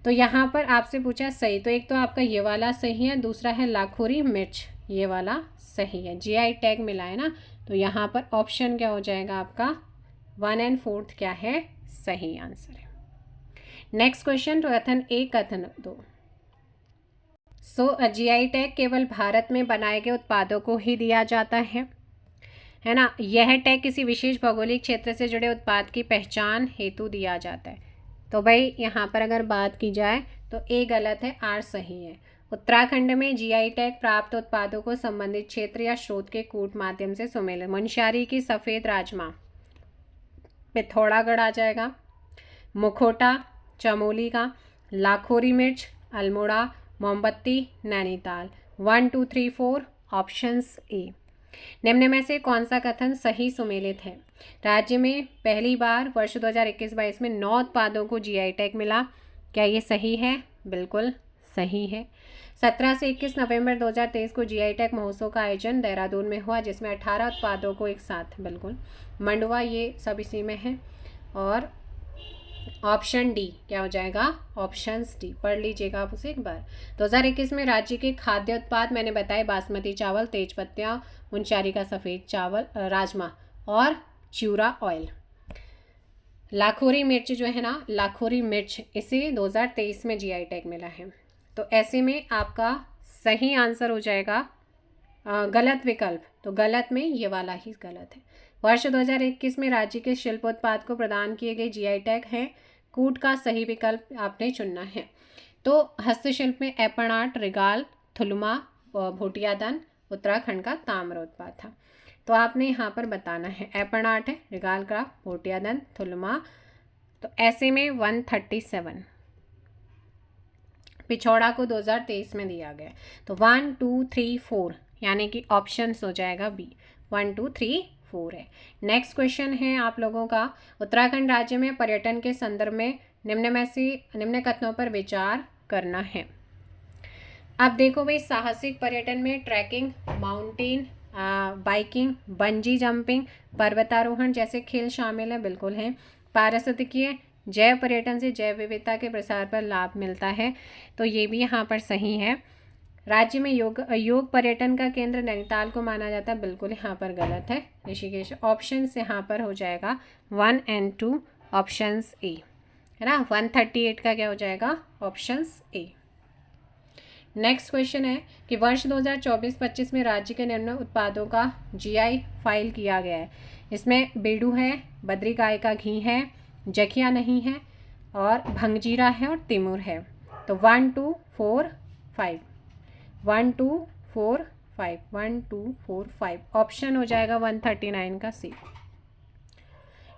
तो यहाँ पर आपसे पूछा सही, तो एक तो आपका ये वाला सही है, दूसरा है लाखोरी मिर्च, ये वाला सही है, जीआई टैग मिला है ना। तो यहाँ पर ऑप्शन क्या हो जाएगा आपका? 1 और 4 क्या है? सही आंसर है। नेक्स्ट क्वेश्चन, कथन ए कथन 2। सो जीआई टैग केवल भारत में बनाए गए उत्पादों को ही दिया जाता है ना। यह टैग किसी विशेष भौगोलिक क्षेत्र से जुड़े उत्पाद की पहचान हेतु दिया जाता है। तो भाई यहाँ पर अगर बात की जाए तो ए गलत है, आर सही है। उत्तराखंड में जीआई टैग प्राप्त उत्पादों को संबंधित क्षेत्र या स्रोत के कूट माध्यम से सुमेलित। मुनस्यारी की सफ़ेद राजमा पिथौरागढ़ आ जाएगा, मुखौटा चमोली का, लाखोरी मिर्च अल्मोड़ा, मोमबत्ती नैनीताल। 1 2 3 4 options A. निम्न में से कौन सा कथन सही सुमेलित है? राज्य में पहली बार वर्ष 2021-22 में 9 उत्पादों को जीआई टैग मिला। क्या ये सही है? बिल्कुल सही है। 17 से 21 नवंबर 2023 को जीआई टैग महोत्सव का आयोजन देहरादून में हुआ, जिसमें 18 उत्पादों को एक साथ, बिल्कुल मंडवा ये सब इसी में है। और ऑप्शन डी क्या हो जाएगा? ऑप्शन डी पढ़ लीजिएगा आप उसे एक बार। 2021 में राज्य के खाद्य उत्पाद मैंने बताए बासमती चावल, तेजपत्ता, मुनस्यारी का सफ़ेद चावल राजमा और चूरा ऑयल। लाखोरी मिर्च जो है ना, लाखोरी मिर्च, इसे 2023 में जीआई टैग मिला है। तो ऐसे में आपका सही आंसर हो जाएगा गलत विकल्प। तो गलत में ये वाला ही गलत है। वर्ष 2021 में राज्य के शिल्पोत्पाद को प्रदान किए गए जीआई टैग है कूट का सही विकल्प आपने चुनना है। तो हस्तशिल्प में ऐपण आर्ट, रिगाल, थुलमा, भोटियादन उत्तराखंड का ताम्र उत्पाद था। तो आपने यहाँ पर बताना है ऐपण आर्ट है, रिगाल क्राफ्ट, भोटियादन, थुलमा तो ऐसे में 137, पिछौड़ा को 2023 में दिया गया। तो 1 2 3 4 यानी कि ऑप्शन हो जाएगा बी, 1 2 3 4 है। नेक्स्ट क्वेश्चन है आप लोगों का, उत्तराखंड राज्य में पर्यटन के संदर्भ में निम्न में से निम्न कथनों पर विचार करना है। अब देखो भाई, साहसिक पर्यटन में trekking, mountain biking, bungee jumping, पर्वतारोहण जैसे खेल शामिल है, बिल्कुल हैं। पारिस्थितिकीय जैव पर्यटन से जैव विविधता के प्रसार पर लाभ मिलता है, तो ये भी यहाँ पर सही है। राज्य में योग पर्यटन का केंद्र नैनीताल को माना जाता है, बिल्कुल यहाँ पर गलत है, ऋषिकेश। ऑप्शन यहाँ पर हो जाएगा 1 और 2, ऑप्शन ए है ना। 138 का क्या हो जाएगा, ऑप्शन ए। नेक्स्ट क्वेश्चन है कि वर्ष 2024-25 में राज्य के निम्न उत्पादों का जीआई फाइल किया गया है। इसमें बेडू है, बद्री गाय का घी है, जखिया नहीं है, और भंगजीरा है, और तिमुर है। तो 1 2 4 5, 1 2 4 5, 1 2 4 5, ऑप्शन हो जाएगा 139 का सी।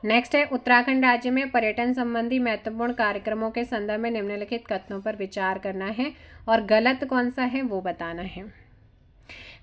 नेक्स्ट है, उत्तराखंड राज्य में पर्यटन संबंधी महत्वपूर्ण कार्यक्रमों के संदर्भ में निम्नलिखित कथनों पर विचार करना है और गलत कौन सा है वो बताना है।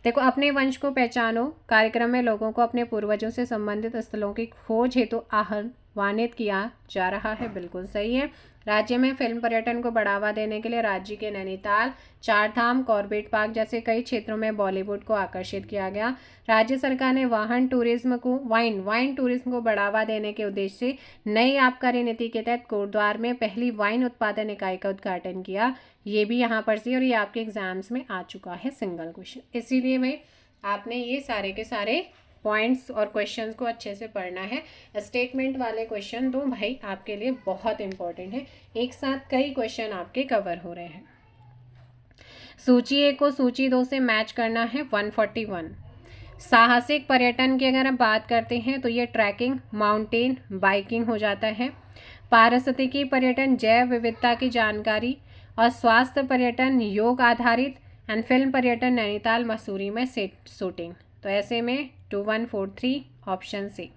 देखो, अपने वंश को पहचानो कार्यक्रम में लोगों को अपने पूर्वजों से संबंधित स्थलों की खोज हेतु आह्वानित किया जा रहा है, बिल्कुल सही है। राज्य में फिल्म पर्यटन को बढ़ावा देने के लिए राज्य के नैनीताल, चारधाम, कॉर्बेट पार्क जैसे कई क्षेत्रों में बॉलीवुड को आकर्षित किया गया। राज्य सरकार ने वाइन टूरिज्म को बढ़ावा देने के उद्देश्य से नई आबकारी नीति के तहत कोटद्वार में पहली वाइन उत्पादन इकाई का उद्घाटन किया। ये भी यहाँ पर सी, और ये आपके एग्जाम्स में आ चुका है सिंगल क्वेश्चन, इसीलिए भाई आपने ये सारे के सारे पॉइंट्स और क्वेश्चंस को अच्छे से पढ़ना है। स्टेटमेंट वाले क्वेश्चन तो भाई आपके लिए बहुत इंपॉर्टेंट है, एक साथ कई क्वेश्चन आपके कवर हो रहे हैं। सूची 1 को सूची 2 से मैच करना है। 141, साहसिक पर्यटन की अगर हम बात करते हैं तो ये ट्रैकिंग, माउंटेन बाइकिंग हो जाता है। पारिस्थितिकी पर्यटन जैव विविधता की जानकारी, और स्वास्थ्य पर्यटन योग आधारित, एंड फिल्म पर्यटन नैनीताल मसूरी में शूटिंग। तो ऐसे में 2143 ऑप्शन सी।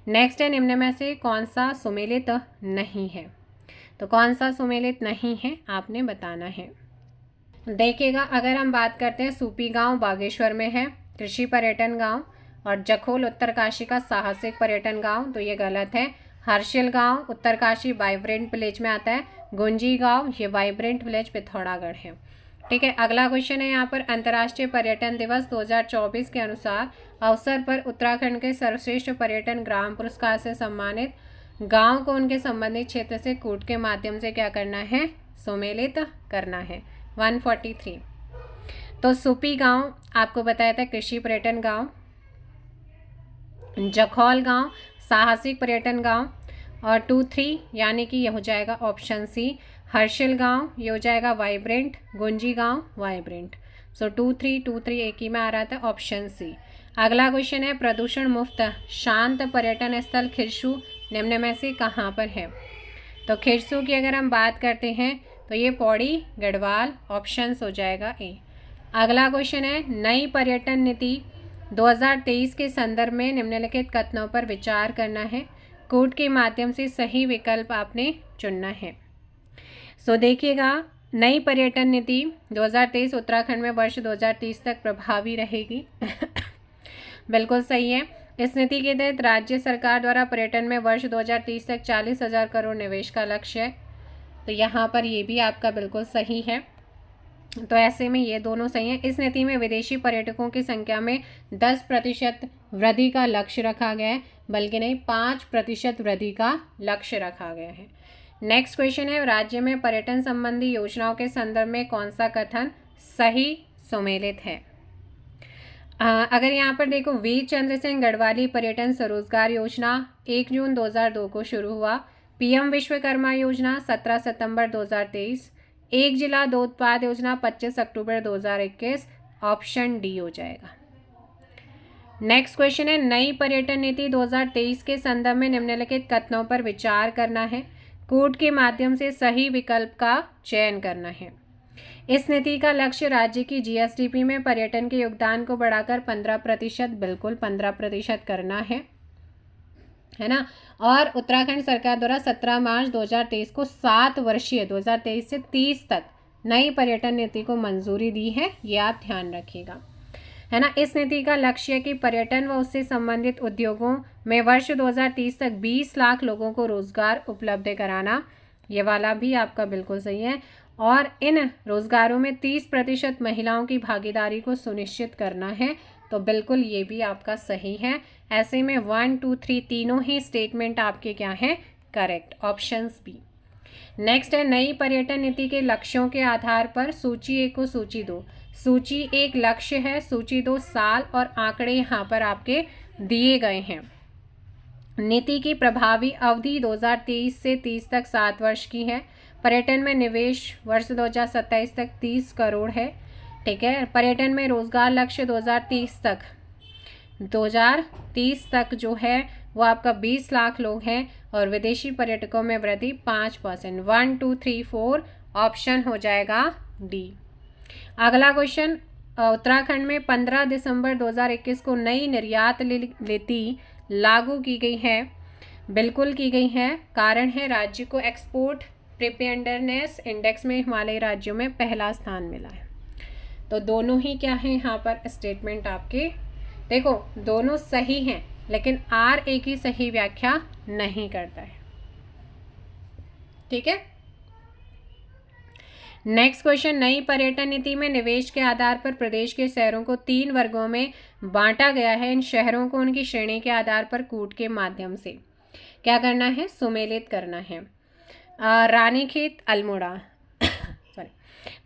नेक्स्ट है, निम्न में से कौन सा सुमेलित नहीं है। तो कौन सा सुमेलित नहीं है आपने बताना है। देखिएगा, अगर हम बात करते हैं, सूपी गांव बागेश्वर में है, कृषि पर्यटन गांव, और जखोल उत्तरकाशी का साहसिक पर्यटन गांव, तो ये गलत है। हर्षिल गांव उत्तरकाशी वाइब्रेंट विलेज में आता है। गुंजी गांव ये वाइब्रेंट विलेज पिथौरागढ़ है। ठीक है, अगला क्वेश्चन है यहाँ पर, अंतर्राष्ट्रीय पर्यटन दिवस 2024 के अनुसार अवसर पर उत्तराखंड के सर्वश्रेष्ठ पर्यटन ग्राम पुरस्कार से सम्मानित गांव को उनके संबंधित क्षेत्र से कूट के माध्यम से क्या करना है, सुमेलित करना है। 143, तो सुपी गांव आपको बताया था कृषि पर्यटन गांव, जखौल गांव साहसिक पर्यटन गांव, और 23 यानी कि ये हो जाएगा ऑप्शन सी। हर्षिल गांव ये हो जाएगा वाइब्रेंट, गुंजी गांव वाइब्रेंट। सो 2323 एक ही में आ रहा था, ऑप्शन सी। अगला क्वेश्चन है, प्रदूषण मुक्त शांत पर्यटन स्थल खिरसू निम्न में से कहाँ पर है। तो खिरसू की अगर हम बात करते हैं तो ये पौड़ी गढ़वाल, ऑप्शन हो जाएगा ए। अगला क्वेश्चन है, नई पर्यटन नीति 2023 के संदर्भ में निम्नलिखित कथनों पर विचार करना है, कूट के माध्यम से सही विकल्प आपने चुनना है। सो देखिएगा, नई पर्यटन नीति 2023 उत्तराखंड में वर्ष 2030 तक प्रभावी रहेगी बिल्कुल सही है। इस नीति के तहत राज्य सरकार द्वारा पर्यटन में वर्ष 2030 तक 40,000 करोड़ निवेश का लक्ष्य है, तो यहाँ पर ये भी आपका बिल्कुल सही है। तो ऐसे में ये दोनों सही हैं। इस नीति में विदेशी पर्यटकों की संख्या में 10% वृद्धि का लक्ष्य रखा गया है, बल्कि नहीं 5% वृद्धि का लक्ष्य रखा गया है। नेक्स्ट क्वेश्चन है, राज्य में पर्यटन संबंधी योजनाओं के संदर्भ में कौन सा कथन सही सुमेलित है। अगर यहाँ पर देखो, वीर चंद्र सिंह गढ़वाली पर्यटन स्वरोजगार योजना 1 जून 2002 को शुरू हुआ। पीएम विश्वकर्मा योजना 17 सितंबर 2023। एक जिला दो उत्पाद योजना 25 अक्टूबर 2021, ऑप्शन डी हो जाएगा। नेक्स्ट क्वेश्चन है, नई पर्यटन नीति 2023 के संदर्भ में निम्नलिखित कथनों पर विचार करना है, कूट के माध्यम से सही विकल्प का चयन करना है। इस नीति का लक्ष्य राज्य की जीएसडीपी में पर्यटन के योगदान को बढ़ाकर 15%, बिल्कुल 15% करना है। है ना। और उत्तराखंड सरकार द्वारा 17 मार्च 2023 को 7 वर्षीय 2023 से 30 तक नई पर्यटन नीति को मंजूरी दी है, ये आप ध्यान रखिएगा, है ना। इस नीति का लक्ष्य है कि पर्यटन व उससे संबंधित उद्योगों में वर्ष 2030 तक 20 लाख लोगों को रोजगार उपलब्ध कराना, ये वाला भी आपका बिल्कुल सही है। और इन रोजगारों में 30% महिलाओं की भागीदारी को सुनिश्चित करना है, तो बिल्कुल ये भी आपका सही है। ऐसे में 1, 2, 3 तीनों ही स्टेटमेंट आपके क्या हैं, करेक्ट, ऑप्शंस बी। नेक्स्ट है नई पर्यटन नीति के लक्ष्यों के आधार पर सूची 1 को सूची 2। सूची 1 लक्ष्य है, सूची 2 साल और आंकड़े यहाँ पर आपके दिए गए हैं। नीति की प्रभावी अवधि 2023 से 30 तक 7 वर्ष की है। पर्यटन में निवेश वर्ष 2027 तक 30 करोड़ है, ठीक है। पर्यटन में रोजगार लक्ष्य 2030 तक जो है वो आपका 20 लाख लोग हैं और विदेशी पर्यटकों में वृद्धि 5%। 1, 2, 3, 4 ऑप्शन हो जाएगा डी। अगला क्वेश्चन, उत्तराखंड में 15 दिसंबर 2021 को नई निर्यात नीति लागू की गई है, बिल्कुल की गई है। कारण है राज्य को एक्सपोर्ट प्रिपेयर्डनेस इंडेक्स में हिमालयी राज्यों में पहला स्थान मिला है। तो दोनों ही क्या है यहाँ पर स्टेटमेंट आपके, देखो दोनों सही हैं, लेकिन आर एक ही सही व्याख्या नहीं करता है, ठीक है। नेक्स्ट क्वेश्चन, नई पर्यटन नीति में निवेश के आधार पर प्रदेश के शहरों को 3 वर्गों में बांटा गया है। इन शहरों को उनकी श्रेणी के आधार पर कूट के माध्यम से क्या करना है, सुमेलित करना है। रानीखेत अल्मोड़ा सॉरी,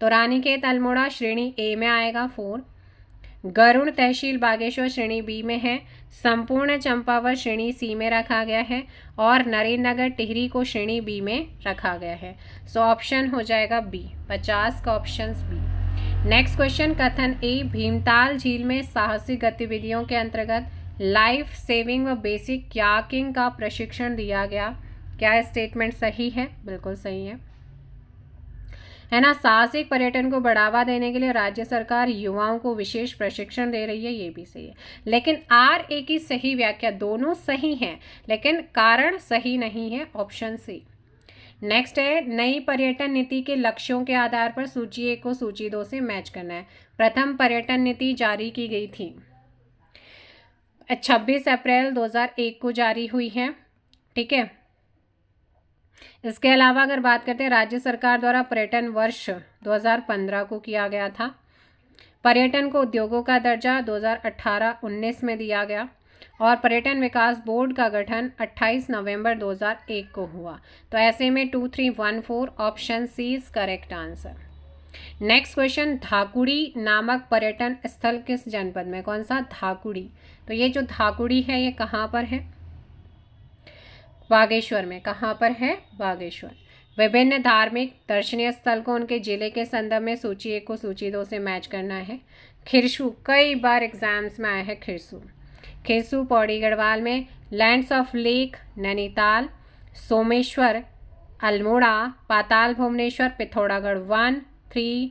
तो रानीखेत अल्मोड़ा श्रेणी ए में आएगा 4। गरुड़ तहसील बागेश्वर श्रेणी बी में है। संपूर्ण चंपावत श्रेणी सी में रखा गया है और नरेंद्रनगर टिहरी को श्रेणी बी में रखा गया है। सो ऑप्शन हो जाएगा बी, 50 का ऑप्शन बी। नेक्स्ट क्वेश्चन, कथन ए, भीमताल झील में साहसिक गतिविधियों के अंतर्गत लाइफ सेविंग व बेसिक कयाकिंग का प्रशिक्षण दिया गया। क्या स्टेटमेंट सही है, बिल्कुल सही है ना। साहसिक पर्यटन को बढ़ावा देने के लिए राज्य सरकार युवाओं को विशेष प्रशिक्षण दे रही है, ये भी सही है। लेकिन आर ए की सही व्याख्या, दोनों सही हैं लेकिन कारण सही नहीं है, ऑप्शन सी। नेक्स्ट है नई पर्यटन नीति के लक्ष्यों के आधार पर सूची 1 को सूची 2 से मैच करना है। प्रथम पर्यटन नीति जारी की गई थी 26 अप्रैल 2001 को जारी हुई है, ठीक है। इसके अलावा अगर बात करते हैं, राज्य सरकार द्वारा पर्यटन वर्ष 2015 को किया गया था। पर्यटन को उद्योगों का दर्जा 2018-19 में दिया गया और पर्यटन विकास बोर्ड का गठन 28 नवंबर 2001 को हुआ। तो ऐसे में 2, 3, 1, 4 option C is correct answer. Next question, Dhakuri नामक पर्यटन स्थल किस जनपद में, कौन सा, धाकुड़ी। तो ये जो धाकुड़ी है ये कहाँ पर है, बागेश्वर में। कहाँ पर है, बागेश्वर। विभिन्न धार्मिक दर्शनीय स्थल को उनके जिले के संदर्भ में सूची 1 को सूची 2 से मैच करना है। खिरसू, कई बार एग्जाम्स में आया है खिरसू। खिरसू पौड़ी गढ़वाल में। Lands of lake Nainital. Someshwar Almora. Patal Bhuvaneshwar Pithoragarh. 1, 3,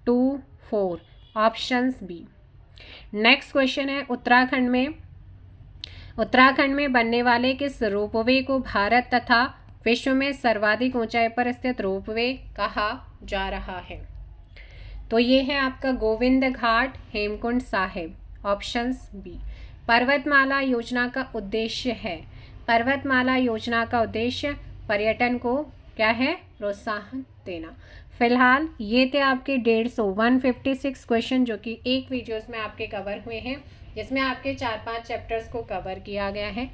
2, 4 options B. Next question है, उत्तराखंड में बनने वाले किस रोपवे को भारत तथा विश्व में सर्वाधिक ऊंचाई पर स्थित रोपवे कहा जा रहा है। तो ये है आपका गोविंद घाट हेमकुंड साहिब, ऑप्शंस बी। पर्वतमाला योजना का उद्देश्य है, पर्वतमाला योजना का उद्देश्य पर्यटन को क्या है, प्रोत्साहन देना। फिलहाल ये थे आपके 156 क्वेश्चन जो कि एक वीडियोस में आपके कवर हुए हैं, जिसमें आपके 4-5 चैप्टर्स को कवर किया गया है।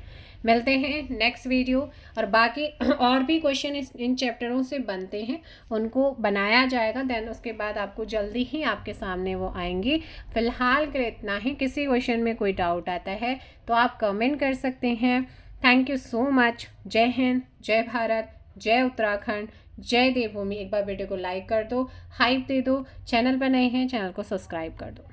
मिलते हैं नेक्स्ट वीडियो, और बाकी और भी क्वेश्चन इन चैप्टरों से बनते हैं, उनको बनाया जाएगा, देन उसके बाद आपको जल्दी ही आपके सामने वो आएंगे। फिलहाल के इतना ही। किसी क्वेश्चन में कोई डाउट आता है तो आप कमेंट कर सकते हैं। Thank you so much. जय हिंद, जय भारत, जय उत्तराखंड, जय देवभूमि। एक बार वीडियो को लाइक कर दो, हाइप दे दो। चैनल पर नए हैं, चैनल को सब्सक्राइब कर दो।